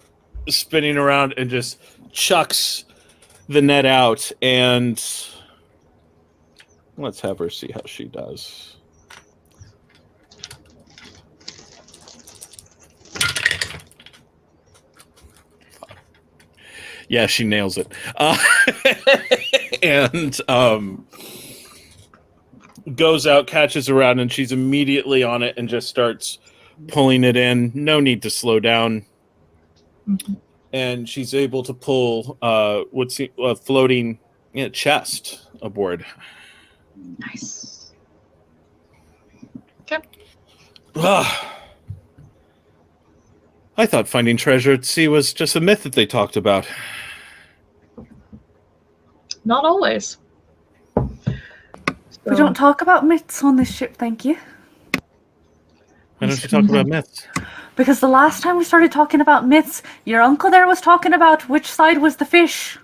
spinning around and just chucks the net out. And let's have her see how she does. Yeah, she nails it. And goes out, catches around, and she's immediately on it and just starts pulling it in. No need to slow down. Mm-hmm. And she's able to pull what's a floating chest aboard. Nice. Okay. I thought finding treasure at sea was just a myth that they talked about. Not always. We don't talk about myths on this ship, thank you. Why don't you talk about myths? Because the last time we started talking about myths, your uncle there was talking about which side was the fish.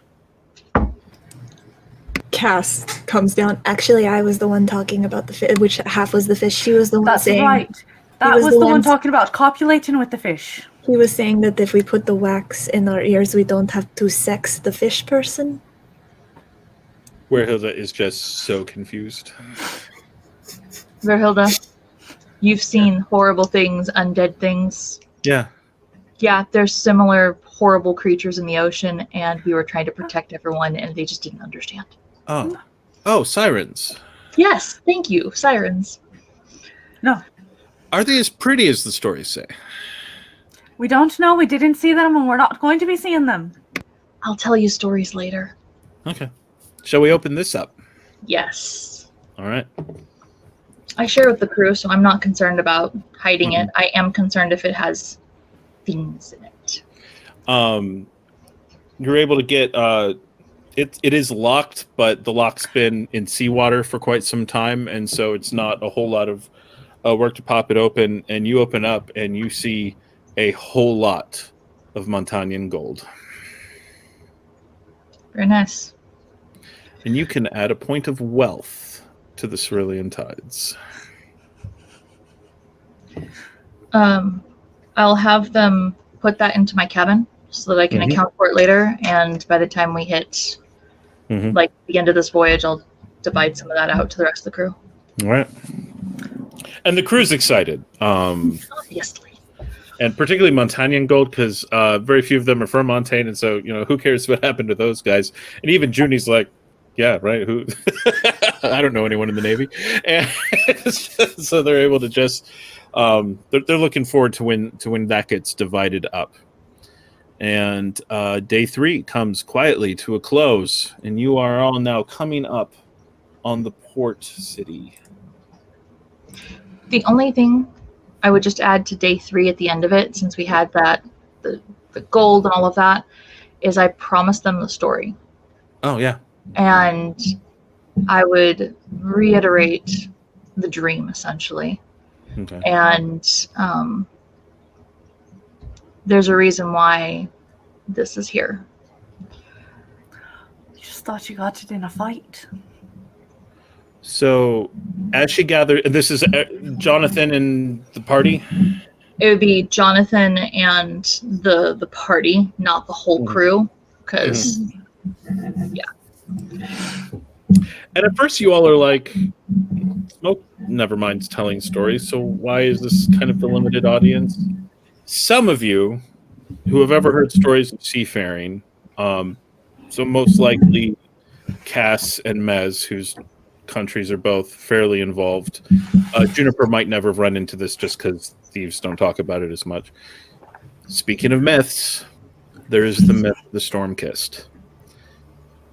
Cass comes down. Actually, I was the one talking about the fish. Which half was the fish? She was the one saying. That's right. That was the one talking about copulating with the fish. He was saying that if we put the wax in our ears, we don't have to sex the fish person. Waerhilde is just so confused. Waerhilde, you've seen horrible things, undead things. Yeah. Yeah, there's similar horrible creatures in the ocean, and we were trying to protect everyone, and they just didn't understand. Oh, sirens. Yes, thank you, sirens. No. Are they as pretty as the stories say? We don't know. We didn't see them, and we're not going to be seeing them. I'll tell you stories later. Okay. Shall we open this up? Yes. All right. I share with the crew, so I'm not concerned about hiding it. I am concerned if it has things in it. You're able to get it is locked, but the lock's been in seawater for quite some time, and so it's not a whole lot of work to pop it open. And you open up and you see a whole lot of Montagnan gold. Very nice. And you can add a point of wealth to the Cerulean Tides. I'll have them put that into my cabin so that I can account for it later. And by the time we hit like the end of this voyage, I'll divide some of that out to the rest of the crew. All right. And the crew's excited. Obviously. And particularly Montagnan gold, because very few of them are from Montaigne, and so who cares what happened to those guys? And even Junie's like, yeah, right. Who? I don't know anyone in the Navy, and so they're able to just they're looking forward to when that gets divided up. And day 3 comes quietly to a close, and you are all now coming up on the port city. The only thing I would just add to day 3 at the end of it, since we had that the gold and all of that, is I promised them the story. Oh yeah. And I would reiterate the dream essentially. Okay. And there's a reason why this is here. You just thought you got it in a fight. So, as she gathered, this is Jonathan and the party? It would be Jonathan and the party, not the whole crew, because, yeah. And at first you all are like, Smoke never minds telling stories, so why is this kind of the limited audience? Some of you who have ever heard stories of seafaring, so most likely Cass and Mez, whose countries are both fairly involved. Juniper might never have run into this just because thieves don't talk about it as much. Speaking of myths, there is the myth of the Storm-Kissed.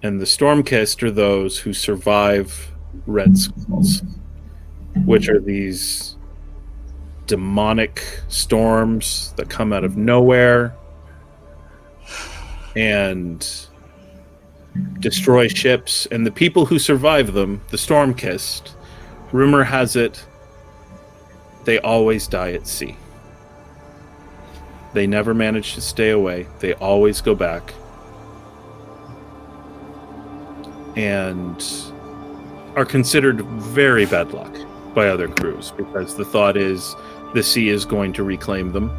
And the Storm-Kissed are those who survive Red Squalls, which are these demonic storms that come out of nowhere and destroy ships, and the people who survive them, the Storm-Kissed, rumor has it, they always die at sea. They never manage to stay away. They always go back. And are considered very bad luck by other crews, because the thought is the sea is going to reclaim them.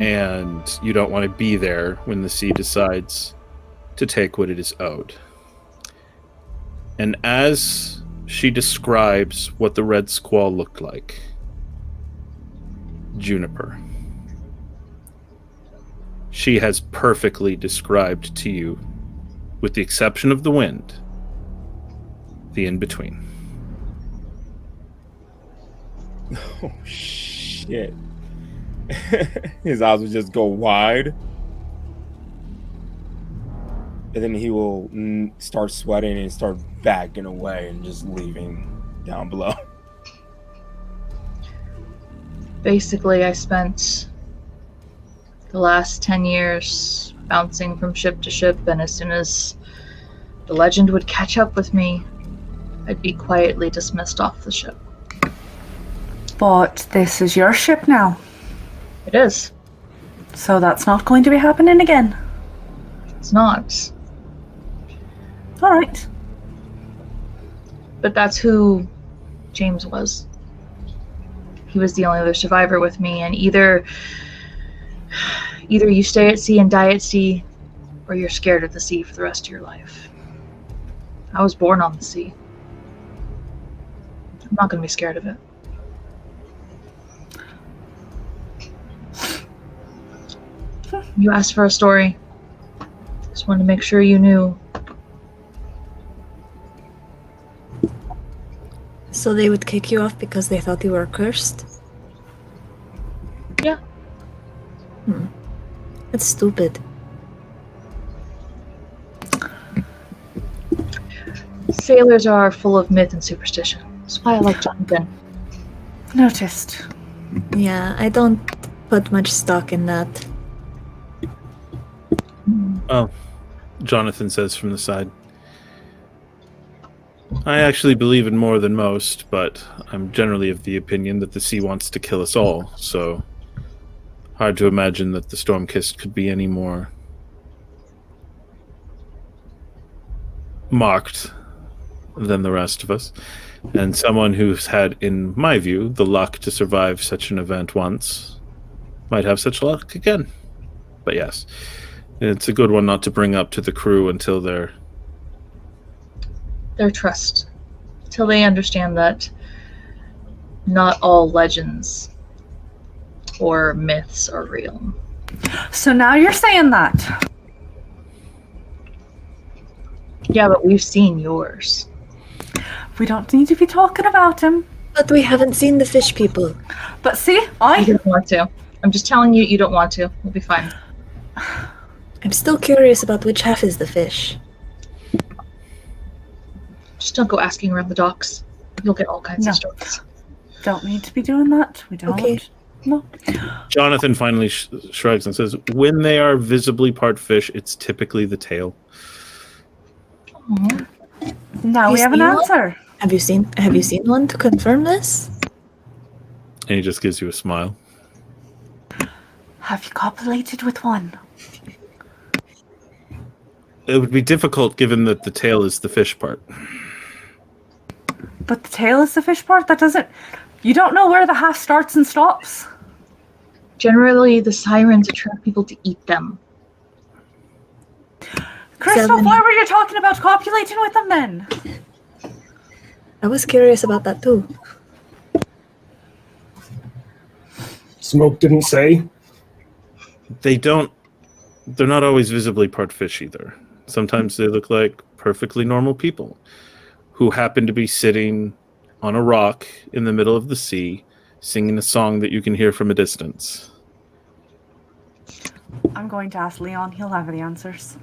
And you don't want to be there when the sea decides to take what it is owed. And as she describes what the Red Squall looked like, Juniper, she has perfectly described to you, with the exception of the wind, the in-between. Oh, shit. His eyes will just go wide. And then he will start sweating and start backing away and just leaving down below. Basically, I spent the last 10 years bouncing from ship to ship, and as soon as the legend would catch up with me, I'd be quietly dismissed off the ship. But this is your ship now. It is. So that's not going to be happening again. It's not. All right. But that's who James was. He was the only other survivor with me, and either you stay at sea and die at sea, or you're scared of the sea for the rest of your life. I was born on the sea. I'm not going to be scared of it. You asked for a story. Just wanted to make sure you knew. So they would kick you off because they thought you were cursed? Yeah. That's stupid. Sailors are full of myth and superstition. That's why I like Jonathan. Noticed. Yeah, I don't put much stock in that. Oh, Jonathan says from the side. I actually believe in more than most, but I'm generally of the opinion that the sea wants to kill us all, so hard to imagine that the Storm-Kissed could be any more mocked than the rest of us. And someone who's had, in my view, the luck to survive such an event once might have such luck again. But yes, it's a good one not to bring up to the crew until their trust. Till they understand that not all legends or myths are real. So now you're saying that. Yeah, but we've seen yours. We don't need to be talking about him. But we haven't seen the fish people. But see, You don't want to. I'm just telling you, you don't want to. We'll be fine. I'm still curious about which half is the fish. Just don't go asking around the docks. You'll get all kinds of stories. Don't need to be doing that. We don't. Okay. No. Jonathan finally shrugs and says, when they are visibly part fish, it's typically the tail. Aww. Now we have an answer. Have you seen one to confirm this? And he just gives you a smile. Have you copulated with one? It would be difficult given that the tail is the fish part. But the tail is the fish part? That doesn't... You don't know where the half starts and stops? Generally, the sirens attract people to eat them. Kristoff, why were you talking about copulating with them then? I was curious about that too. Smoke didn't say. They're not always visibly part fish either. Sometimes they look like perfectly normal people who happen to be sitting on a rock in the middle of the sea, singing a song that you can hear from a distance. I'm going to ask Leon. He'll have the answers.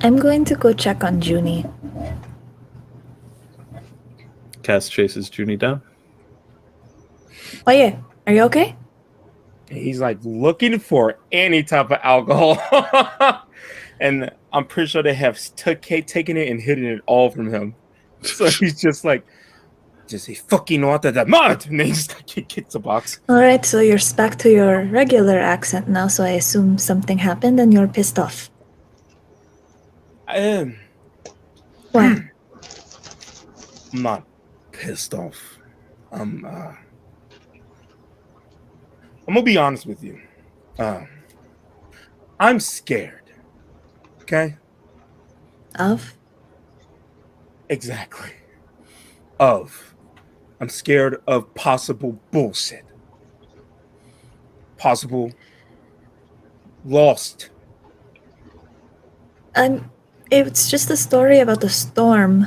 I'm going to go check on Junie. Cass chases Junie down. Oh yeah, are you okay? He's like looking for any type of alcohol. And I'm pretty sure they have taken it and hidden it all from him. So he's just like, just a fucking water that mud! And then he just kicks the box. Alright, so you're back to your regular accent now, so I assume something happened and you're pissed off. Why? I'm not pissed off. I'm gonna be honest with you. I'm scared. Okay? Of? Exactly. I'm scared of possible bullshit. Possible lost. It's just a story about the storm.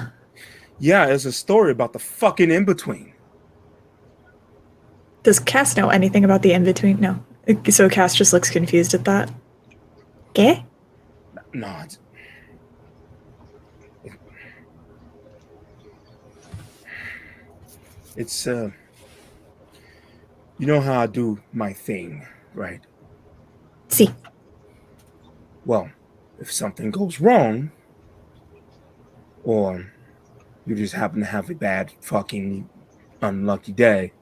Yeah, it's a story about the fucking in-between. Does Cass know anything about the in-between? No. So Cass just looks confused at that. Okay? No, it's you know how I do my thing, right? See. Well, if something goes wrong, or you just happen to have a bad fucking unlucky day,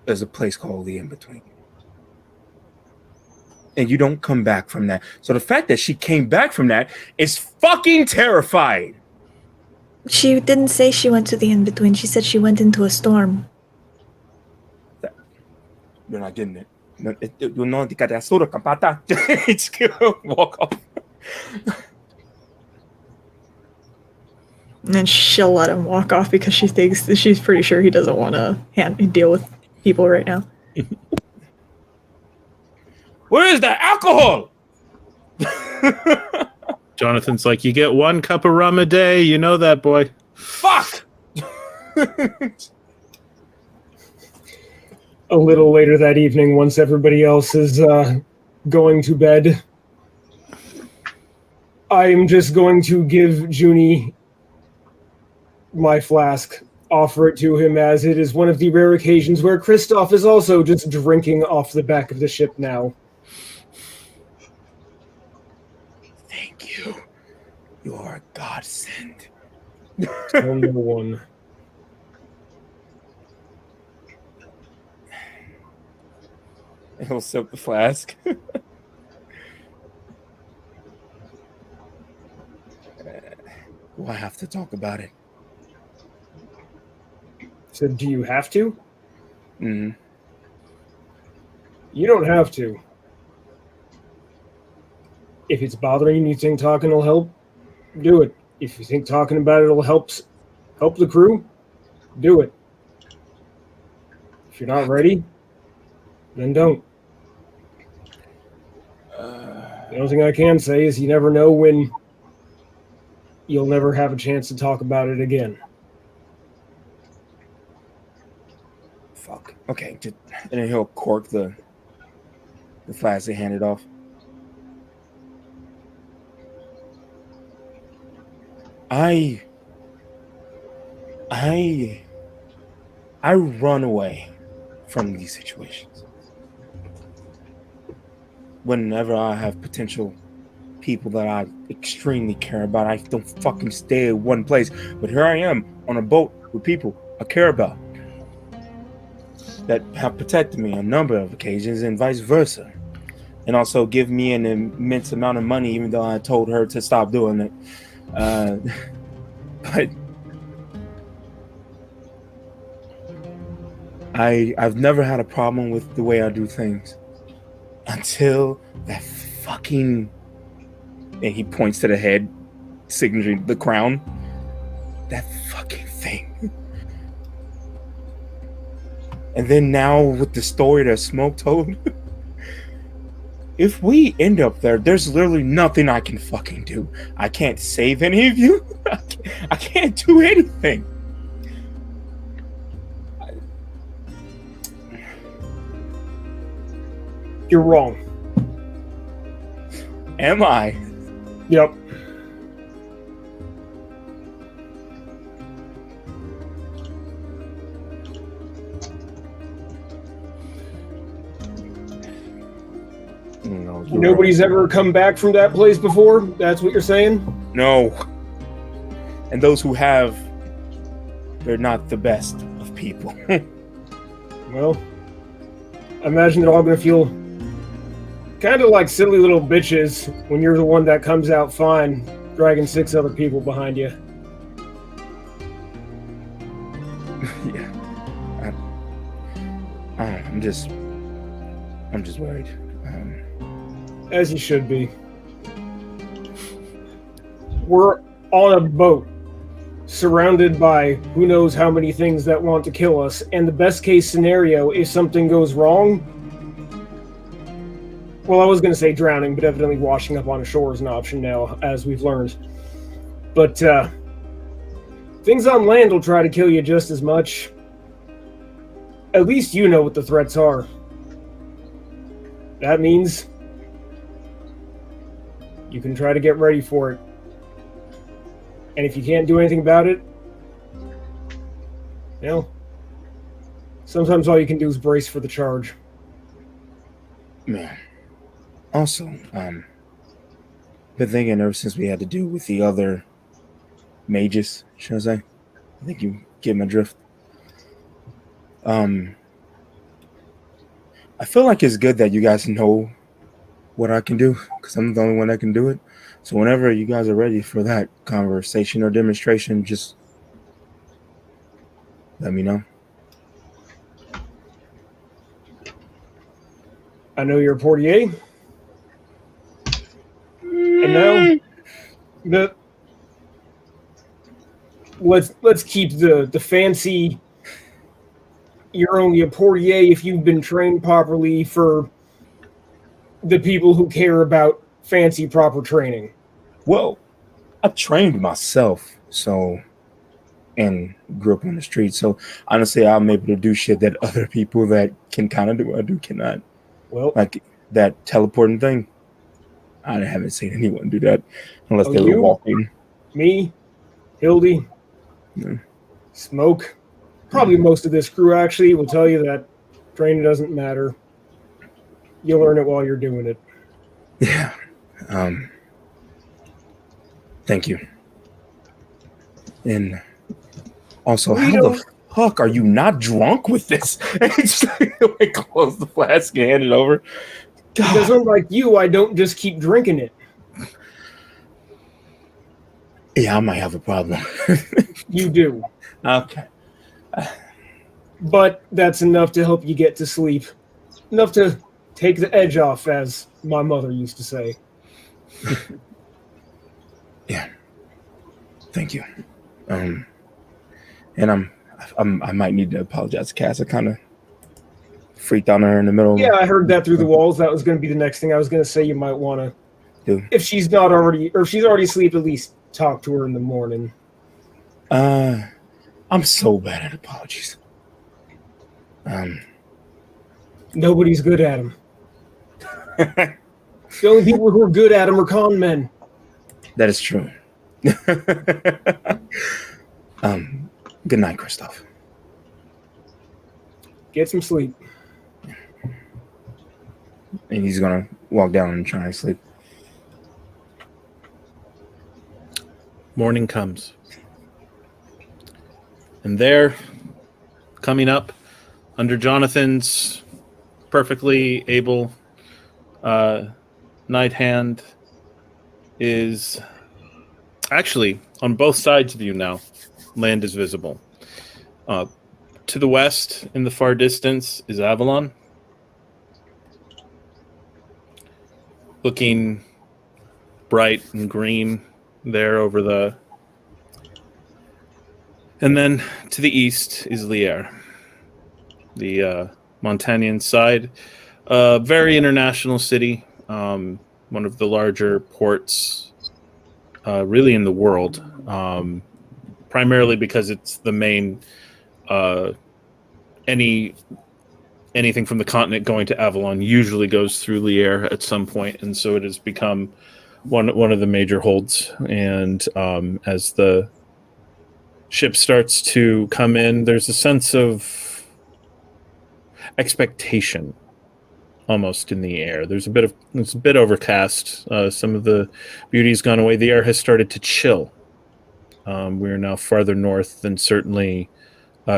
there's a place called the in-between. And you don't come back from that. So the fact that she came back from that is fucking terrifying. She didn't say she went to the in-between. She said she went into a storm. You're not getting it. You know, just walk off. And then she'll let him walk off because she's pretty sure he doesn't want to deal with people right now. Where is the alcohol? Jonathan's like, you get 1 cup of rum a day. You know that, boy. Fuck! A little later that evening, once everybody else is going to bed, I am just going to give Junie my flask, offer it to him, as it is one of the rare occasions where Kristoff is also just drinking off the back of the ship now. Thank you. You are a godsend. Tell no one. He'll sip the flask. Do I have to talk about it? So, do you have to? Mm-hmm. You don't have to. If it's bothering you and you think talking will help, do it. If you think talking about it will help the crew, do it. If you're not ready, then don't. The only thing I can say is you never know when you'll never have a chance to talk about it again. Fuck. Okay, and then he'll cork the flask they handed off. I run away from these situations. Whenever I have potential people that I extremely care about, I don't fucking stay at one place. But here I am on a boat with people I care about that have protected me on a number of occasions and vice versa. And also give me an immense amount of money, even though I told her to stop doing it. But I've never had a problem with the way I do things until that fucking, and he points to the head, signature the crown, that fucking thing. And then now with the story that Smoke told, if we end up there, there's literally nothing I can fucking do. I can't save any of you. I can't do anything. You're wrong. Am I? Yep. No, Nobody's ever come back from that place before? That's what you're saying? No. And those who have, they're not the best of people. Well, I imagine they're all going to feel kind of like silly little bitches when you're the one that comes out fine, dragging 6 other people behind you. Yeah. I'm just worried. As you should be. We're on a boat, surrounded by who knows how many things that want to kill us, and the best case scenario, if something goes wrong, well, I was going to say drowning, but evidently washing up on shore is an option now, as we've learned. But things on land will try to kill you just as much. At least you know what the threats are. That means you can try to get ready for it. And if you can't do anything about it, you know, sometimes all you can do is brace for the charge. Man. Also, been thinking ever since we had to deal with the other mages, should I say? I think you get my drift. I feel like it's good that you guys know what I can do, because I'm the only one that can do it. So whenever you guys are ready for that conversation or demonstration, just let me know. I know you're a portier. And now, let's keep the fancy. You're only a portier if you've been trained properly for the people who care about fancy proper training. Well, I trained myself, so, and grew up on the street. So honestly, I'm able to do shit that other people that can kind of do what I do cannot. Well, like that teleporting thing. I haven't seen anyone do that unless they were walking. Me, Hildy, Smoke, probably most of this crew actually will tell you that training doesn't matter. You'll learn it while you're doing it. Yeah. Thank you. And also, how the fuck are you not drunk with this? Just like, close the flask and hand it over. God. Because unlike you, I don't just keep drinking it. Yeah, I might have a problem. You do. Okay. But that's enough to help you get to sleep. Enough to take the edge off, as my mother used to say. Yeah. Thank you. And I might need to apologize to Cass. I kind of freaked on her in the middle. Yeah, I heard that through the walls. That was going to be the next thing I was going to say. You might want to, if she's not already, or if she's already asleep, at least talk to her in the morning. I'm so bad at apologies. Nobody's good at them. The only people who are good at them are con men. That is true. Good night, Kristoff. Get some sleep. And he's gonna walk down and try and sleep. Morning comes. And there, coming up, under Jonathan's perfectly able night hand, is actually on both sides of you now. Land is visible. To the west, in the far distance, is Avalon. Looking bright and green there over the... And then to the east is Lier, the Montagnan side. Very international city, one of the larger ports really in the world, primarily because it's the main... anything from the continent going to Avalon usually goes through Lier at some point, and so it has become one of the major holds. And as the ship starts to come in, there's a sense of expectation almost in the air. It's a bit overcast. Some of the beauty's gone away. The air has started to chill. We're now farther north than certainly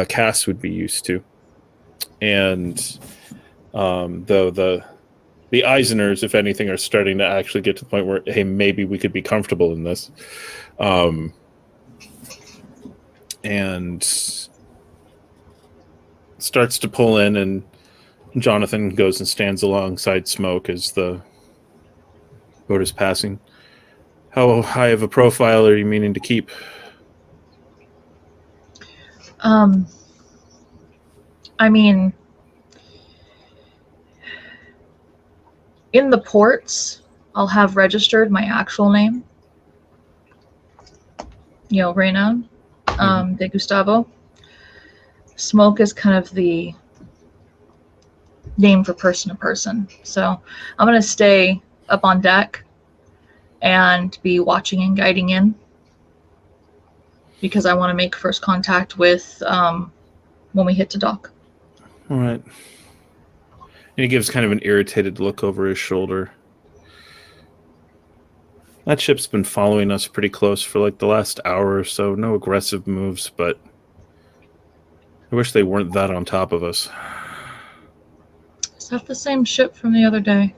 Cass would be used to. And though the Eiseners, if anything, are starting to actually get to the point where, hey, maybe we could be comfortable in this. And starts to pull in, and Jonathan goes and stands alongside Smoke as the boat is passing. How high of a profile are you meaning to keep? I mean, in the ports, I'll have registered my actual name. Reina de Gustavo. Smoke is kind of the name for person to person. So I'm going to stay up on deck and be watching and guiding in, because I want to make first contact with when we hit to dock. All right. And he gives kind of an irritated look over his shoulder. That ship's been following us pretty close for like the last hour or so. No aggressive moves, but I wish they weren't that on top of us. Is that the same ship from the other day?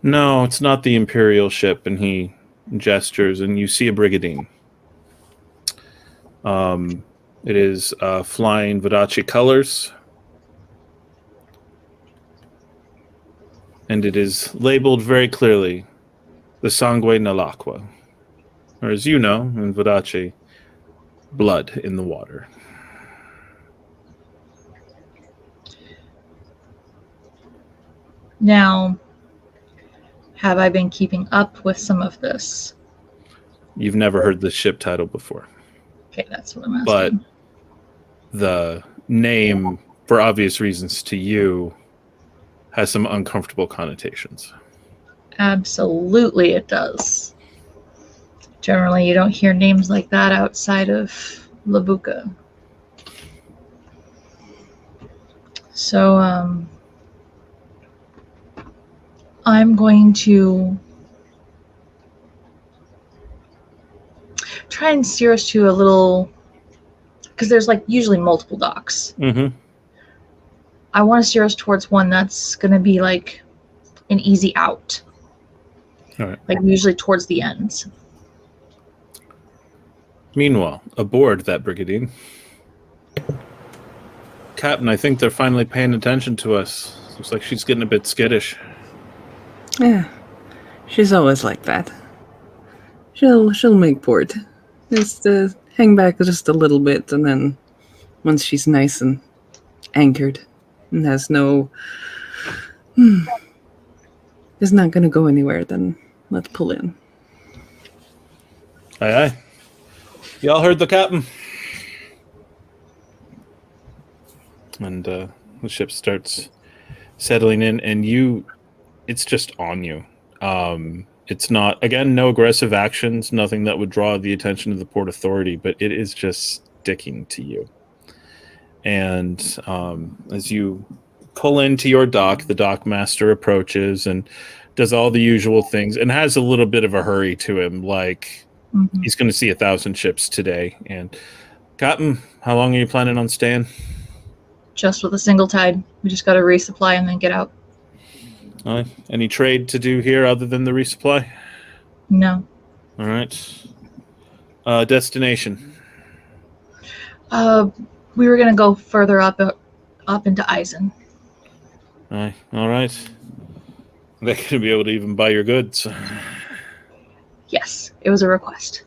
No, it's not the Imperial ship. And he gestures, and you see a brigantine. It is flying Vodachi colors. And it is labeled very clearly, the Sangue nell'acqua. Or as you know, in Vodachi, blood in the water. Now, have I been keeping up with some of this? You've never heard the ship title before. Okay, that's what I'm asking. But the name, for obvious reasons to you, has some uncomfortable connotations. Absolutely it does. Generally, you don't hear names like that outside of Labuka. So, I'm going to try and steer us to a little, because there's like usually multiple docks. Mm-hmm. I want to steer us towards one that's going to be like an easy out. All right. Like usually towards the ends. Meanwhile, aboard that brigantine, Captain, I think they're finally paying attention to us. Looks like she's getting a bit skittish. Yeah, she's always like that. She'll make port. Just hang back just a little bit, and then once she's nice and anchored and has is not going to go anywhere, then let's pull in. Aye, aye. Y'all heard the captain. And the ship starts settling in, and it's just on you. It's not, again, no aggressive actions, nothing that would draw the attention of the Port Authority, but it is just sticking to you. And as you pull into your dock, the dock master approaches and does all the usual things and has a little bit of a hurry to him, like he's going to see 1,000 ships today. And Captain, how long are you planning on staying? Just with a single tide. We just got to resupply and then get out. Any trade to do here other than the resupply? No. All right. Destination? We were going to go further up into Eisen. Aye. All right. They're going to be able to even buy your goods. Yes, it was a request.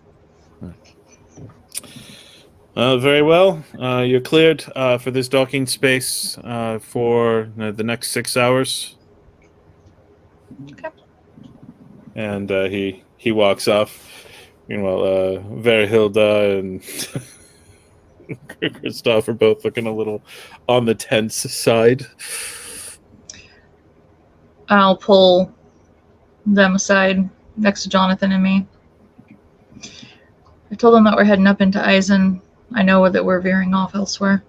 Very well. You're cleared for this docking space for the next 6 hours. Okay. And he walks off. Meanwhile, Waerhilde and Kristoff are both looking a little on the tense side. I'll pull them aside next to Jonathan and me. I told them that we're heading up into Eisen. I know that we're veering off elsewhere.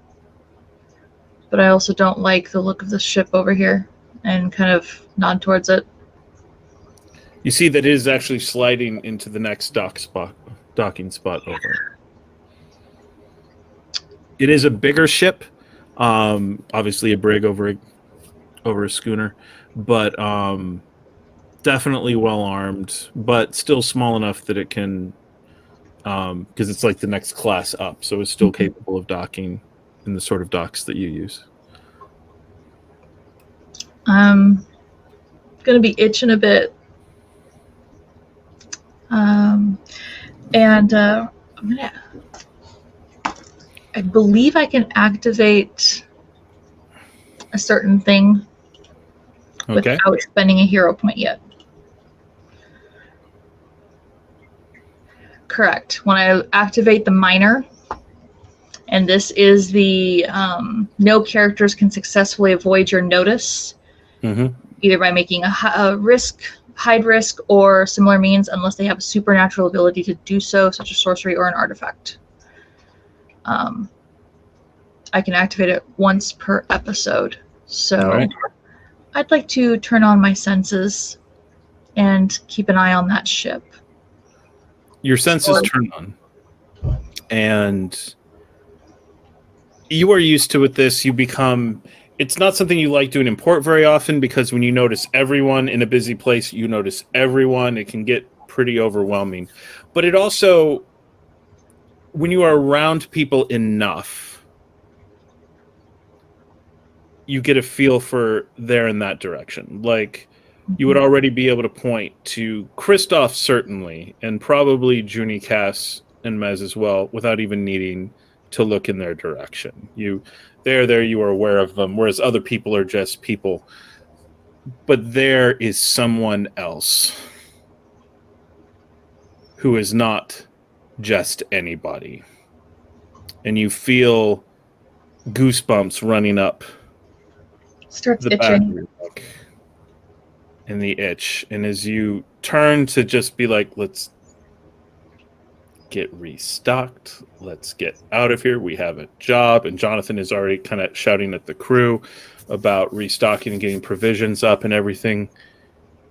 But I also don't like the look of the ship over here, and kind of nod towards it. You see that it is actually sliding into the next docking spot over. It is a bigger ship, obviously a brig over a schooner, but definitely well armed, but still small enough that it can, because it's like the next class up, so it's still capable of docking in the sort of docks that you use. I'm gonna be itching a bit. I believe I can activate a certain thing without spending a hero point yet. Correct. When I activate the minor, and this is the no characters can successfully avoid your notice, either by making a hide risk, or similar means, unless they have a supernatural ability to do so, such as sorcery or an artifact. I can activate it once per episode. So I'd like to turn on my senses and keep an eye on that ship. Your senses turn on, and you are used to with this. You become, it's not something you like doing in port very often, because when you notice everyone in a busy place, you notice everyone. It can get pretty overwhelming. But it also, when you are around people enough, you get a feel for there in that direction. Like, you would already be able to point to Kristoff, certainly, and probably Junie, Cass, and Mez as well, without even needing to look in their direction. You are aware of them, whereas other people are just people. But there is someone else who is not just anybody. And you feel goosebumps running up Starts the itching. back of your neck. And the itch. And as you turn to just be like, let's get restocked, let's get out of here, we have a job. And Jonathan is already kind of shouting at the crew about restocking and getting provisions up and everything.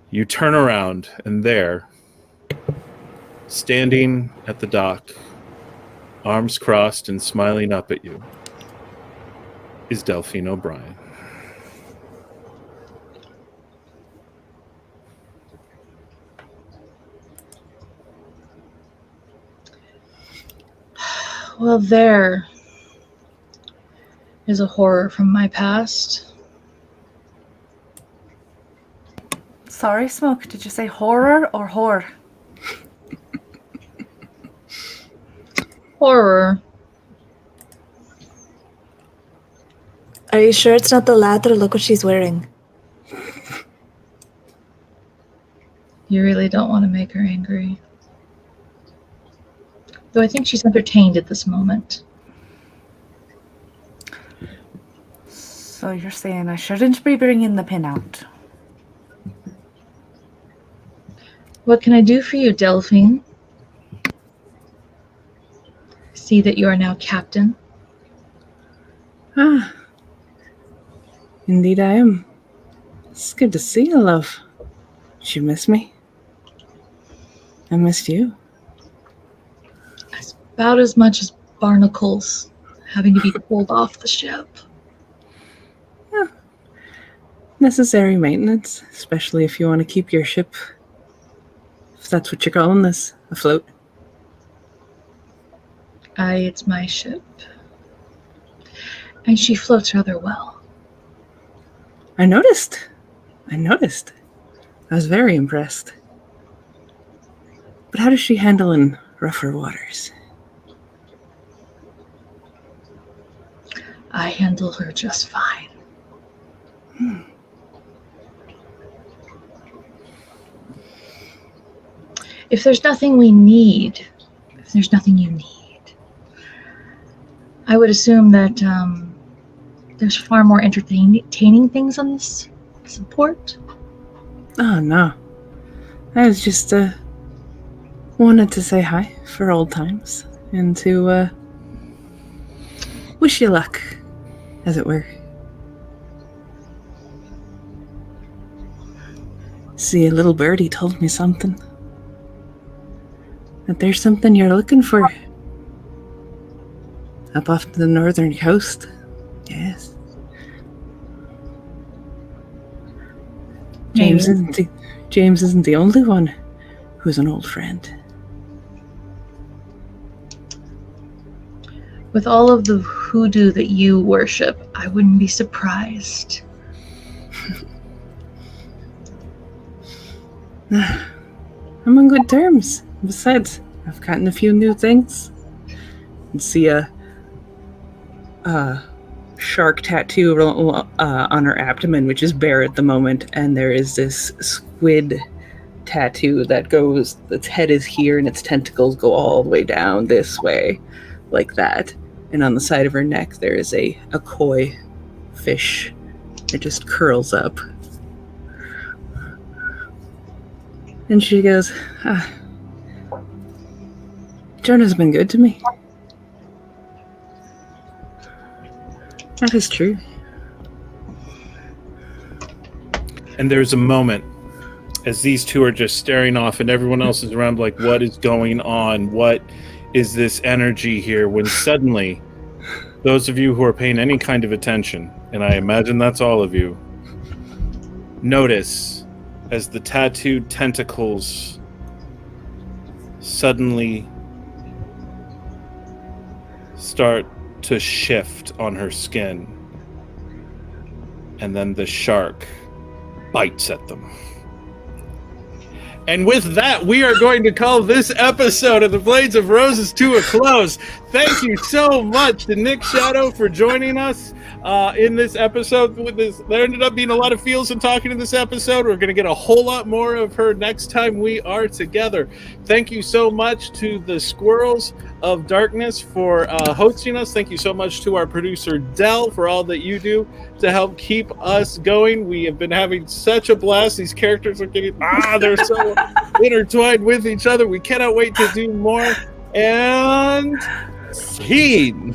You turn around, and there, standing at the dock, arms crossed and smiling up at you, is Delphine O'Brien. Well, there is a horror from my past. Sorry, Smoke, did you say horror or whore? Horror. Are you sure it's not the latter? Look what she's wearing. You really don't want to make her angry. Though I think she's entertained at this moment. So you're saying I shouldn't be bringing the pin out? What can I do for you, Delphine? See that you are now captain. Ah. Indeed I am. It's good to see you, love. Did you miss me? I missed you. About as much as barnacles having to be pulled off the ship. Yeah. Necessary maintenance, especially if you want to keep your ship, if that's what you're calling this, afloat. Aye, it's my ship. And she floats rather well. I noticed. I was very impressed. But how does she handle in rougher waters? I handle her just fine. If there's nothing we need, if there's nothing you need, I would assume that there's far more entertaining things on this support. Oh, no. I was just, wanted to say hi for old times and to, wish you luck, as it were. See, a little birdie told me something. That there's something you're looking for. Up off the northern coast. Yes. James isn't the only one who's an old friend. With all of the hoodoo that you worship, I wouldn't be surprised. I'm on good terms. Besides, I've gotten a few new things. You see a shark tattoo on her abdomen, which is bare at the moment, and there is this squid tattoo that goes, its head is here and its tentacles go all the way down this way, like that. And on the side of her neck there is a koi fish. It just curls up. And she goes, Jonah's been good to me. That is true. And there's a moment as these two are just staring off and everyone else is around like, what is going on? What is this energy here? When suddenly, those of you who are paying any kind of attention, and I imagine that's all of you, notice as the tattooed tentacles suddenly start to shift on her skin, and then the shark bites at them. And with that, we are going to call this episode of the Blades of Roses to a close. Thank you so much to Nick Shadow for joining us in this episode. There ended up being a lot of feels in talking in this episode. We're going to get a whole lot more of her next time we are together. Thank you so much to the Squirrels of Darkness for hosting us. Thank you so much to our producer, Dell, for all that you do to help keep us going. We have been having such a blast. These characters are getting, they're so intertwined with each other. We cannot wait to do more. And scene.